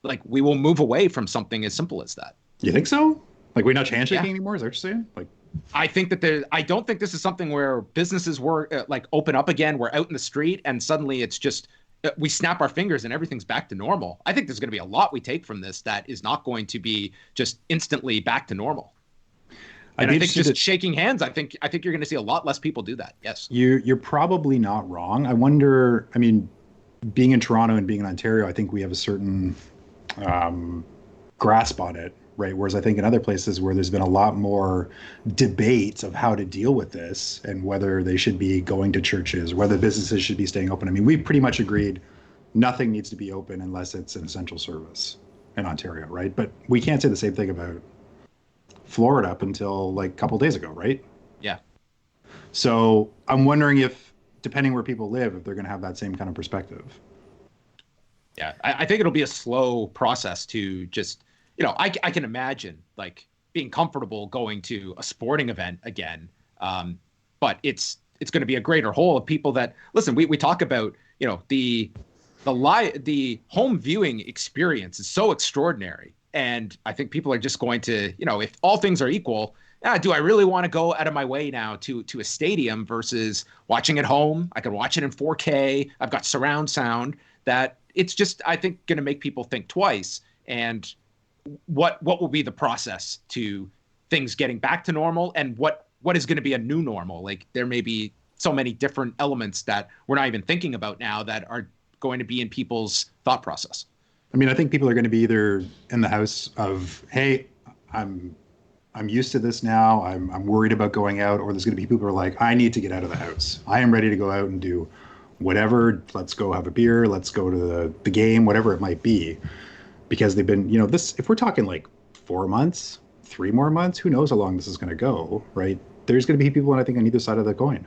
like we will move away from something as simple as that. You think so? Like we're not handshaking anymore? Is that what you're saying? Like, I think that I don't think this is something where businesses were like open up again. We're out in the street and suddenly it's just, we snap our fingers and everything's back to normal. I think there's going to be a lot we take from this that is not going to be just instantly back to normal. And I think just shaking hands, I think you're going to see a lot less people do that. Yes. You're probably not wrong. I wonder, I mean, being in Toronto and being in Ontario, I think we have a certain grasp on it, right? Whereas I think in other places where there's been a lot more debate of how to deal with this and whether they should be going to churches, whether businesses should be staying open. I mean, we pretty much agreed nothing needs to be open unless it's an essential service in Ontario, right? But we can't say the same thing about Florida up until like a couple of days ago, right? Yeah. So I'm wondering if, depending where people live, if they're going to have that same kind of perspective. Yeah, I think it'll be a slow process to just, I can imagine like being comfortable going to a sporting event again. But it's going to be a greater whole of people that, listen, we talk about, the home viewing experience is so extraordinary. And I think people are just going to, if all things are equal, do I really want to go out of my way now to a stadium versus watching at home? I could watch it in 4K. I've got surround sound. That it's just, I think, going to make people think twice. And what will be the process to things getting back to normal, and what is going to be a new normal? Like, there may be so many different elements that we're not even thinking about now that are going to be in people's thought process. I mean, I think people are going to be either in the house of, hey, I'm used to this now, I'm worried about going out, or there's going to be people who are like, I need to get out of the house. I am ready to go out and do whatever. Let's go have a beer. Let's go to the game, whatever it might be. Because they've been, if we're talking like 4 months, 3 more months, who knows how long this is going to go, right? There's going to be people, I think, on either side of the coin.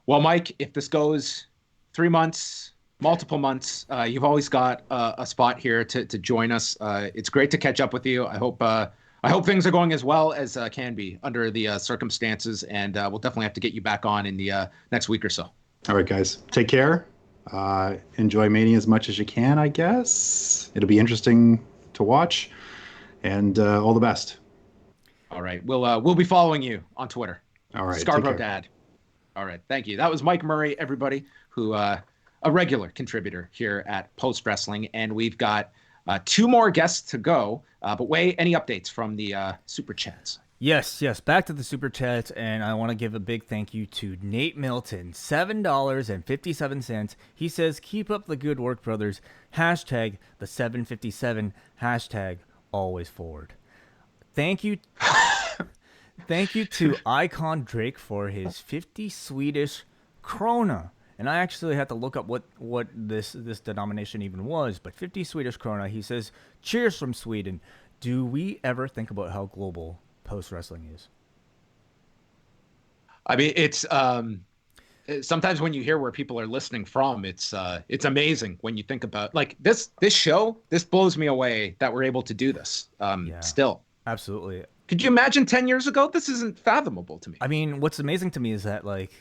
Well, Mike, if this goes 3 months, multiple months, you've always got a spot here to join us. It's great to catch up with you. I hope things are going as well as can be under the circumstances, and we'll definitely have to get you back on in the next week or so. All right, guys, take care. Enjoy Mania as much as you can, I guess. It'll be interesting to watch, and all the best. All right, we'll be following you on Twitter. All right, Scarborough Dad. All right, thank you. That was Mike Murray, everybody, who a regular contributor here at Post Wrestling, and we've got 2 more guests to go. But Wai, any updates from the super chats? Yes. Back to the super chats, and I want to give a big thank you to Nate Milton, $7.57. He says, "Keep up the good work, brothers. Hashtag the 757. Hashtag always forward." Thank you. Thank you to Icon Drake for his 50 Swedish krona. And I actually had to look up what this denomination even was, but 50 Swedish krona. He says, "Cheers from Sweden. Do we ever think about how global post wrestling is?" I mean, it's sometimes when you hear where people are listening from, it's amazing when you think about like this show. This blows me away that we're able to do this. Still, absolutely. Could you imagine 10 years ago? This isn't fathomable to me. I mean, what's amazing to me is that like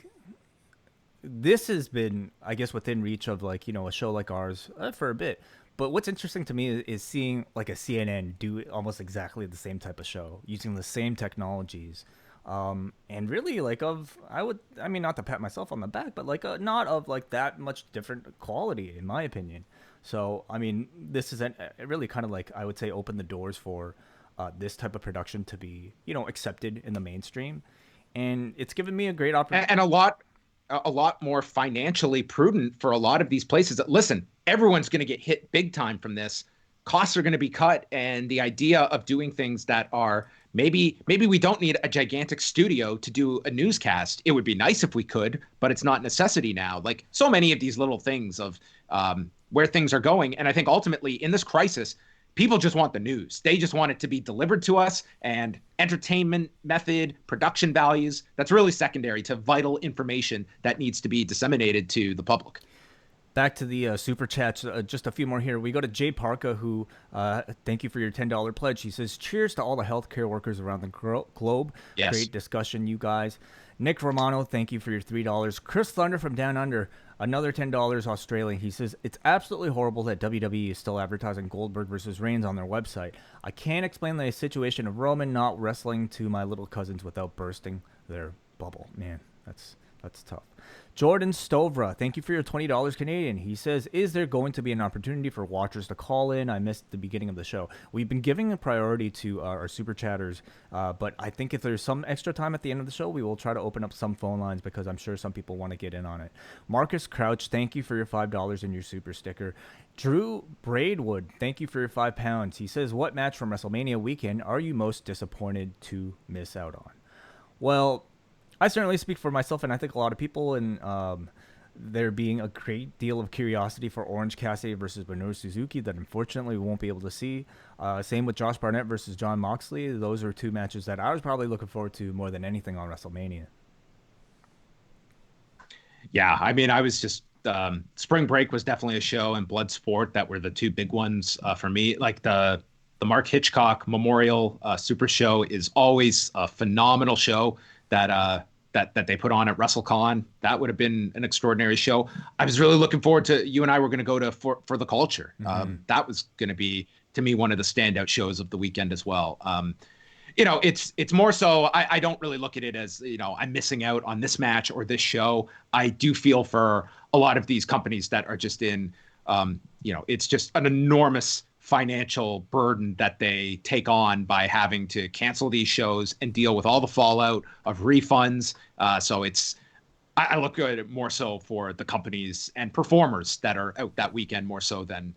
this has been, I guess, within reach of like, a show like ours for a bit. But what's interesting to me is seeing like a CNN do almost exactly the same type of show using the same technologies. And really like not to pat myself on the back, but like not of like that much different quality in my opinion. So, I mean, this is really kind of like, I would say, open the doors for this type of production to be, accepted in the mainstream. And it's given me a great opportunity. And a lot more financially prudent for a lot of these places. Listen, everyone's going to get hit big time from this. Costs are going to be cut. And the idea of doing things that are maybe we don't need a gigantic studio to do a newscast. It would be nice if we could, but it's not necessity now. Like so many of these little things of where things are going. And I think ultimately in this crisis, people just want the news. They just want it to be delivered to us, and entertainment method, production values, that's really secondary to vital information that needs to be disseminated to the public. Back to the super chats, just a few more here. We go to Jay Parka, who, thank you for your $10 pledge. He says, "Cheers to all the healthcare workers around the globe." Yes. Great discussion, you guys. Nick Romano, thank you for your $3. Chris Thunder from Down Under, another $10 Australian. He says, "It's absolutely horrible that WWE is still advertising Goldberg versus Reigns on their website. I can't explain the situation of Roman not wrestling to my little cousins without bursting their bubble." Man, That's tough. Jordan Stovra, thank you for your $20 Canadian. He says, is there going to be an opportunity for watchers to call in? I missed the beginning of the show. We've been giving a priority to our super chatters, but I think if there's some extra time at the end of the show, we will try to open up some phone lines because I'm sure some people want to get in on it. Marcus Crouch, thank you for your $5 and your super sticker. Drew Braidwood, thank you for your £5. He says, what match from WrestleMania weekend are you most disappointed to miss out on? Well, I certainly speak for myself, and I think a lot of people, and there being a great deal of curiosity for Orange Cassidy versus Minoru Suzuki that unfortunately we won't be able to see. Same with Josh Barnett versus John Moxley. Those are two matches that I was probably looking forward to more than anything on WrestleMania. Yeah, I mean, I was just Spring Break was definitely a show, and Bloodsport that were the two big ones for me. Like the Mark Hitchcock Memorial Super Show is always a phenomenal show that they put on at WrestleCon. That would have been an extraordinary show. I was really looking forward to, you and I were going to go to for the Culture. That was going to be, to me, one of the standout shows of the weekend as well. It's more so, I don't really look at it as, I'm missing out on this match or this show. I do feel for a lot of these companies that are just in, it's just an enormous financial burden that they take on by having to cancel these shows and deal with all the fallout of refunds. So I look at it more so for the companies and performers that are out that weekend more so than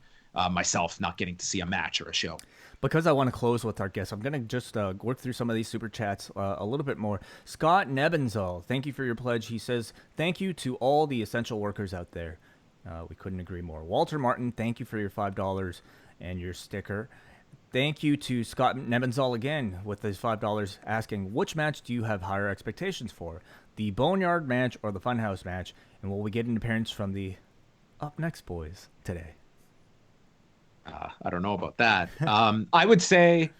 myself not getting to see a match or a show. Because I want to close with our guests, I'm going to just work through some of these super chats a little bit more. Scott Nebenzal, thank you for your pledge. He says, thank you to all the essential workers out there. We couldn't agree more. Walter Martin, thank you for your $5 and your sticker. Thank you to Scott Nebenzal again with his $5 asking, which match do you have higher expectations for? The Boneyard match or the Funhouse match? And will we get an appearance from the Up Next boys today? I don't know about that. I would say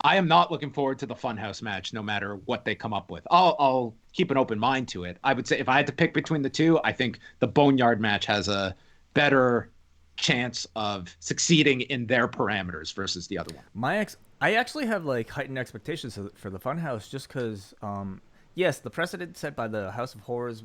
I am not looking forward to the Funhouse match no matter what they come up with. I'll keep an open mind to it. I would say if I had to pick between the two, I think the Boneyard match has a better chance of succeeding in their parameters versus the other one. I actually have like heightened expectations for the Funhouse just because, yes, the precedent set by the House of Horrors,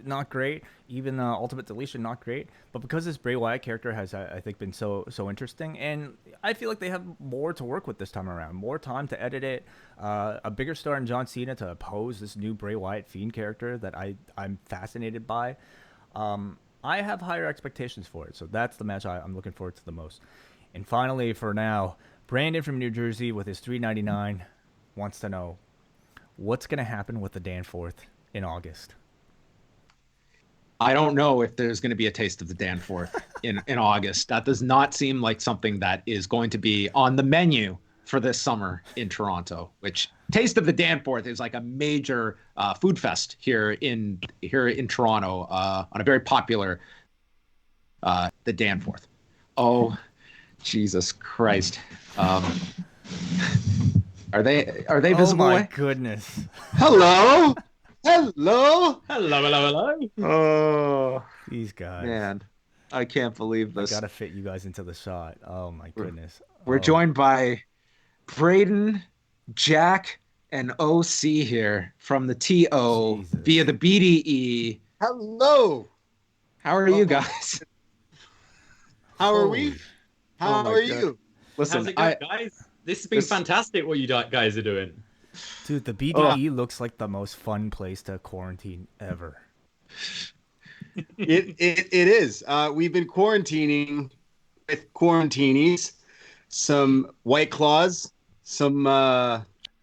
not great. Even Ultimate Deletion, not great. But because this Bray Wyatt character has, I think, been so interesting, and I feel like they have more to work with this time around, more time to edit it, a bigger star in John Cena to oppose this new Bray Wyatt Fiend character that I'm fascinated by. I have higher expectations for it, so that's the match I'm looking forward to the most. And finally, for now, Brandon from New Jersey with his $3.99 wants to know, what's going to happen with the Danforth in August? I don't know if there's going to be a taste of the Danforth in August. That does not seem like something that is going to be on the menu for this summer in Toronto, which Taste of the Danforth is like a major food fest here in Toronto on a very popular the Danforth. Oh, Jesus Christ. Are they visible? Oh my goodness. Hello. Hello. Oh, These guys. Man, I can't believe this. I gotta fit you guys into the shot. Oh my goodness. We're joined by Braden, Jack, and OC here from the TO Jesus. via the BDE. Hello. How are you guys? How are we? How my are God. you? Listen, how's it going, guys? This has been fantastic what you guys are doing. Dude, the BDE looks like the most fun place to quarantine ever. It is. We've been quarantining with quarantinis, some White Claws, some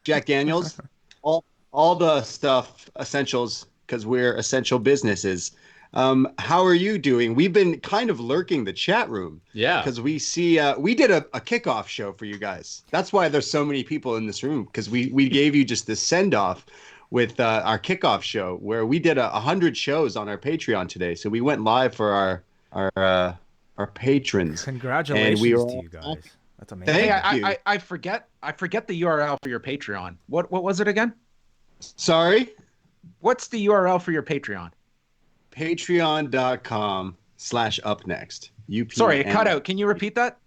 Jack Daniels, all the stuff, essentials, because we're essential businesses. How are you doing? We've been kind of lurking the chat room. Yeah. Because we see, we did a kickoff show for you guys. That's why there's so many people in this room, because we gave you just this send off with our kickoff show where we did 100 shows on our Patreon today. So we went live for our patrons. Congratulations to you guys. That's amazing. Hey, I forget the URL for your Patreon. What was it again? Sorry? What's the URL for your Patreon? Patreon.com/upnext. Sorry, it cut out. Can you repeat that?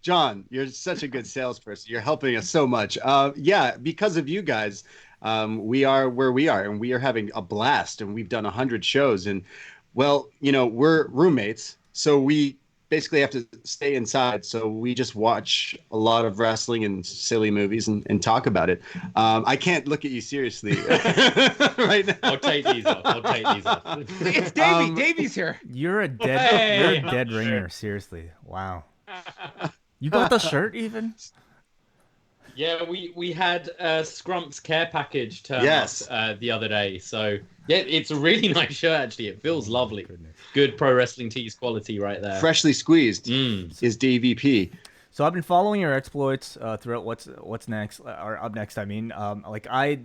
John, you're such a good salesperson. You're helping us so much. Yeah, because of you guys, We are where we are, and we are having a blast, and we've done 100 shows. And, well, we're roommates, so we basically have to stay inside. So we just watch a lot of wrestling and silly movies and talk about it. I can't look at you seriously right now. I'll take these off. It's Davey. Davey's here. You're a dead ringer. Seriously, wow. You got the shirt even? Yeah, we had Scrump's care package turn Yes. up the other day. So, yeah, it's a really nice shirt, actually. It feels lovely. Good Pro Wrestling Tees quality right there. Freshly squeezed is DVP. So I've been following your exploits throughout what's next or up next. I mean, the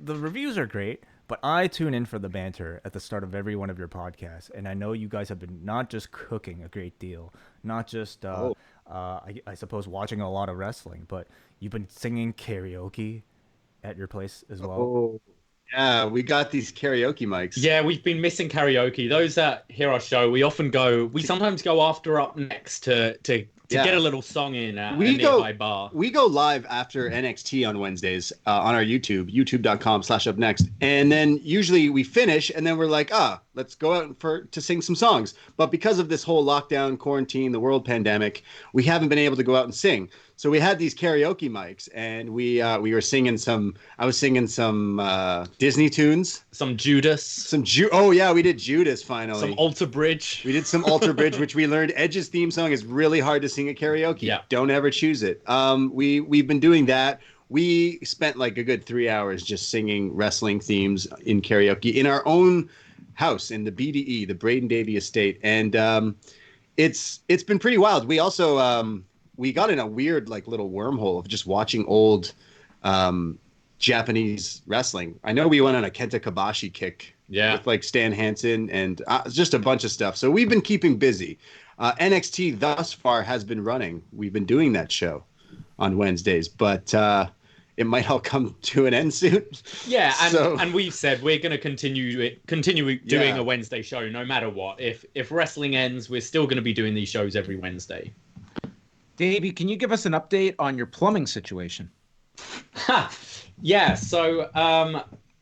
reviews are great, but I tune in for the banter at the start of every one of your podcasts, and I know you guys have been not just cooking a great deal, not just I suppose watching a lot of wrestling, but you've been singing karaoke at your place as well. Oh, yeah, we got these karaoke mics. Yeah, we've been missing karaoke. Those that hear our show, we sometimes go after Up Next to get a little song in at a nearby bar. We go live after NXT on Wednesdays on our youtube.com/upnext. And then usually we finish and then we're like, let's go out to sing some songs. But because of this whole lockdown, quarantine, the world pandemic, we haven't been able to go out and sing. So we had these karaoke mics, and we were singing I was singing some Disney tunes. Some Judas. Oh, yeah, we did Judas finally. Some Alter Bridge. We did some Alter Bridge, which we learned Edge's theme song is really hard to sing at karaoke. Yeah. Don't ever choose it. We've been doing that. We spent like a good 3 hours just singing wrestling themes in karaoke in our own house in the BDE, the Braden Davey Estate. And it's been pretty wild. We also... we got in a weird like little wormhole of just watching old Japanese wrestling. I know we went on a Kenta Kobashi kick with like Stan Hansen and just a bunch of stuff. So we've been keeping busy. NXT thus far has been running. We've been doing that show on Wednesdays, but it might all come to an end soon. Yeah, and we've said we're going to continue doing a Wednesday show no matter what. If wrestling ends, we're still going to be doing these shows every Wednesday. Davey, can you give us an update on your plumbing situation? Yeah, so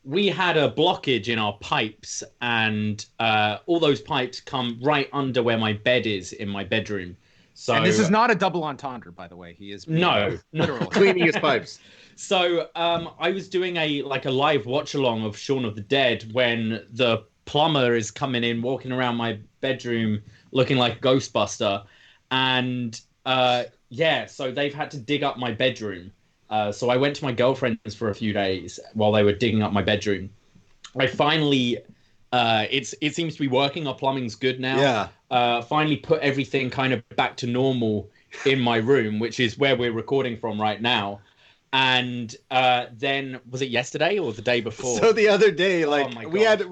we had a blockage in our pipes, and all those pipes come right under where my bed is in my bedroom. So, and this is not a double entendre, by the way. He is literal cleaning his pipes. So I was doing a live watch along of Shaun of the Dead when the plumber is coming in, walking around my bedroom looking like a Ghostbuster, and so they've had to dig up my bedroom. So I went to my girlfriend's for a few days while they were digging up my bedroom. I finally, it seems to be working. Our plumbing's good now. Yeah. Finally put everything kind of back to normal in my room, which is where we're recording from right now. And then was it yesterday or the day before? So the other day, we had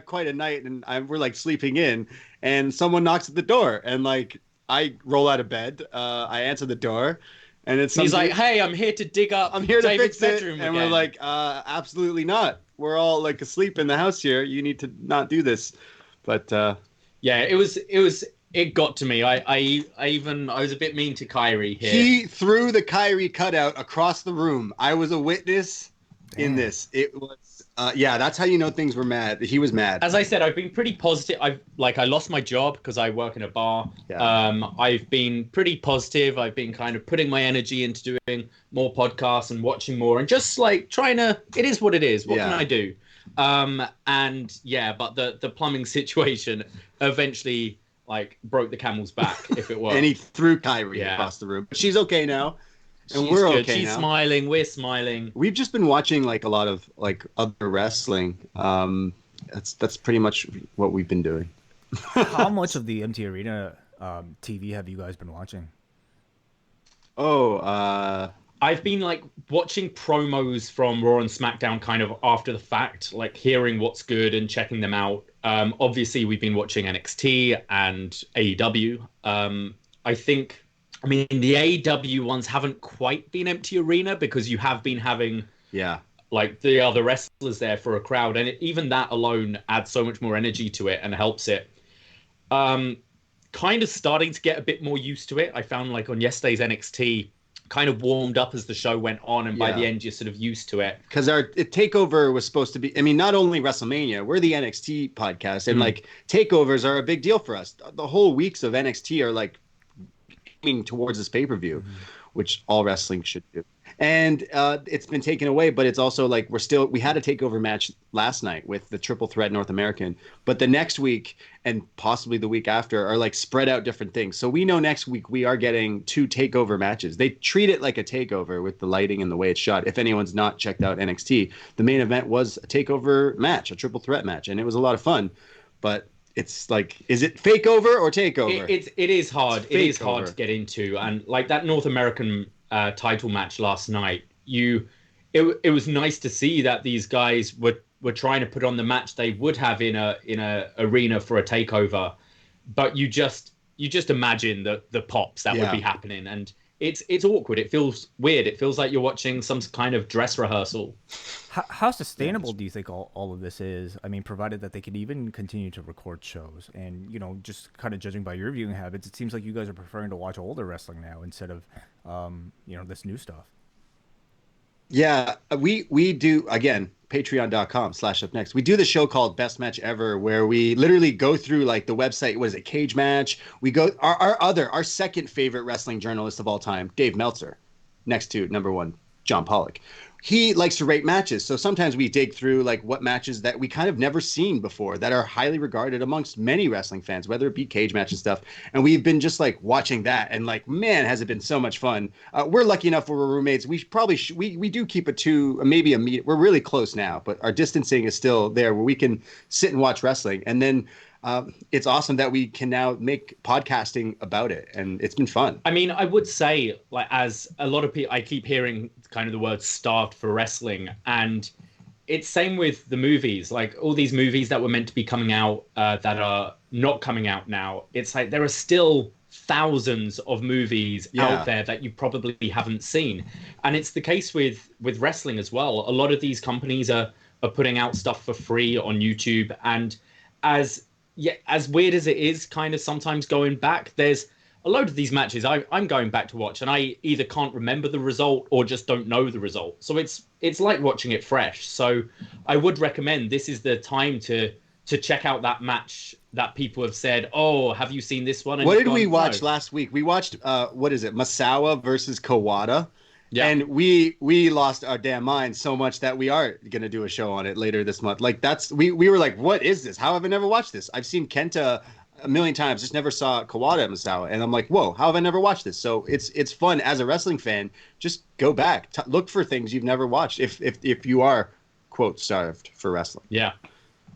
quite a night, and we're like sleeping in, and someone knocks at the door, and like I roll out of bed, I answer the door, and he's like, "Hey, I'm here to dig up. I'm here David's to fix bedroom it." And again. we're like, "Absolutely not. We're all like asleep in the house here. You need to not do this." But yeah, it got to me. I was a bit mean to Kyrie here. He threw the Kyrie cutout across the room. I was a witness in this. It was that's how you know things were mad. He was mad. As I said, I've been pretty positive. I lost my job because I work in a bar. Yeah. I've been pretty positive. I've been kind of putting my energy into doing more podcasts and watching more and just like trying to. It is what it is. What can I do? But the plumbing situation eventually like broke the camel's back, if it were. And he threw Kyrie across the room. But she's okay now. And we're good. Okay She's now. smiling. We're smiling. We've just been watching like a lot of like other wrestling. That's pretty much what we've been doing. How much of the MT Arena TV have you guys been watching? I've been like watching promos from Raw and SmackDown kind of after the fact, like hearing what's good and checking them out. Obviously, we've been watching NXT and AEW. I mean, the AEW ones haven't quite been empty arena because you have been having like the other wrestlers there for a crowd. And even that alone adds so much more energy to it and helps it. Kind of starting to get a bit more used to it. I found like on yesterday's NXT, kind of warmed up as the show went on, and by Yeah. the end you're sort of used to it. Because our takeover was supposed to be, I mean, not only Wrestlemania, we're the NXT podcast, and like takeovers are a big deal for us. The whole weeks of NXT are like aiming towards this pay-per-view, which all wrestling should do. And it's been taken away, but it's also like we had a takeover match last night with the Triple Threat North American, but the next week and possibly the week after are like spread out different things. So we know next week we are getting 2 takeover matches. They treat it like a takeover with the lighting and the way it's shot. If anyone's not checked out NXT, the main event was a takeover match, a triple threat match, and it was a lot of fun. But it's like, is it fake over or takeover? It is hard. It is hard over. to get into, and like that North American title match last night, it was nice to see that these guys were trying to put on the match they would have in a arena for a takeover, but you just imagine the pops that would be happening, and it's awkward. It feels weird. It feels like you're watching some kind of dress rehearsal. How sustainable do you think all of this is? I mean, provided that they could even continue to record shows, and just kind of judging by your viewing habits, it seems like you guys are preferring to watch older wrestling now instead of this new stuff. Yeah, we do, again, patreon.com/upnext. We do the show called Best Match Ever, where we literally go through like the website. What is it? Cage Match. We go our second favorite wrestling journalist of all time, Dave Meltzer, next to number 1, John Pollock. He likes to rate matches. So sometimes we dig through like what matches that we kind of never seen before that are highly regarded amongst many wrestling fans, whether it be cage match and stuff. And we've been just like watching that and like, man, has it been so much fun. We're lucky enough we're roommates. We probably we do keep it to maybe a meet. We're really close now, but our distancing is still there where we can sit and watch wrestling. And then it's awesome that we can now make podcasting about it, and it's been fun. I mean, I would say, like, as a lot of people, I keep hearing kind of the word starved for wrestling, and it's same with the movies. Like all these movies that were meant to be coming out that are not coming out now. It's like there are still thousands of movies out there that you probably haven't seen, and it's the case with wrestling as well. A lot of these companies are putting out stuff for free on YouTube, and as weird as it is kind of sometimes going back, there's a load of these matches I'm going back to watch, and I either can't remember the result or just don't know the result. So it's like watching it fresh. So I would recommend this is the time to check out that match that people have said, oh, have you seen this one? And what did we watch last week? We watched, what is it, Masawa versus Kawada. Yeah. And we lost our damn minds so much that we are going to do a show on it later this month. Like we were like, what is this? How have I never watched this? I've seen Kenta a million times, just never saw Kawada at Masawa. And I'm like, whoa, how have I never watched this? So it's fun as a wrestling fan. Just go back, look for things you've never watched. If you are, quote, starved for wrestling. Yeah.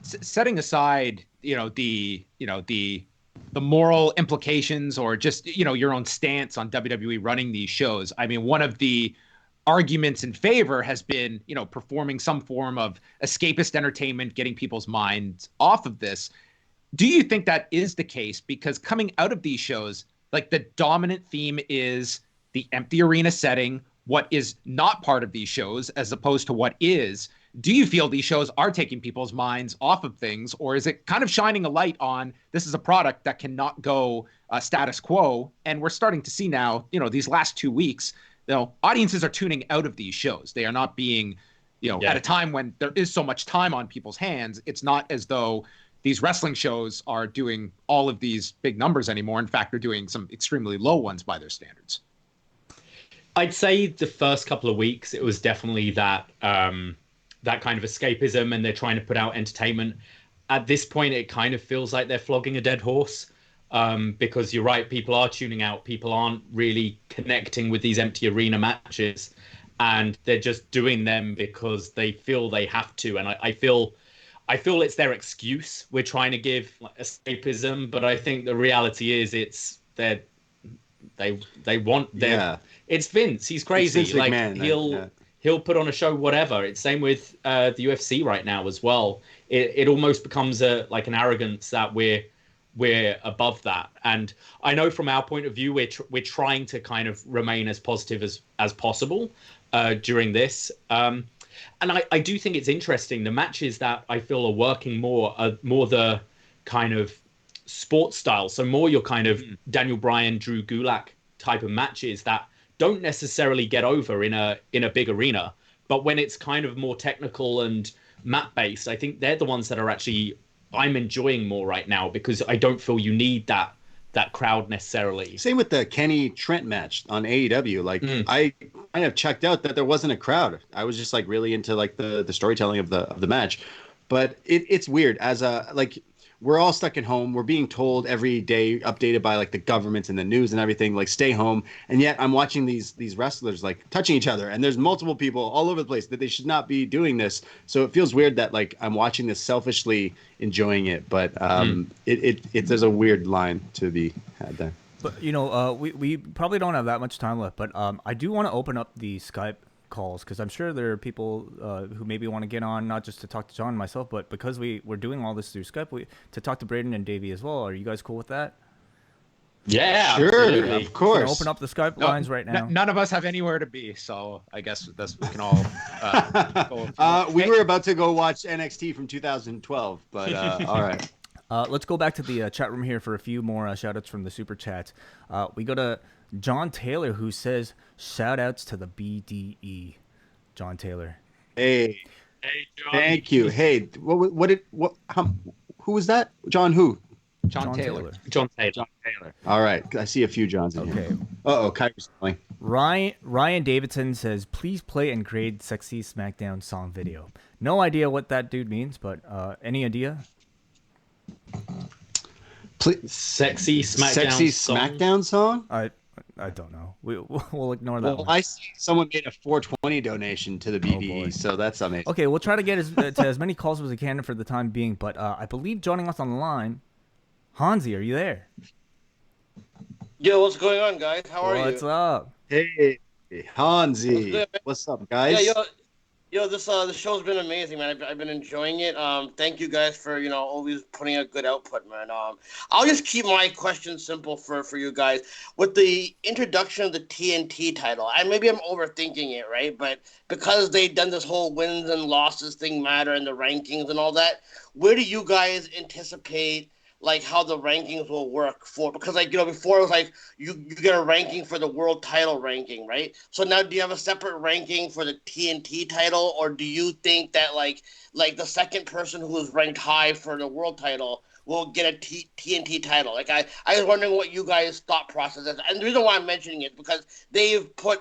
Setting aside, the moral implications or just, your own stance on WWE running these shows. I mean, one of the arguments in favor has been, performing some form of escapist entertainment, getting people's minds off of this. Do you think that is the case? Because coming out of these shows, like the dominant theme is the empty arena setting, what is not part of these shows as opposed to what is. Do you feel these shows are taking people's minds off of things, or is it kind of shining a light on this is a product that cannot go status quo? And we're starting to see now, these last 2 weeks, audiences are tuning out of these shows. They are not being, at a time when there is so much time on people's hands. It's not as though these wrestling shows are doing all of these big numbers anymore. In fact, they're doing some extremely low ones by their standards. I'd say the first couple of weeks, it was definitely that that kind of escapism, and they're trying to put out entertainment. At this point, it kind of feels like they're flogging a dead horse, because you're right, people are tuning out. People aren't really connecting with these empty arena matches, and they're just doing them because they feel they have to. And I feel it's their excuse. We're trying to give escapism, but I think the reality is they want their. Yeah. It's Vince. He's crazy. It's Vince McMahon, he'll put on a show, whatever. It's same with the UFC right now as well. It almost becomes like an arrogance that we're above that. And I know from our point of view, we're trying to kind of remain as positive as possible during this. And I do think it's interesting. The matches that I feel are working more are more the kind of sports style. So more your kind of Daniel Bryan, Drew Gulak type of matches that don't necessarily get over in a big arena. But when it's kind of more technical and map based, I think they're the ones that are actually I'm enjoying more right now, because I don't feel you need that crowd necessarily. Same with the Kenny Trent match on AEW. Like I kind of checked out that there wasn't a crowd. I was just like really into like the storytelling of the match. But it's weird as we're all stuck at home. We're being told every day, updated by like the governments and the news and everything, like stay home. And yet I'm watching these wrestlers like touching each other, and there's multiple people all over the place that they should not be doing this. So it feels weird that like I'm watching this selfishly enjoying it, but there's a weird line to be had there. But we probably don't have that much time left, but I do want to open up the Skype calls, because I'm sure there are people who maybe want to get on, not just to talk to John and myself, but because we're doing all this through Skype, to talk to Braden and Davey as well. Are you guys cool with that? Yeah, sure, absolutely. of course. Open up the Skype lines right now. None of us have anywhere to be, so I guess we can all go. We were about to go watch NXT from 2012, but all right. Let's go back to the chat room here for a few more shout-outs from the Super Chats. We go to John Taylor, who says, shout-outs to the BDE. John Taylor. Hey, John. Thank you. Hey, who was that? John who? John Taylor. John Taylor. John Taylor. All right. I see a few Johns in here. Okay. Uh-oh, Kyra's calling. Ryan Davidson says, please play and grade Sexy SmackDown song video. No idea what that dude means, but any idea? Sexy SmackDown song? I don't know. We'll ignore that one. I see someone made a 420 donation to the BDE, so that's amazing. Okay, we'll try to get to as many calls as we can for the time being, but I believe joining us on the line, Hansi, are you there? Yo, what's going on, guys? How are you? What's up? Hey, Hansi. What's up, guys? Yeah, yo, this show's been amazing, man. I've been enjoying it. Thank you guys for always putting out good output, man. I'll just keep my question simple for you guys. With the introduction of the TNT title, and maybe I'm overthinking it, right? But because they've done this whole wins and losses thing matter and the rankings and all that, where do you guys anticipate like how the rankings will work for, because before it was like you get a ranking for the world title ranking, right? So now do you have a separate ranking for the TNT title, or do you think that like the second person who is ranked high for the world title will get a TNT title? Like I was wondering what you guys' thought process is, and the reason why I'm mentioning it is because they put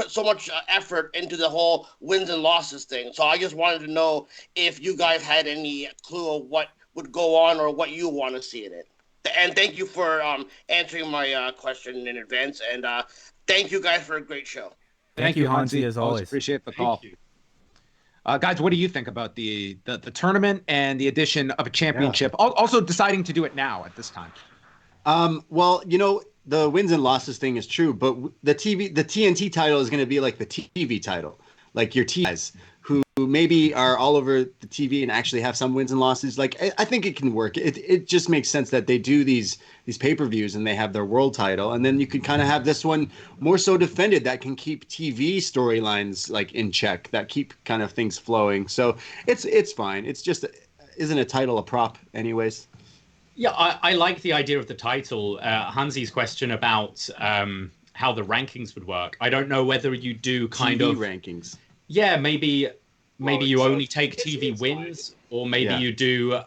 so much effort into the whole wins and losses thing. So I just wanted to know if you guys had any clue of what would go on or what you want to see in it. And thank you for answering my question in advance. And thank you guys for a great show. Thank you, Hansi, as always. Appreciate the call. Guys, what do you think about the tournament and the addition of a championship? Yeah. Also deciding to do it now at this time. Well, the wins and losses thing is true, but the TNT title is going to be like the TV title, like your guys who maybe are all over the TV and actually have some wins and losses. Like I think it can work. It just makes sense that they do these pay-per-views and they have their world title, and then you can kind of have this one more so defended that can keep TV storylines like in check, that keep kind of things flowing. So it's fine. It's just isn't a title a prop anyways? Yeah, I like the idea of the title. Hansi's question about how the rankings would work. I don't know whether you do kind TV of rankings. Yeah, maybe you only take TV wins, or maybe you do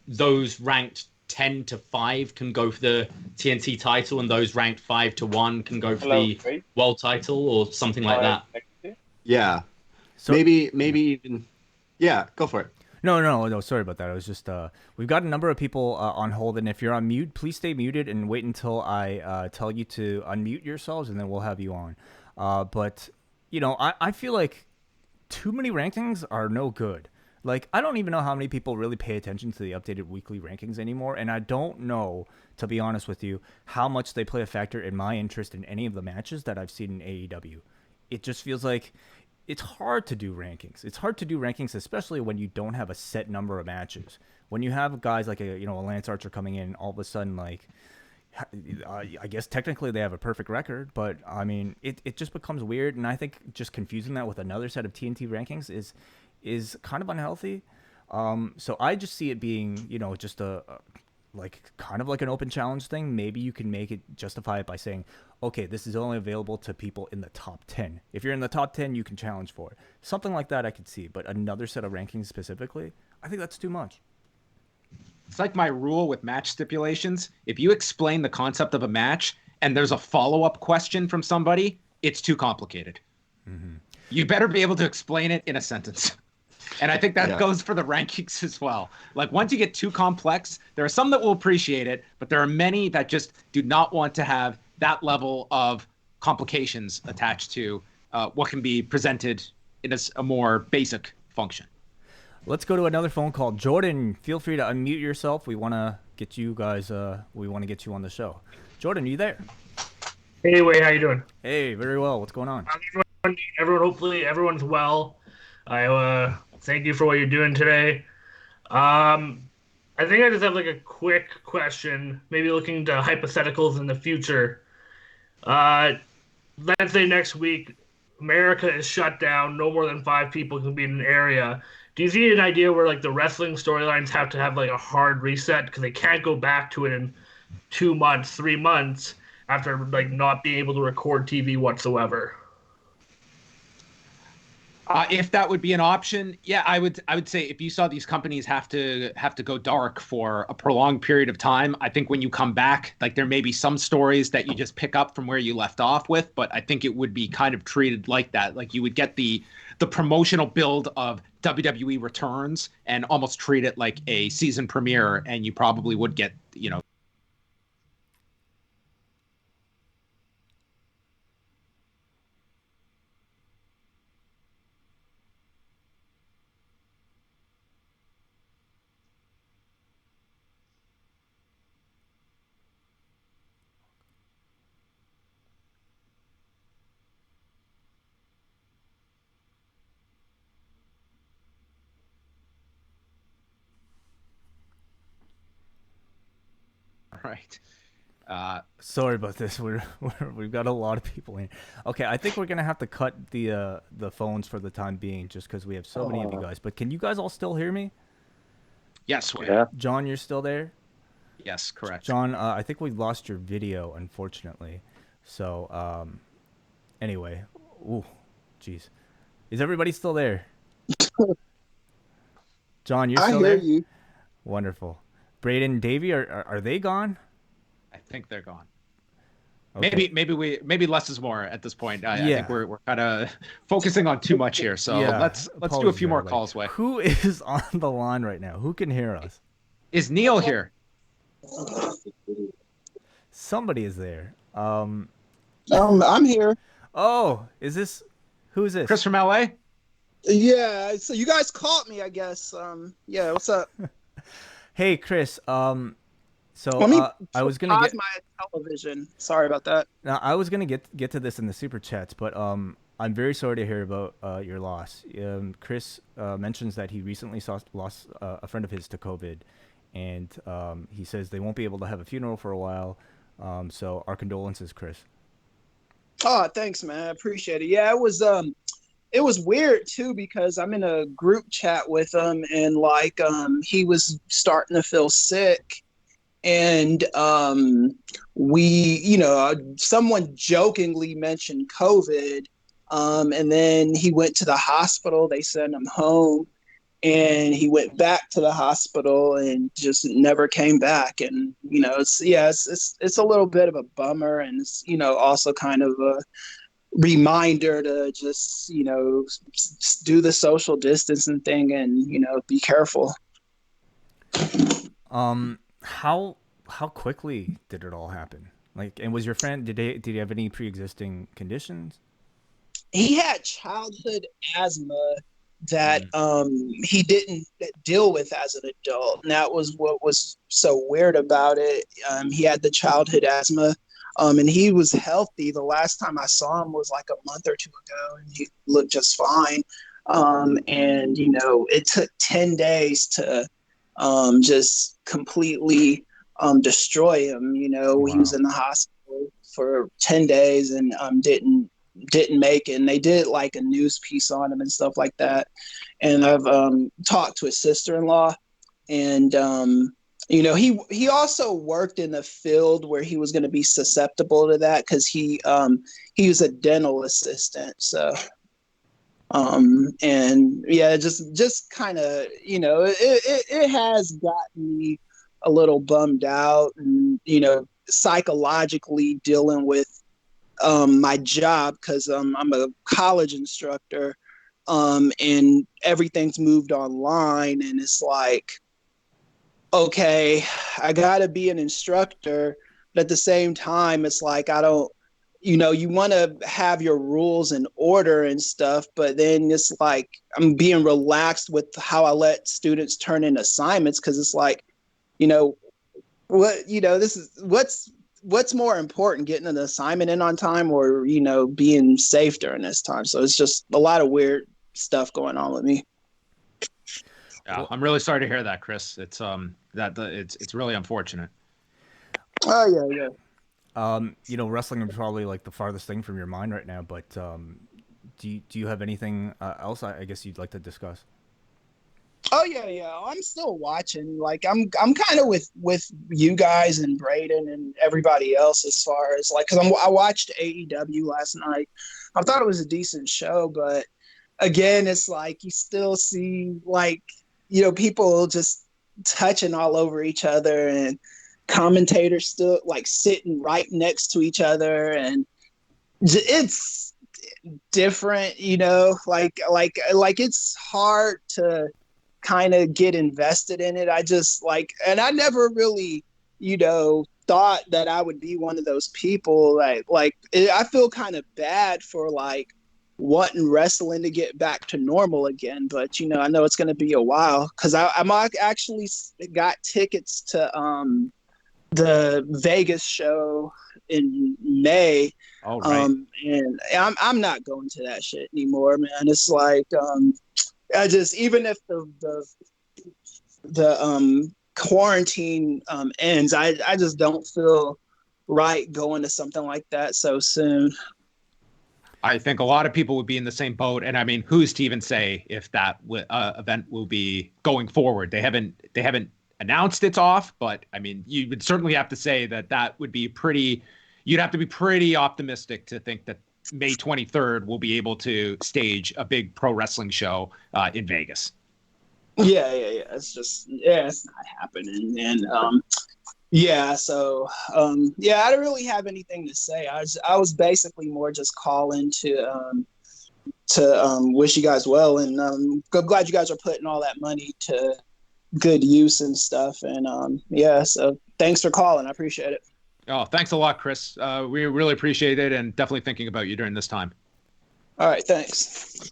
those ranked 10 to 5 can go for the TNT title, and those ranked 5 to 1 can go for the world title, or something like that. Yeah, so maybe even go for it. No, sorry about that. I was just we've got a number of people on hold, and if you're on mute, please stay muted and wait until I tell you to unmute yourselves, and then we'll have you on. But I feel like too many rankings are no good. Like, I don't even know how many people really pay attention to the updated weekly rankings anymore, and I don't know, to be honest with you, how much they play a factor in my interest in any of the matches that I've seen in AEW. It just feels like it's hard to do rankings. It's hard to do rankings, especially when you don't have a set number of matches. When you have guys like a Lance Archer coming in, all of a sudden, like, I guess technically they have a perfect record, but I mean, it just becomes weird, and I think just confusing that with another set of TNT rankings is kind of unhealthy. So I just see it being, just a like kind of like an open challenge thing, maybe you can make it justify it by saying, okay, this is only available to people in the top 10. If you're in the top 10, you can challenge for it. Something like that I could see, but another set of rankings specifically, I think that's too much. It's like my rule with match stipulations. If you explain the concept of a match and there's a follow-up question from somebody, it's too complicated. Mm-hmm. You better be able to explain it in a sentence. And I think that goes for the rankings as well. Like once you get too complex, there are some that will appreciate it, but there are many that just do not want to have that level of complications attached to what can be presented in a more basic function. Let's go to another phone call. Jordan, feel free to unmute yourself. We want to get you guys, we want to get you on the show. Jordan, you there? Hey, Wai, how you doing? Hey, very well. What's going on? Everyone, hopefully everyone's well. I thank you for what you're doing today. I think I just have like a quick question, maybe looking to hypotheticals in the future. Let's say next week, America is shut down. No more than 5 people can be in an area. Do you see an idea where like the wrestling storylines have to have like a hard reset because they can't go back to it in 2 months, 3 months after like not being able to record TV whatsoever? If that would be an option, yeah, I would say if you saw these companies have to go dark for a prolonged period of time, I think when you come back, like there may be some stories that you just pick up from where you left off with, but I think it would be kind of treated like that. Like you would get the promotional build of WWE returns and almost treat it like a season premiere, and you probably would get, right. Sorry about this. We've got a lot of people in. Okay, I think we're gonna have to cut the phones for the time being, just because we have so many of you guys. But can you guys all still hear me? Yes. Yeah. John, you're still there? Yes, correct. John, I think we lost your video, unfortunately. So, anyway, ooh, jeez, is everybody still there? John, you're still there? I hear you. Wonderful. Braden, Davey, are they gone? I think they're gone. Okay. Maybe less is more at this point. I think we're kind of focusing on too much here. So let's do a few more calls. Wai. Who is on the line right now? Who can hear us? Is Neil here? Somebody is there. I'm here. Oh, who is this? Chris from LA? Yeah, so you guys caught me, I guess. Yeah, what's up? Hey, Chris. So Let me I was gonna pause get my television. Sorry about that. now. I was gonna get to this in the super chats, but I'm very sorry to hear about your loss. Chris mentions that he recently lost a friend of his to COVID, and he says they won't be able to have a funeral for a while. So our condolences, Chris. Oh, thanks, man. I appreciate it. Yeah, it was weird too because I'm in a group chat with him, and like he was starting to feel sick, and someone jokingly mentioned COVID, and then he went to the hospital. They sent him home, and he went back to the hospital and just never came back. And it's a little bit of a bummer, and it's also kind of a reminder to just do the social distancing thing and be careful. How quickly did it all happen? Like, and was your friend, did he have any pre-existing conditions? He had childhood asthma that he didn't deal with as an adult, and that was what was so weird about it. He had the childhood asthma, and he was healthy. The last time I saw him was like a month or two ago, and he looked just fine. And it took 10 days to just completely destroy him. Wow. He was in the hospital for 10 days and didn't make it. And they did like a news piece on him and stuff like that. And I've talked to his sister-in-law, and You know, he also worked in a field where he was going to be susceptible to that because he was a dental assistant. So and yeah, just kind of, you know, it has gotten me a little bummed out, and you know, psychologically dealing with my job because I'm a college instructor, and everything's moved online, and it's like, okay, I gotta be an instructor, but at the same time, it's like I don't, you know, you want to have your rules in order and stuff, but then it's like I'm being relaxed with how I let students turn in assignments because it's like, you know, what, you know, this is what's more important, getting an assignment in on time or, you know, being safe during this time. So it's just a lot of weird stuff going on with me. Yeah, I'm really sorry to hear that, Chris. It's it's really unfortunate. Oh yeah. You know, wrestling is probably like the farthest thing from your mind right now, but do you have anything else I guess you'd like to discuss? Oh yeah. I'm still watching. Like I'm kind of with you guys and Braden and everybody else as far as like, because I watched AEW last night. I thought it was a decent show, but again, it's like you still see like, you know, people just touching all over each other and commentators still like sitting right next to each other, and it's different, you know, like it's hard to kind of get invested in it. I just like, and I never really, you know, thought that I would be one of those people I feel kind of bad for like wanting wrestling to get back to normal again, but you know, I know it's going to be a while because I'm actually got tickets to the Vegas show in May. Oh, right. And I'm not going to that shit anymore, man. It's like I just, even if the quarantine ends, I just don't feel right going to something like that so soon. I think a lot of people would be in the same boat, and I mean, who's to even say if that event will be going forward? They haven't announced it's off, but I mean, you would certainly have to say that would be pretty. You'd have to be pretty optimistic to think that May 23rd will be able to stage a big pro wrestling show in Vegas. Yeah. It's just, it's not happening, and so I don't really have anything to say. I was basically more just calling to wish you guys well, and I'm glad you guys are putting all that money to good use and stuff. And so thanks for calling. I appreciate it. Oh, thanks a lot, Chris. We really appreciate it, and definitely thinking about you during this time. All right, thanks.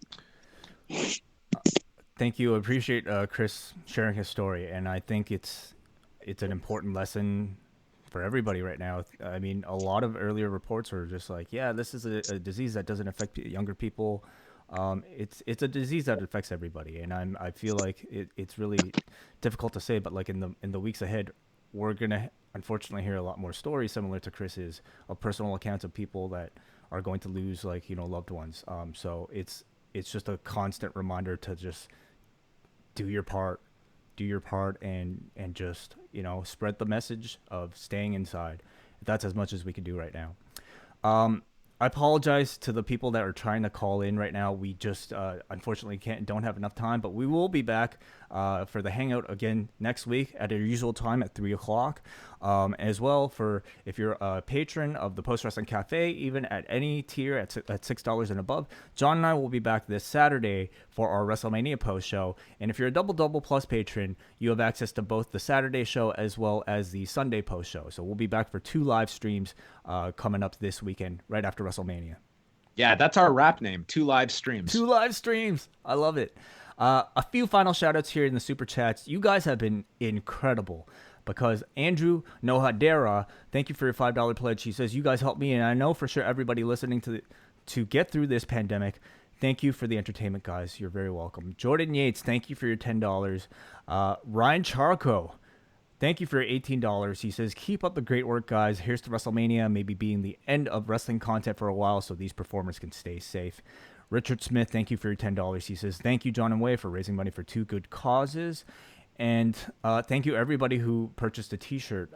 Thank you. I appreciate Chris sharing his story, and I think it's an important lesson for everybody right now. I mean, a lot of earlier reports were just like, yeah, this is a disease that doesn't affect younger people. It's a disease that affects everybody, and I feel like it's really difficult to say, but like in the weeks ahead, we're gonna unfortunately hear a lot more stories similar to Chris's of personal accounts of people that are going to lose, like, you know, loved ones. So it's just a constant reminder to just do your part and just, you know, spread the message of staying inside. That's as much as we can do right now. I apologize to the people that are trying to call in right now. We just unfortunately don't have enough time, but we will be back for the Hangout again next week at our usual time at 3 o'clock. As well, for if you're a patron of the Post Wrestling Cafe, even at any tier at $6 and above, John and I will be back this Saturday for our WrestleMania post show. And if you're a Double Plus patron, you have access to both the Saturday show as well as the Sunday post show. So we'll be back for 2 live streams coming up this weekend right after WrestleMania. Yeah, that's our rap name. 2 live streams. 2 live streams. I love it. A few final shout outs here in the super chats. You guys have been incredible. Because Andrew Nohadera, thank you for your $5 pledge. He says, you guys helped me, and I know for sure everybody listening to get through this pandemic. Thank you for the entertainment, guys. You're very welcome. Jordan Yates, thank you for your $10. Ryan Charco, thank you for your $18. He says, keep up the great work, guys. Here's to WrestleMania, maybe being the end of wrestling content for a while so these performers can stay safe. Richard Smith, thank you for your $10. He says, thank you, John and Wai, for raising money for 2 good causes. And thank you everybody who purchased a T-shirt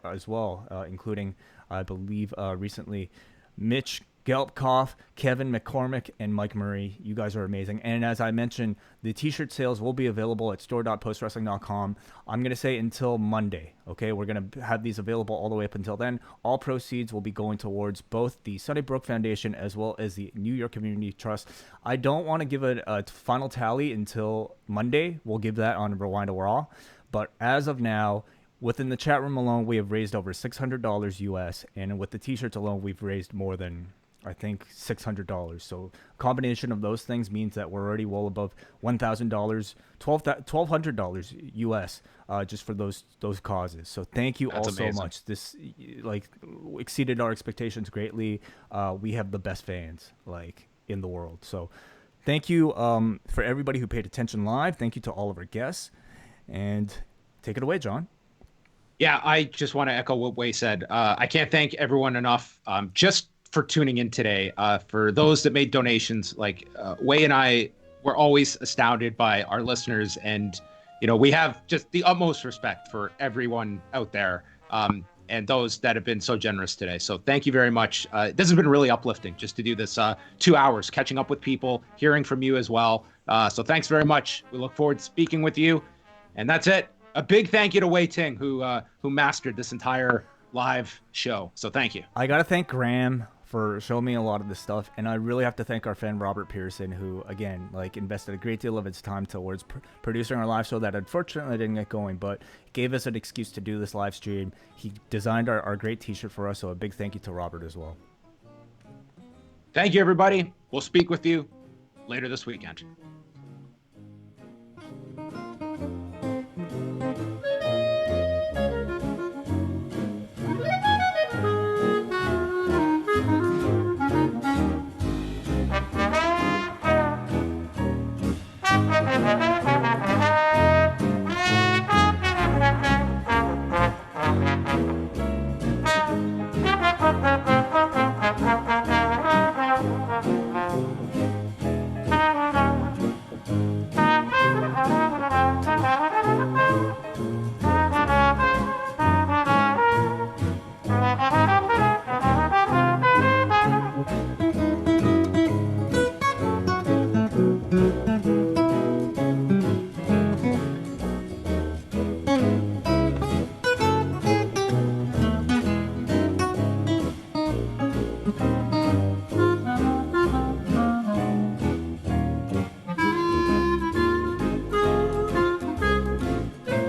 as well, including I believe recently Mitch Gelpkoff, Kevin McCormick, and Mike Murray. You guys are amazing. And as I mentioned, the T-shirt sales will be available at store.postwrestling.com. I'm going to say until Monday, okay? We're going to have these available all the way up until then. All proceeds will be going towards both the Sunnybrook Foundation as well as the New York Community Trust. I don't want to give a final tally until Monday. We'll give that on Rewind to Raw. But as of now, within the chat room alone, we have raised over $600 US. And with the T-shirts alone, we've raised more than, I think, $600. So a combination of those things means that we're already well above $1,000, $1,200 US just for those causes. So thank you all so much. This exceeded our expectations greatly. We have the best fans in the world. So thank you for everybody who paid attention live. Thank you to all of our guests. And take it away, John. Yeah, I just want to echo what Wai said. I can't thank everyone enough just for tuning in today. For those that made donations, Wai and I were always astounded by our listeners. And, we have just the utmost respect for everyone out there and those that have been so generous today. So thank you very much. This has been really uplifting just to do this 2 hours, catching up with people, hearing from you as well. So thanks very much. We look forward to speaking with you. And that's it. A big thank you to Wai Ting, who mastered this entire live show. So thank you. I got to thank Graham for showing me a lot of this stuff. And I really have to thank our friend Robert Pearson, who, again, invested a great deal of his time towards producing our live show that unfortunately didn't get going, but gave us an excuse to do this live stream. He designed our great T-shirt for us. So a big thank you to Robert as well. Thank you, everybody. We'll speak with you later this weekend.